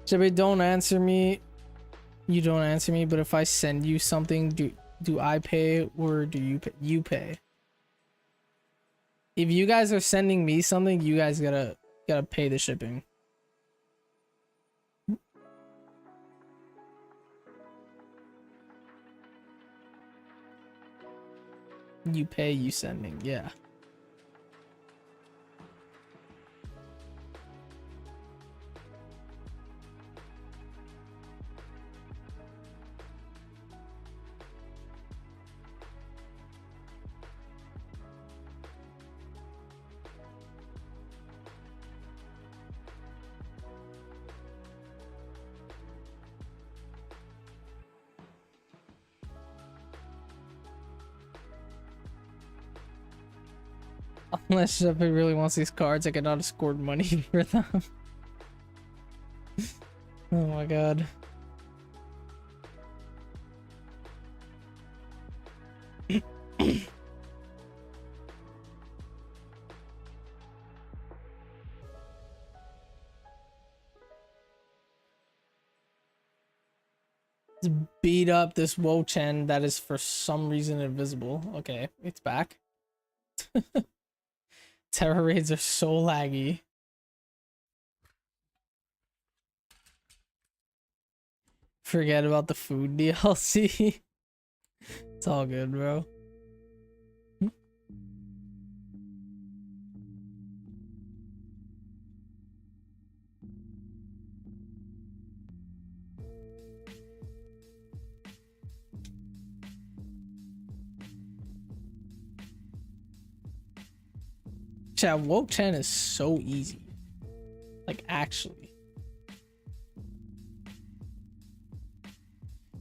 Jebby, don't answer me. You don't answer me, but if I send you something, do I pay or do you pay? If you guys are sending me something, you guys gotta pay the shipping. You pay, you sending, yeah. Unless Sheppy really wants these cards, I cannot scored money for them. Oh my god. Let's beat up this Wo-Chen that is for some reason invisible. Okay, it's back. Terror raids are so laggy. Forget about the food DLC. It's all good, bro. Chat, Wo-Chen is so easy. Like, actually.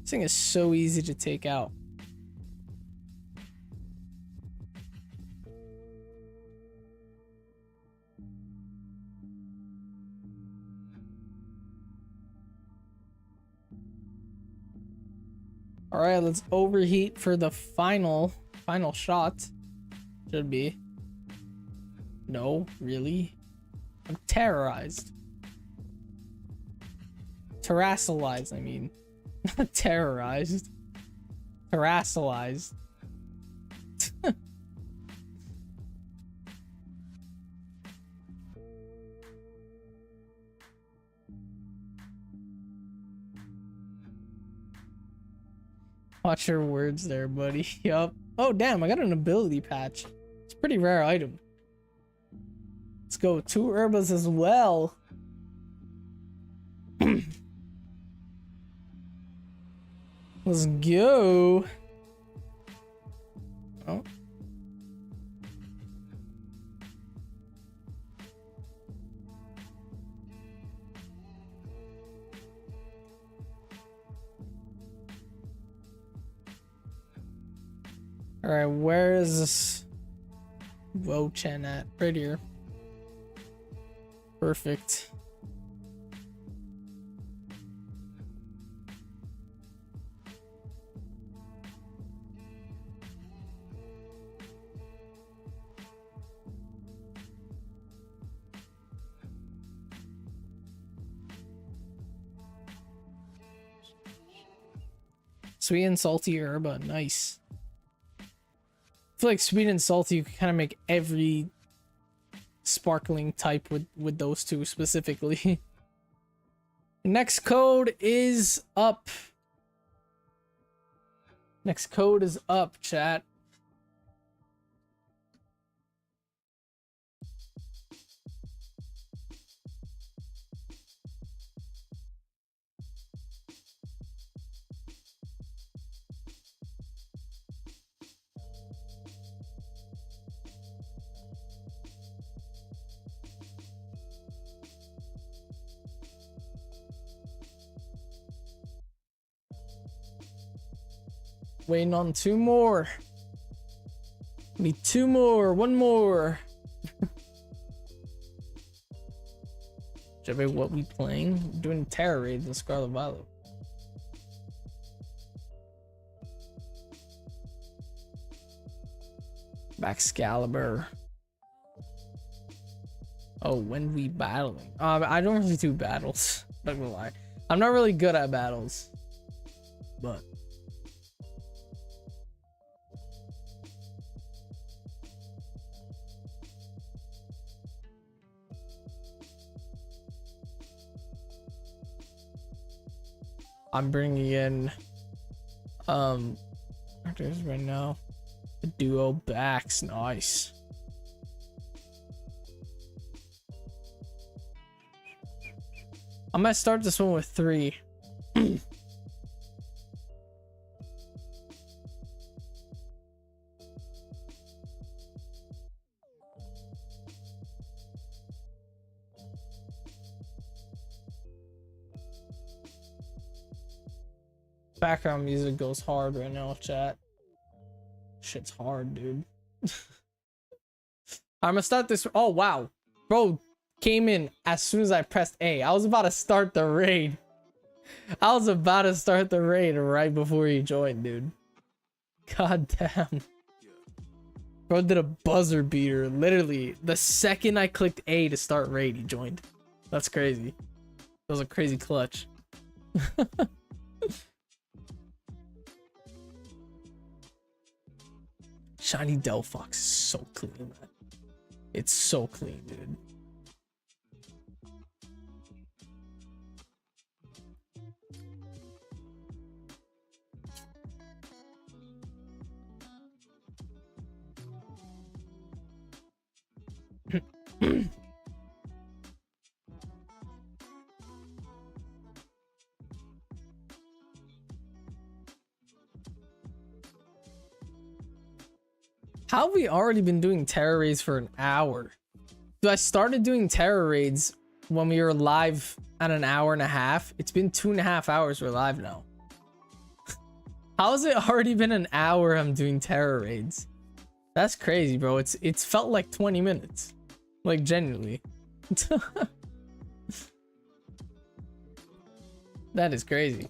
This thing is so easy to take out. All right, let's overheat for the final shot. Should be. No, really? I'm terrorized. Terrassalized, I mean. Not terrorized. Terrassalized. Watch your words there, buddy. Yup. Oh, damn, I got an ability patch. It's a pretty rare item. Let's go. 2 herbas as well. Let's go. Oh. All right, where is this Wo-Chen at? Right here. Perfect. Sweet and salty herba, nice. I feel like sweet and salty, you can kind of make every sparkling type with those two specifically. Next code is up. Next code is up, chat. Waiting on 2 more. Need 2 more. 1 more. Jebby, what we playing? We're doing Terror Raids and Scarlet Violet. Excalibur. Oh, when we battling? I don't really do battles. Not gonna lie. I'm not really good at battles. But I'm bringing in actors right now. The duo backs, nice. I might start this one with 3. Background music goes hard right now, chat. Shit's hard, dude. I'm gonna start this. Oh, wow. Bro came in as soon as I pressed A. I was about to start the raid. I was about to start the raid right before he joined, dude. God damn. Bro did a buzzer beater. Literally, the second I clicked A to start raid, he joined. That's crazy. That was a crazy clutch. Shiny Delphox is so clean, man. It's so clean, dude. How have we already been doing terror raids for an hour? So I started doing terror raids when we were live at an hour and a half. It's been 2.5 hours we're live now. How has it already been an hour I'm doing terror raids? That's crazy, bro. It's felt like 20 minutes. Like, genuinely. That is crazy.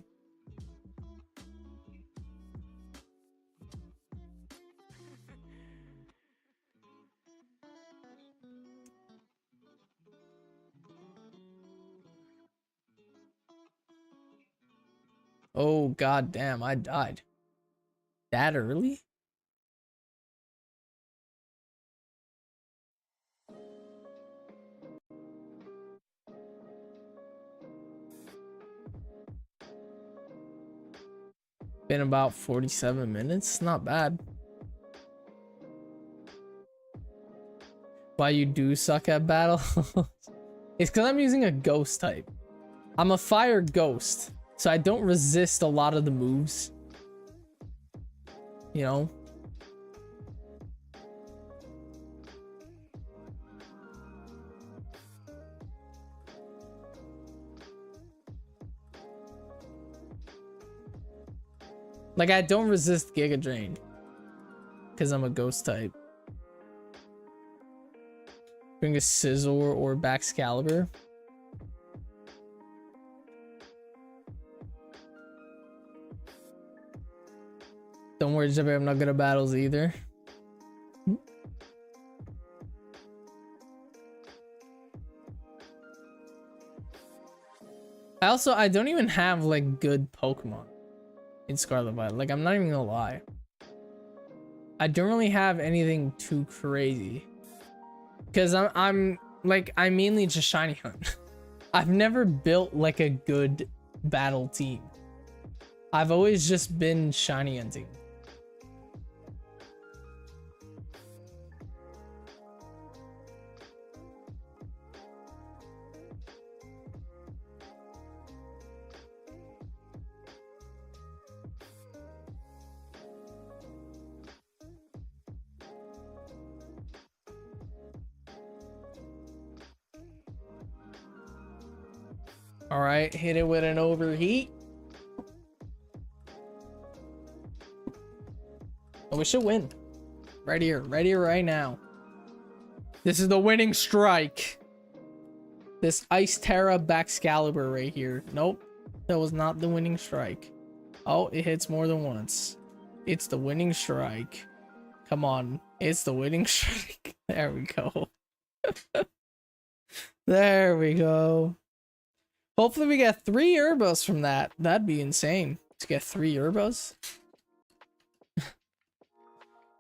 Oh, god damn, I died. That early? Been about 47 minutes. Not bad. Why you do suck at battle? It's because I'm using a ghost type. I'm a fire ghost, so I don't resist a lot of the moves. You know? Like, I don't resist Giga Drain because I'm a ghost type. Bring a Scizor or Baxcalibur. Don't worry, Jebby, I'm not good at battles either. I don't even have like good Pokemon in Scarlet Violet. Like, I'm not even gonna lie. I don't really have anything too crazy. Because I'm like, I mainly just shiny hunt. I've never built like a good battle team. I've always just been shiny hunting. All right, hit it with an overheat. Oh, we should win. Right here, right now. This is the winning strike. This Ice Terra Baxcalibur right here. Nope, that was not the winning strike. Oh, it hits more than once. It's the winning strike. Come on, it's the winning strike. There we go. There we go. Hopefully we get 3 Urbos from that. That'd be insane to get 3 Urbos.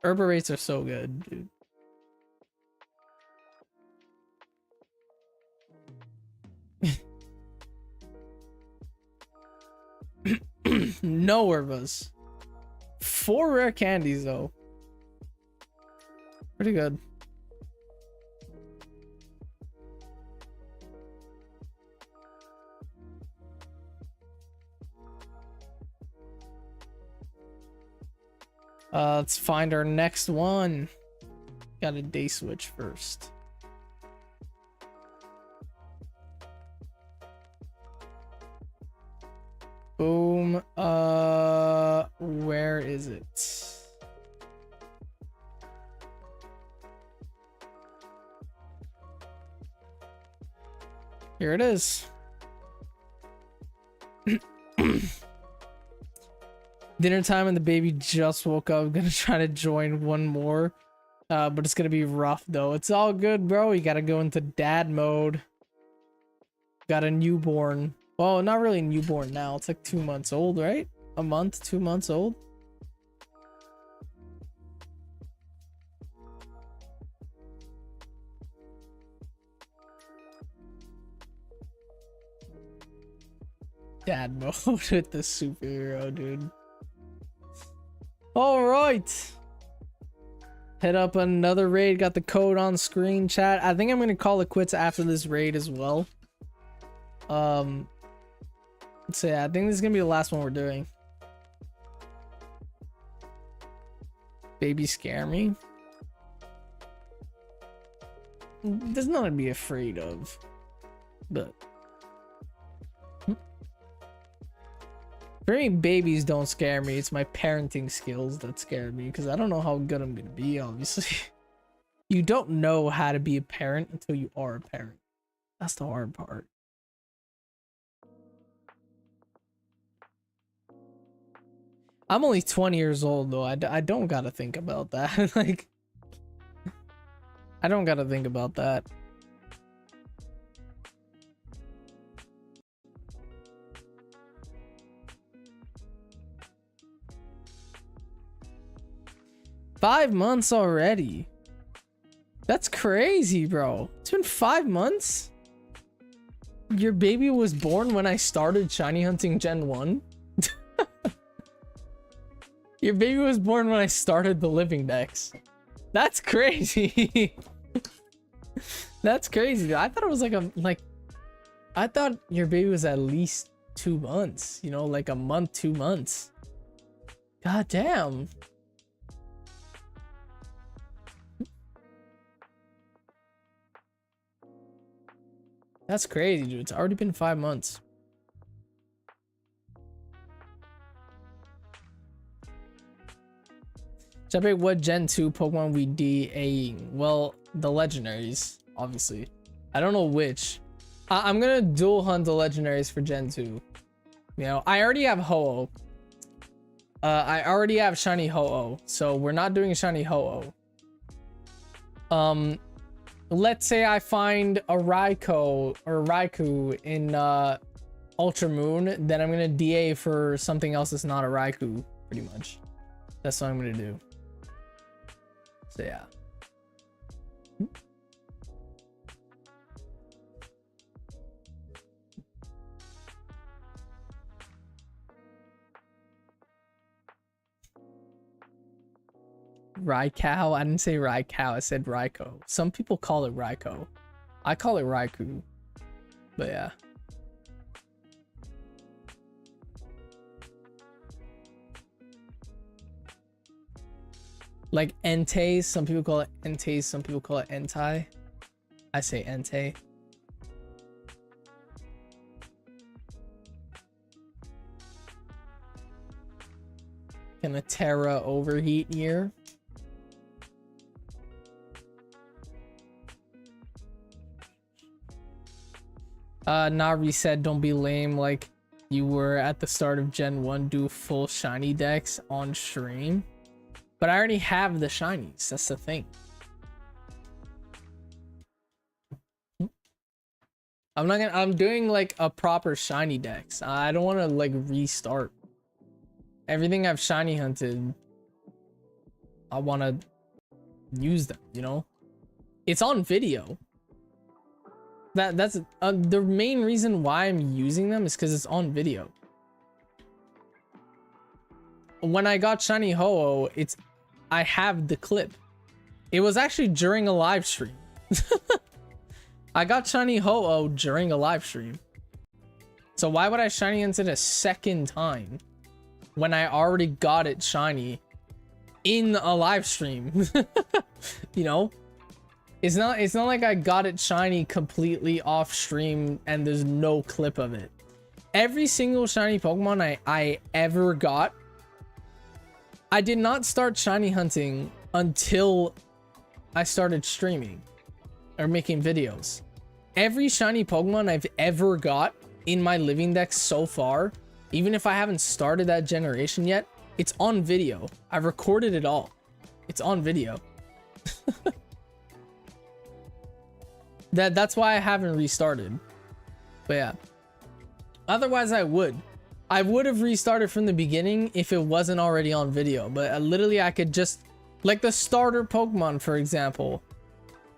Urba rates are so good, dude. No Urbos. 4 rare candies though. Pretty good. Let's find our next one. Got a day switch first. Boom. Where is it? Here it is. Dinner time and the baby just woke up. I'm gonna try to join one more. But it's gonna be rough though. It's all good, bro. You gotta go into dad mode. Got a newborn. Well, not really newborn now. It's like 2 months old, right? A month, 2 months old. Dad mode with the superhero, dude. All right. Head up another raid. Got the code on screen, chat. I think I'm gonna call it quits after this raid as well. So yeah, I think this is gonna be the last one we're doing. Baby scare me. There's nothing to be afraid of, but for me, babies don't scare me. It's my parenting skills that scare me because I don't know how good I'm gonna be, obviously. You don't know how to be a parent until you are a parent. That's the hard part. I'm only 20 years old though. I don't gotta think about that. Like, I don't gotta think about that. Five months already. That's crazy, bro. It's been 5 months. Your baby was born when I started shiny hunting Gen 1. Your baby was born when I started the living decks. That's crazy. That's crazy. I thought it was I thought your baby was at least 2 months, you know, like a month, 2 months. God damn. That's crazy, dude. It's already been 5 months. Jeppe, what Gen 2 Pokemon we DAing? Well, the legendaries, obviously. I don't know which. I'm gonna dual hunt the legendaries for Gen 2. You know, I already have Ho-Oh. I already have shiny Ho-Oh, so we're not doing shiny Ho-Oh. Let's say I find a Raikou or Raikou in Ultra Moon, then I'm gonna DA for something else that's not a Raikou, pretty much. That's what I'm gonna do. So yeah. Raikou? I didn't say Raikou, I said Raikou. Some people call it Raikou. I call it Raikou. But yeah. Like Entei, some people call it Entei, some people call it Entei. I say Entei. Can a Terra overheat here? Nari said don't be lame like you were at the start of Gen 1, do full shiny decks on stream. But I already have the shinies, that's the thing. I'm doing like a proper shiny decks. I don't want to like restart. Everything I've shiny hunted, I want to use them, you know? It's on video. That's the main reason why I'm using them is because it's on video. When I got shiny Ho-Oh, I have the clip. It was actually during a live stream. I got shiny Ho-Oh during a live stream. So why would I shiny hunt it a second time when I already got it shiny in a live stream? You know? It's not like I got it shiny completely off stream and there's no clip of it. Every single shiny Pokemon I ever got, I did not start shiny hunting until I started streaming or making videos. every shiny Pokemon I've ever got in my living deck so far, even if I haven't started that generation yet, it's on video. I've recorded it all. It's on video. That's why I haven't restarted. But yeah. Otherwise, I would. I would have restarted from the beginning if it wasn't already on video. But literally, I could just... Like the starter Pokemon, for example.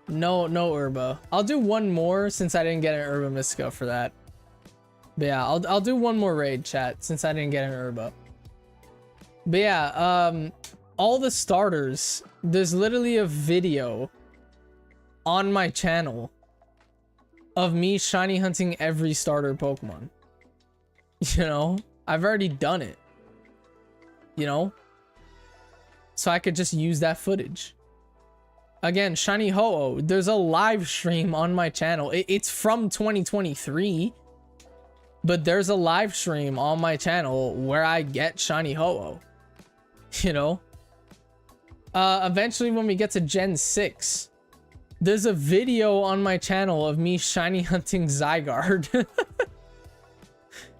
No Herba. I'll do one more since I didn't get an Herba Mystico for that. But yeah, I'll do one more raid, chat, since I didn't get an Herba. But yeah, all the starters, there's literally a video on my channel of me shiny hunting every starter Pokemon. You know, I've already done it. You know? So I could just use that footage. Again, shiny Ho-Oh, there's a live stream on my channel. It's from 2023. But there's a live stream on my channel where I get shiny Ho-Oh. You know? Eventually when we get to Gen 6, there's a video on my channel of me shiny hunting Zygarde.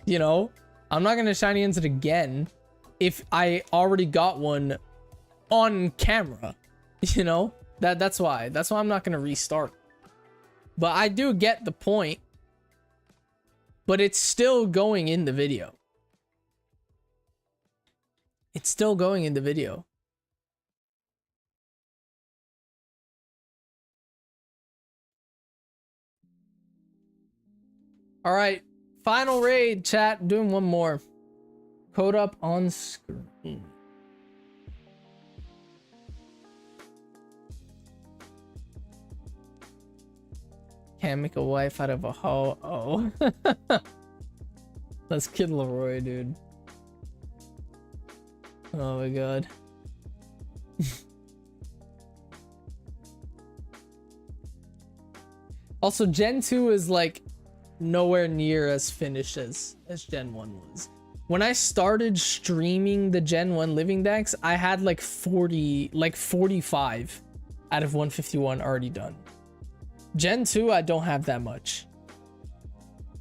You know? I'm not gonna shiny hunt it again if I already got one on camera. You know? That's why. That's why I'm not gonna restart. But I do get the point. But it's still going in the video. It's still going in the video. All right. Final raid, chat. Doing one more. Code up on screen. Can't make a wife out of a Ho-Oh. Let's kid Leroy, dude. Oh my god. Also, Gen 2 is like nowhere near as finished as Gen 1 was. When I started streaming the Gen 1 living decks, I had like 45 out of 151 already done. Gen 2, I don't have that much.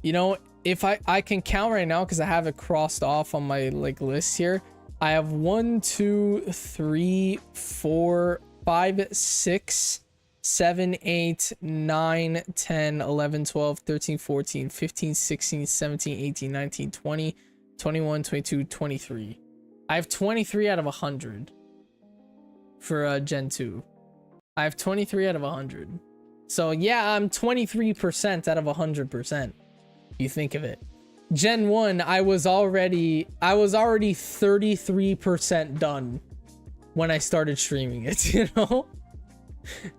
You know, if I can count right now because I have it crossed off on my like list here. I have 1, 2, 3, 4, 5, 6, 7, 8, 9, 10, 11, 12, 13, 14, 15, 16, 17, 18, 19, 20, 21, 22, 23. I have 23 out of 100 for Gen 2. I have 23 out of 100. So yeah, I'm 23% out of 100%. You think of it. Gen 1, I was already 33% done when I started streaming it, you know?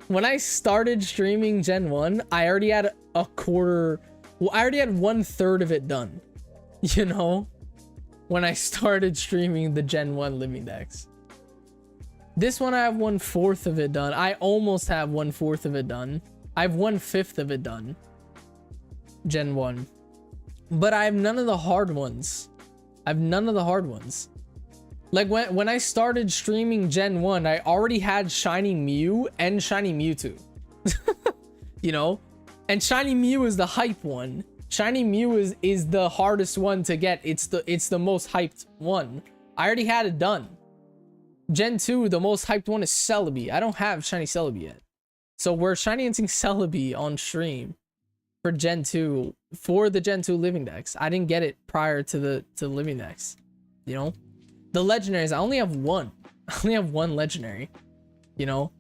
When I started streaming Gen 1, I already had a quarter, well, I already had 1/3 of it done, you know? When I started streaming the Gen 1 living decks. This one I have 1/4 of it done. I almost have 1/4 of it done. I have 1/5 of it done. Gen 1. But I have none of the hard ones. I have none of the hard ones. Like when I started streaming Gen 1, I already had Shiny Mew and Shiny Mewtwo. You know? And Shiny Mew is the hype one. Shiny Mew is the hardest one to get. It's the most hyped one. I already had it done. Gen 2, the most hyped one is Celebi. I don't have Shiny Celebi yet. So we're shiny hunting Celebi on stream for Gen 2, for the Gen 2 living decks. I didn't get it prior to the living decks. You know? The legendaries, I only have one. I only have one legendary. You know?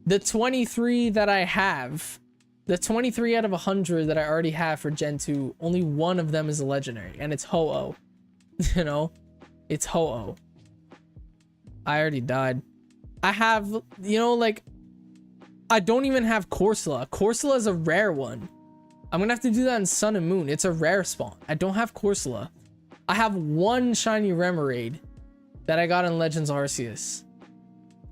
The 23 that I have, the 23 out of 100 that I already have for Gen 2, only one of them is a legendary, and it's Ho-Oh. You know? It's Ho-Oh. I already died. I have, you know, like, I don't even have Corsola. Corsola is a rare one. I'm gonna have to do that in Sun and Moon. It's a rare spawn. I don't have Corsola. I have one shiny Remoraid that I got in Legends Arceus.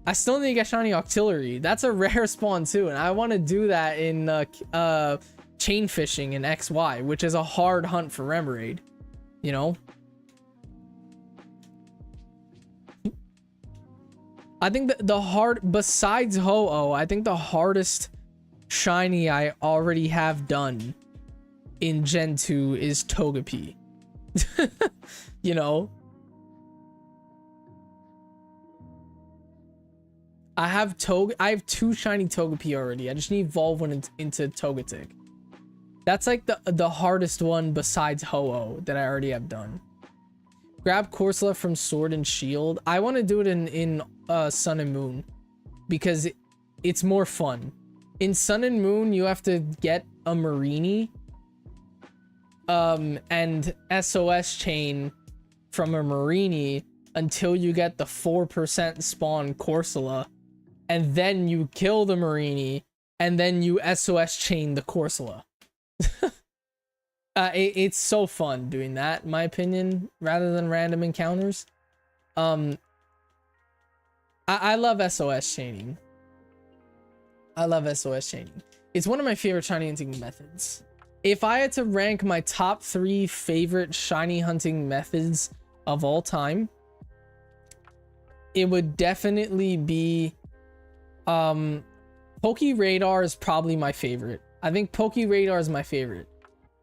I still need to get shiny Octillery. That's a rare spawn too, and I want to do that in chain fishing in XY, which is a hard hunt for Remoraid. You know? I think the hard, besides Ho-Oh, I think the hardest shiny I already have done in Gen 2 is Togepi. You know? I have two shiny Togepi already. I just need to evolve one into Togetic. That's like the hardest one besides Ho-Oh that I already have done. Grab Corsola from Sword and Shield. I want to do it in Sun and Moon because it's more fun. In Sun and Moon, you have to get a Marini and SOS chain from a Marini until you get the 4% spawn Corsola, and then you kill the Marini, and then you SOS chain the Corsola. It's so fun doing that, in my opinion, rather than random encounters. I love SOS chaining. I love SOS chaining. It's one of my favorite shiny hunting methods. If I had to rank my top 3 favorite shiny hunting methods of all time, it would definitely be Poke Radar is probably my favorite. I think Poke Radar is my favorite.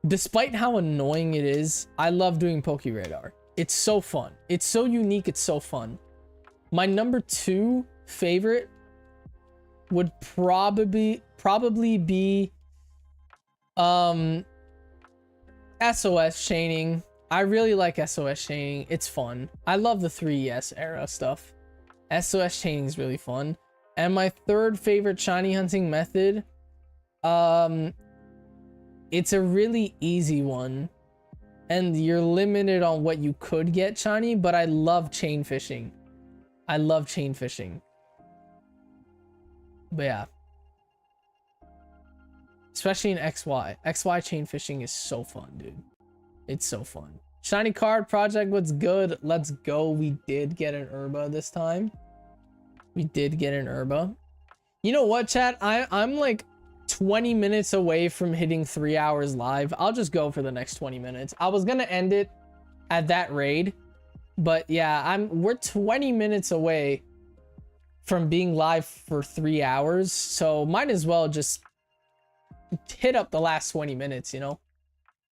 Despite how annoying it is, I love doing Poke Radar. It's so fun. It's so unique. It's so fun. My number 2 favorite would probably be SOS chaining. I really like SOS chaining. It's fun. I love the 3S era stuff. SOS chaining is really fun. And my 3rd favorite shiny hunting method, it's a really easy one, and you're limited on what you could get shiny, but I love chain fishing. I love chain fishing. But yeah. Especially in XY. XY chain fishing is so fun, dude. It's so fun. Shiny card project, what's good? Let's go. We did get an Herba this time. We did get an Herba. You know what, chat? I'm like 20 minutes away from hitting 3 hours live. I'll just go for the next 20 minutes. I was gonna end it at that raid, but yeah, we're 20 minutes away from being live for 3 hours, so might as well just hit up the last 20 minutes, you know?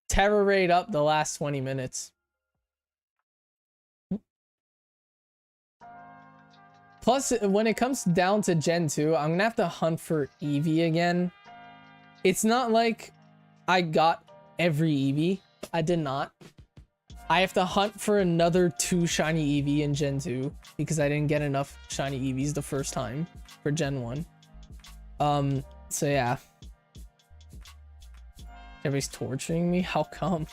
Terror raid up the last 20 minutes. Plus, when it comes down to Gen 2, I'm gonna have to hunt for Eevee again. It's not like I got every Eevee. I did not. I have to hunt for another 2 shiny Eevee in Gen 2 because I didn't get enough shiny Eevees the first time for Gen 1. So yeah. Everybody's torturing me? How come?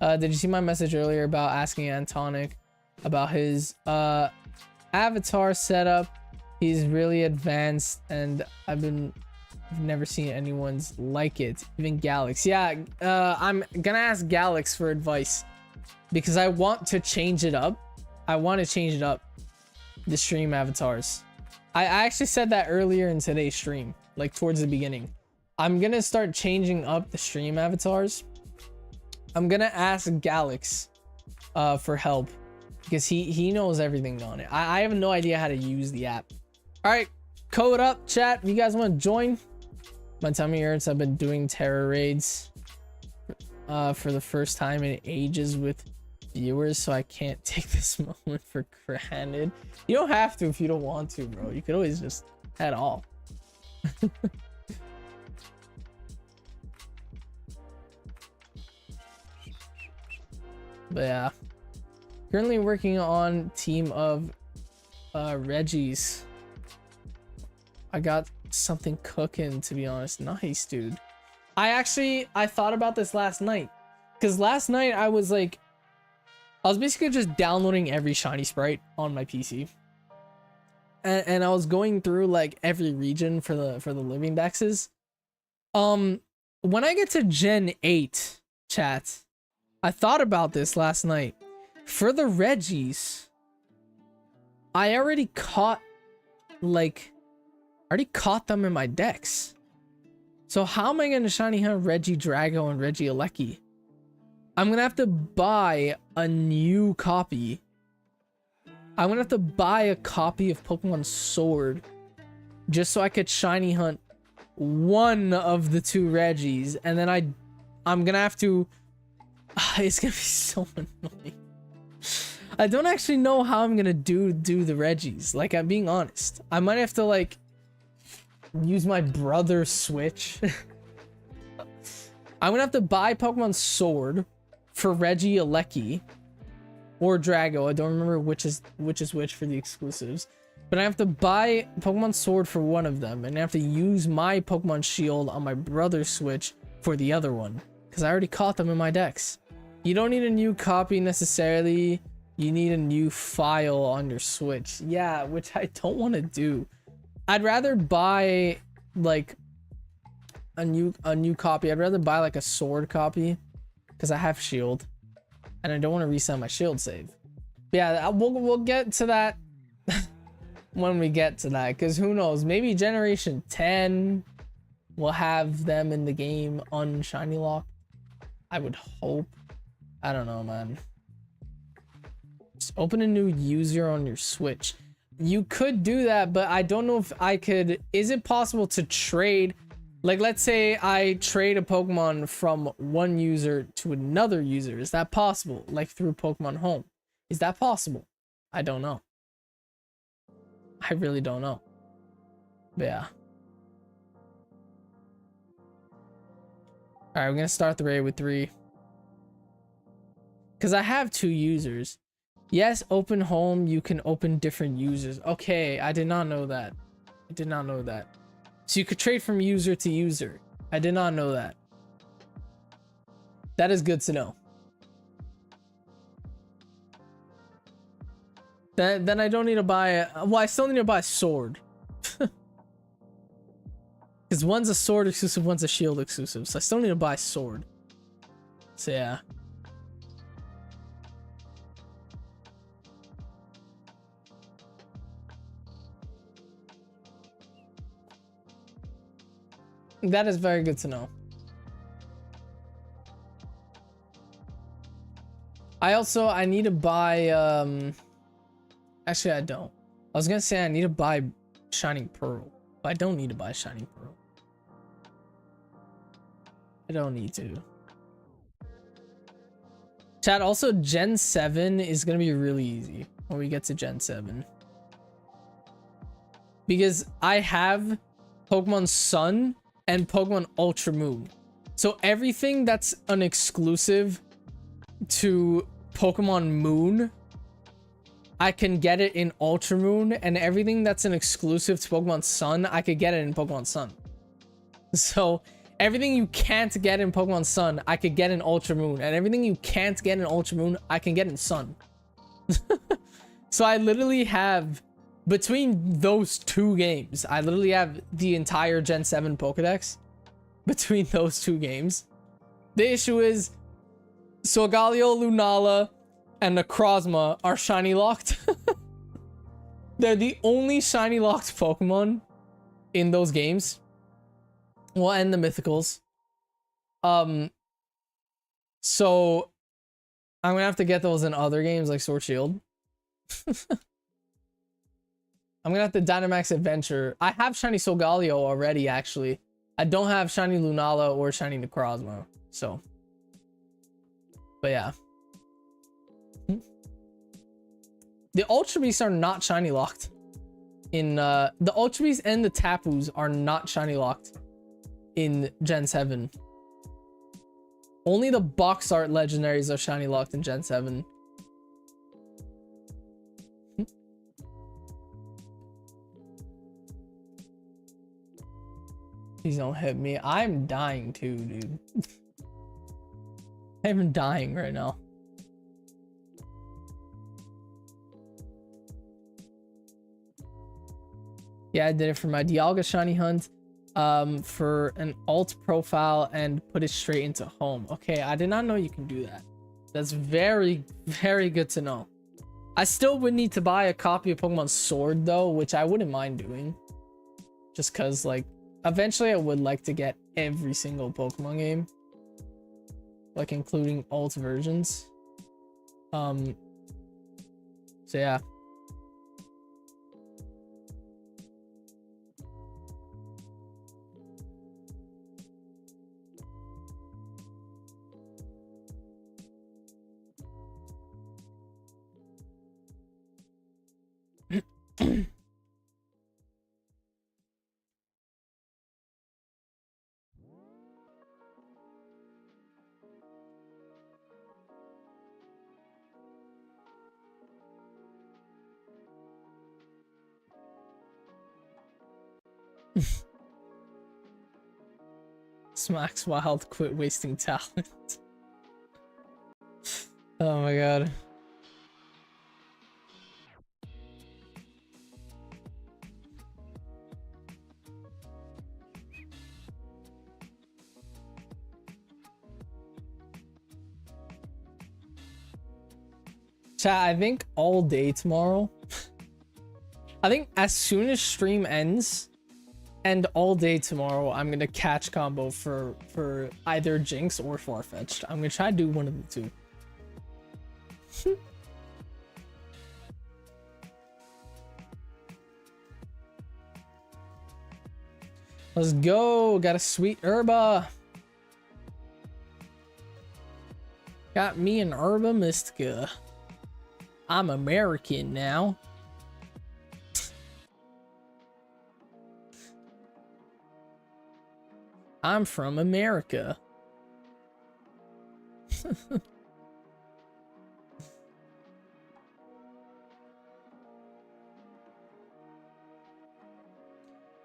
Did you see my message earlier about asking Antonic about his avatar setup? He's really advanced, and I've never seen anyone's like it, even Galax. Yeah, I'm gonna ask Galax for advice because I want to change it up. I want to change it up, the stream avatars. I actually said that earlier in today's stream, like towards the beginning. I'm gonna start changing up the stream avatars. I'm gonna ask Galax for help because he knows everything on it. I have no idea how to use the app. All right, code up, chat. If you guys want to join, my tummy hurts. I've been doing terror raids for the first time in ages with viewers, so I can't take this moment for granted. You don't have to if you don't want to, bro. You could always just head off. But yeah, currently working on team of Reggies. I got something cooking, to be honest. Nice, dude. I thought about this last night, because last night I was basically just downloading every shiny sprite on my PC, and I was going through like every region for the living dexes. When I get to Gen 8, chat, I thought about this last night. For the Reggies, I already caught them in my decks. So how am I gonna shiny hunt Reggie Drago and Reggie Alecki? I'm gonna have to buy a new copy I'm gonna have to buy a copy of Pokemon Sword just so I could shiny hunt one of the 2 Reggies, and then I'm gonna have to it's gonna be so annoying. I don't actually know how I'm gonna do the Reggies. Like, I'm being honest. I might have to like use my brother's Switch. I'm gonna have to buy Pokemon Sword for Reggie Alecki or Drago. I don't remember which is which for the exclusives. But I have to buy Pokemon Sword for one of them, and I have to use my Pokemon Shield on my brother's Switch for the other one, because I already caught them in my decks. You don't need a new copy necessarily. You need a new file on your Switch. Yeah, which I don't want to do. I'd rather buy like a new copy. I'd rather buy like a Sword copy because I have Shield, and I don't want to reset my Shield save. But yeah, we'll get to that when we get to that, because who knows, maybe Generation 10 will have them in the game unshiny locked. I would hope. I don't know, man. Just open a new user on your Switch. You could do that, but I don't know if I could. Is it possible to trade? Like, let's say I trade a Pokemon from one user to another user. Is that possible? Like through Pokemon Home? Is that possible? I don't know. I really don't know. But yeah. Alright, we're gonna start the raid with 3. Because I have 2 users. Yes, open home, you can open different users. Okay, I did not know that. I did not know that. So you could trade from user to user. I did not know that. That is good to know. Then I don't need to buy a... Well, I still need to buy a Sword. Because one's a Sword exclusive, one's a Shield exclusive. So I still need to buy a Sword. So yeah. That is very good to know. I need to buy actually I don't. I was gonna say I need to buy Shining Pearl, but I don't need to buy Shining Pearl. I don't need to. Chat, also Gen 7 is gonna be really easy when we get to Gen 7. Because I have Pokemon Sun and Pokemon Ultra Moon. So everything that's an exclusive to Pokemon Moon, I can get it in Ultra Moon, and everything that's an exclusive to Pokemon Sun, I could get it in Pokemon Sun. So everything you can't get in Pokemon Sun, I could get in Ultra Moon, and everything you can't get in Ultra Moon, I can get in Sun. So I literally have, between those 2 games, I literally have the entire Gen 7 Pokedex between those 2 games. The issue is Solgaleo, Lunala, and Necrozma are shiny locked. They're the only shiny locked Pokemon in those games. Well, and the mythicals. So I'm gonna have to get those in other games like Sword Shield. I'm gonna have to Dynamax Adventure. I have shiny Solgaleo already, actually. I don't have shiny Lunala or shiny Necrozma. So, but yeah. The Ultra Beasts are not shiny locked. The Ultra Beasts and the Tapus are not shiny locked in Gen 7. Only the box art legendaries are shiny locked in Gen 7. Please don't hit me. I'm dying too, dude. I'm dying right now. Yeah, I did it for my Dialga shiny hunt, for an alt profile and put it straight into home. Okay, I did not know you can do that. That's very, very good to know. I still would need to buy a copy of Pokemon Sword though, which I wouldn't mind doing. Just cause like, eventually I would like to get every single Pokemon game. Like including alt versions. So yeah. Smacks Wild, quit wasting talent. Oh my god. Chat, I think all day tomorrow. I think as soon as stream ends and all day tomorrow, I'm gonna catch combo for either Jinx or Farfetch'd. I'm gonna try to do one of the two. Let's go. Got a sweet herba. Got me an herba mystica. I'm American now. I'm from America.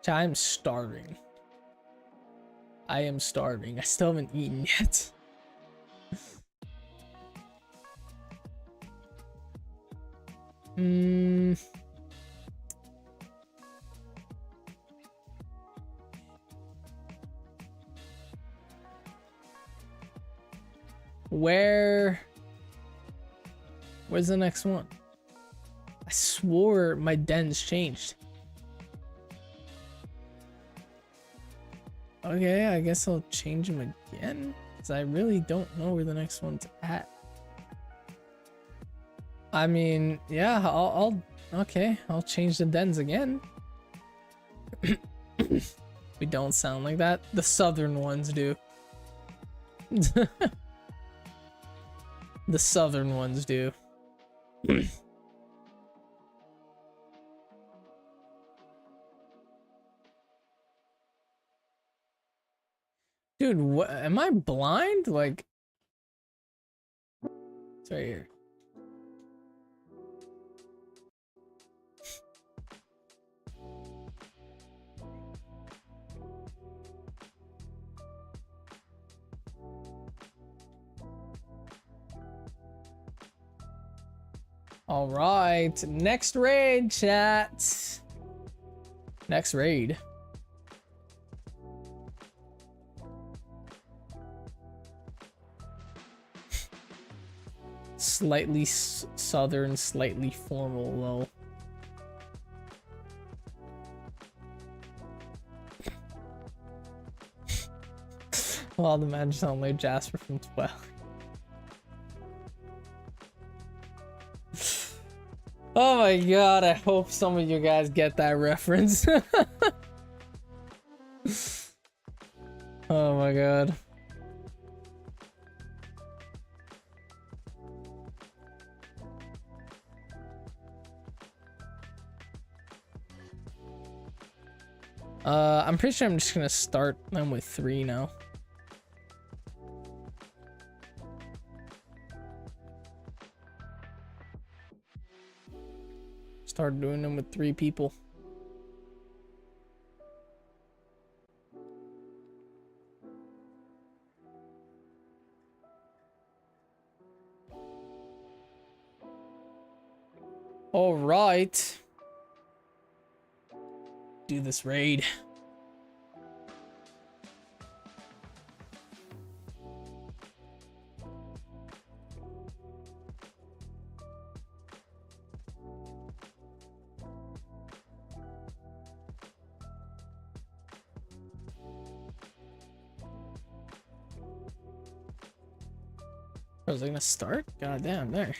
I'm starving. I am starving. I still haven't eaten yet. Where's the next one? I swore my den's changed. Okay, I guess I'll change them again, because I really don't know where the next one's at. I mean, yeah, okay, I'll change the dens again. We don't sound like that. The southern ones do. The southern ones do. Dude, what, am I blind? Like, it's right here. All right, next raid, chat. Next raid. Slightly southern, slightly formal, though. Well, the man sound like Jasper from 12. Oh my god, I hope some of you guys get that reference. Oh my god. I'm pretty sure I'm just gonna start them with 3 now. Start doing them with 3 people. All right. Do this raid. Was I gonna start? God damn, there.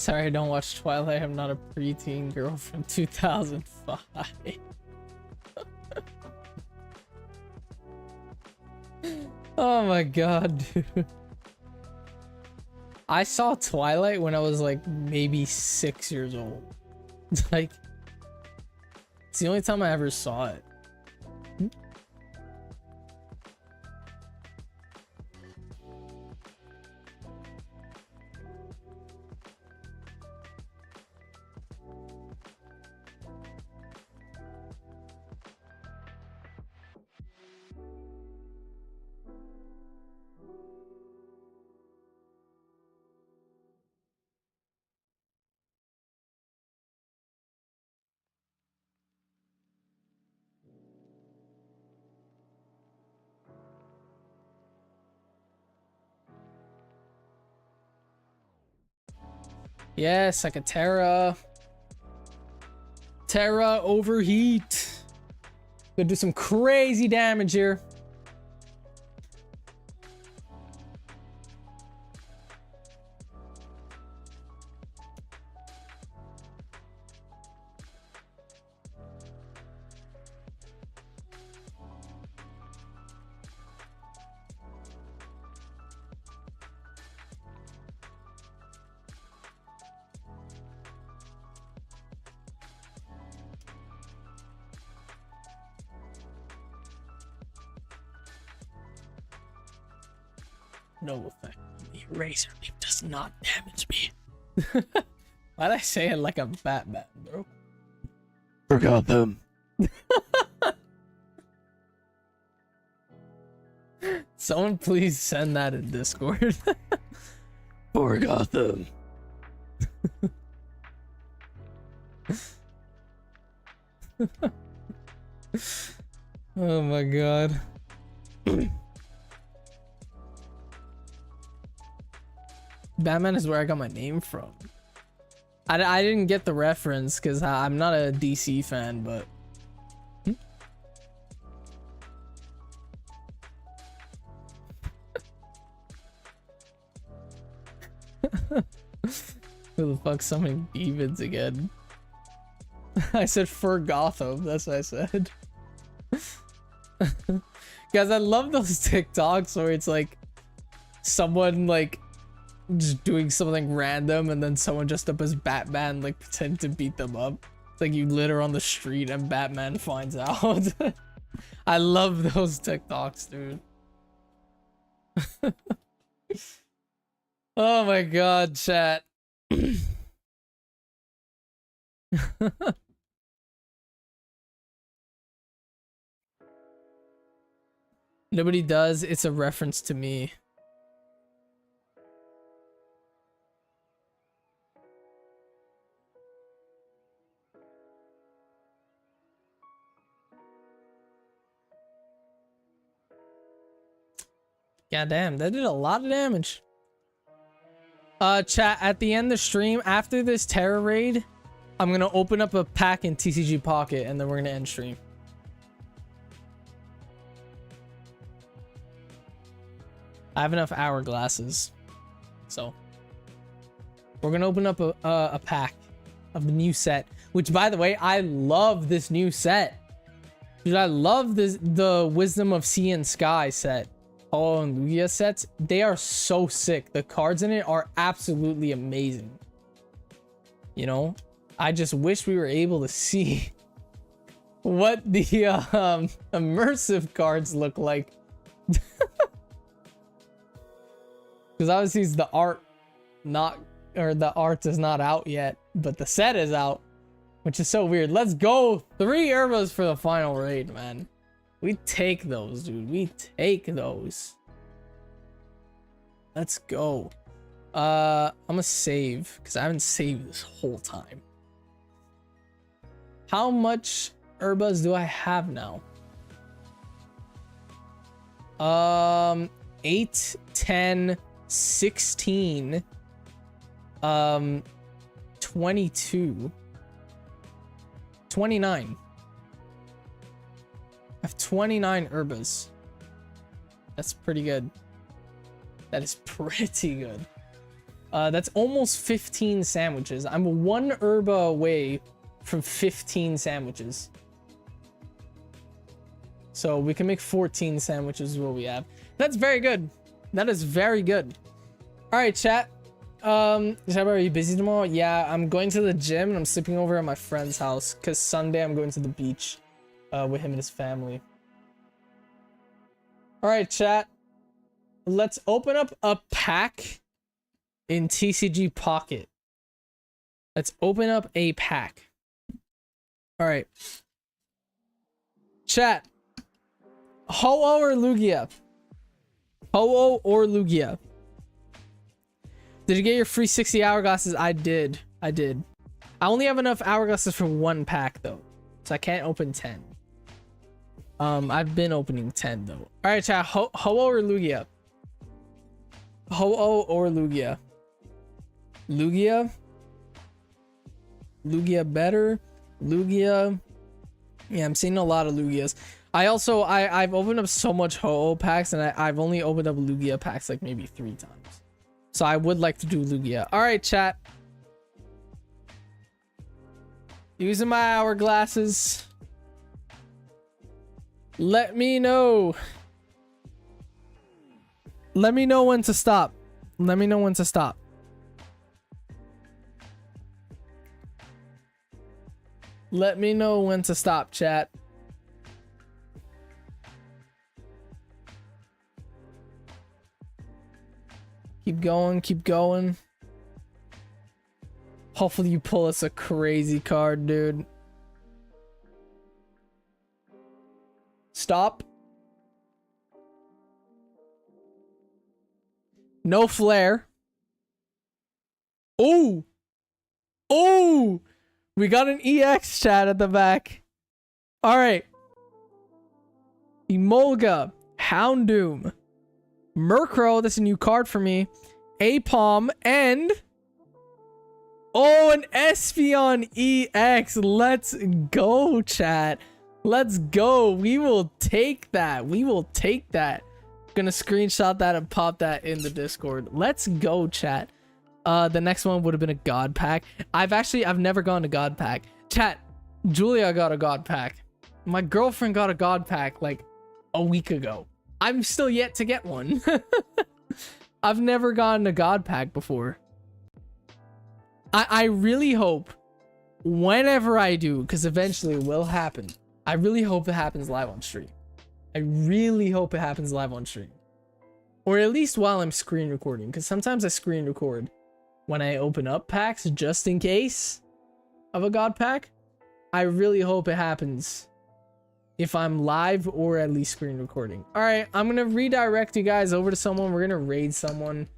Sorry, I don't watch Twilight. I'm not a preteen girl from 2005. Oh my god, dude. I saw Twilight when I was like maybe 6 years old. Like, it's the only time I ever saw it. Yes, like a Terra. Terra overheat. Gonna do some crazy damage here. No effect. The razor beam does not damage me. Why'd I say it like a Batman, bro? Forgot them. Someone please send that in Discord. Forgot them. Oh my god. Batman is where I got my name from. I didn't get the reference because I'm not a DC fan, but... Who the fuck summoning demons again? I said for Gotham, that's what I said. Guys, I love those TikToks where it's like someone like just doing something random and then someone dressed up as Batman like pretend to beat them up. It's like you litter on the street and Batman finds out. I love those TikToks, dude. Oh my god, chat. Nobody does. It's a reference to me. God damn, that did a lot of damage. Chat, at the end of the stream, after this Terror raid, I'm gonna open up a pack in TCG Pocket and then we're gonna end stream. I have enough hourglasses, so we're gonna open up a pack of the new set. Which, by the way, I love this new set, dude. I love the Wisdom of Sea and Sky set. Oh, and Lugia sets, they are so sick. The cards in it are absolutely amazing. You know, I just wish we were able to see what the immersive cards look like. Because obviously it's the art the art is not out yet, but the set is out, which is so weird. Let's go. 3 Herbas for the final raid, man. We take those, dude. We take those. Let's go. I'm gonna save because I haven't saved this whole time. How much Herbas do I have now? 8, 10, 16, 22, 29. I have 29 Herbas. That's pretty good. That is pretty good. That's almost 15 sandwiches. I'm 1 herba away from 15 sandwiches. So we can make 14 sandwiches is what we have. That's very good. That is very good. All right, chat. Shabba, are you busy tomorrow? Yeah, I'm going to the gym and I'm sleeping over at my friend's house because Sunday I'm going to the beach with him and his family. All right, chat. Let's open up a pack in TCG Pocket. Let's open up a pack. All right. Chat. Ho-Oh or Lugia? Ho-Oh or Lugia? Did you get your free 60 hourglasses? I did. I only have enough hourglasses for 1 pack though. So I can't open 10. I've been opening 10 though. Alright, chat. Ho-Oh or Lugia? Ho-Oh or Lugia? Lugia? Lugia better? Lugia? Yeah, I'm seeing a lot of Lugias. I've opened up so much Ho-Oh packs and I've only opened up Lugia packs like maybe 3 times. So I would like to do Lugia. All right, chat. Using my hourglasses. Let me know. Let me know when to stop. Let me know when to stop. Let me know when to stop, chat. Keep going, keep going. Hopefully you pull us a crazy card, dude. Stop. No flare. Oh! Oh! We got an EX chat at the back. Alright. Emolga. Houndoom. Murkrow, that's a new card for me. Apom and an Espeon EX. Let's go, chat. Let's go. We will take that. We will take that. Gonna screenshot that and pop that in the Discord. Let's go, chat. The next one would have been a God pack. I've never gone to God pack. Chat, Julia got a God pack. My girlfriend got a God pack like a week ago. I'm still yet to get one. I've never gotten a God pack before. I really hope whenever I do, because eventually it will happen. I really hope it happens live on stream. I really hope it happens live on stream. Or at least while I'm screen recording, because sometimes I screen record when I open up packs just in case of a God pack. I really hope it happens if I'm live or at least screen recording. All right, I'm gonna redirect you guys over to someone. We're gonna raid someone,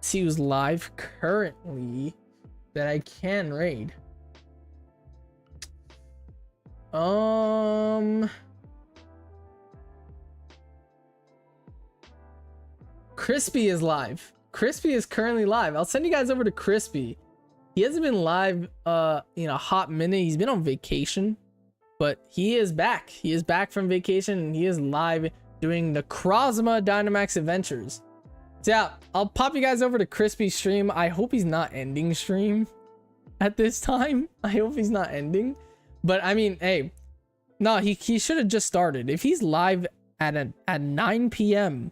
see who's live currently that I can raid. Crispy is live. Crispy is currently live. I'll send you guys over to Crispy. He hasn't been live in a hot minute. He's been on vacation, but he is back. He is back from vacation and he is live doing the Krozma Dynamax Adventures. So yeah, I'll pop you guys over to Crispy's stream. I hope he's not ending stream at this time. I hope he's not ending. But I mean, hey, no, he should have just started. If he's live at 9 p.m.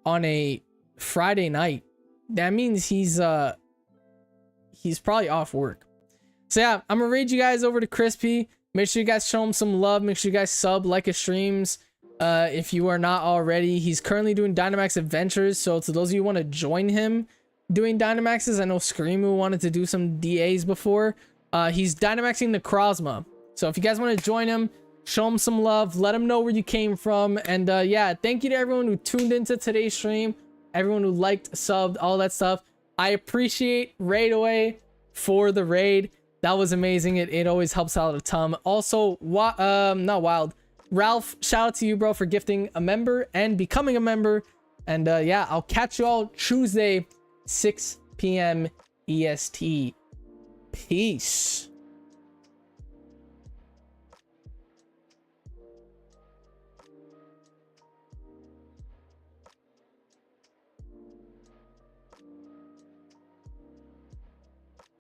on a Friday night, that means he's probably off work. So yeah, I'm gonna raid you guys over to Crispy. Make sure you guys show him some love. Make sure you guys sub, like his streams if you are not already. He's currently doing Dynamax Adventures, so to those of you who want to join him doing Dynamaxes, I know Screamu wanted to do some DAs before. He's Dynamaxing the Krozma, so if you guys want to join him, show him some love, let him know where you came from. And yeah, thank you to everyone who tuned into today's stream, everyone who liked, subbed, all that stuff. I appreciate Raid Away for the raid. That was amazing. It always helps out a ton. Also, not Wild, Ralph, shout out to you, bro, for gifting a member and becoming a member. And yeah, I'll catch you all Tuesday, 6 p.m. EST. Peace.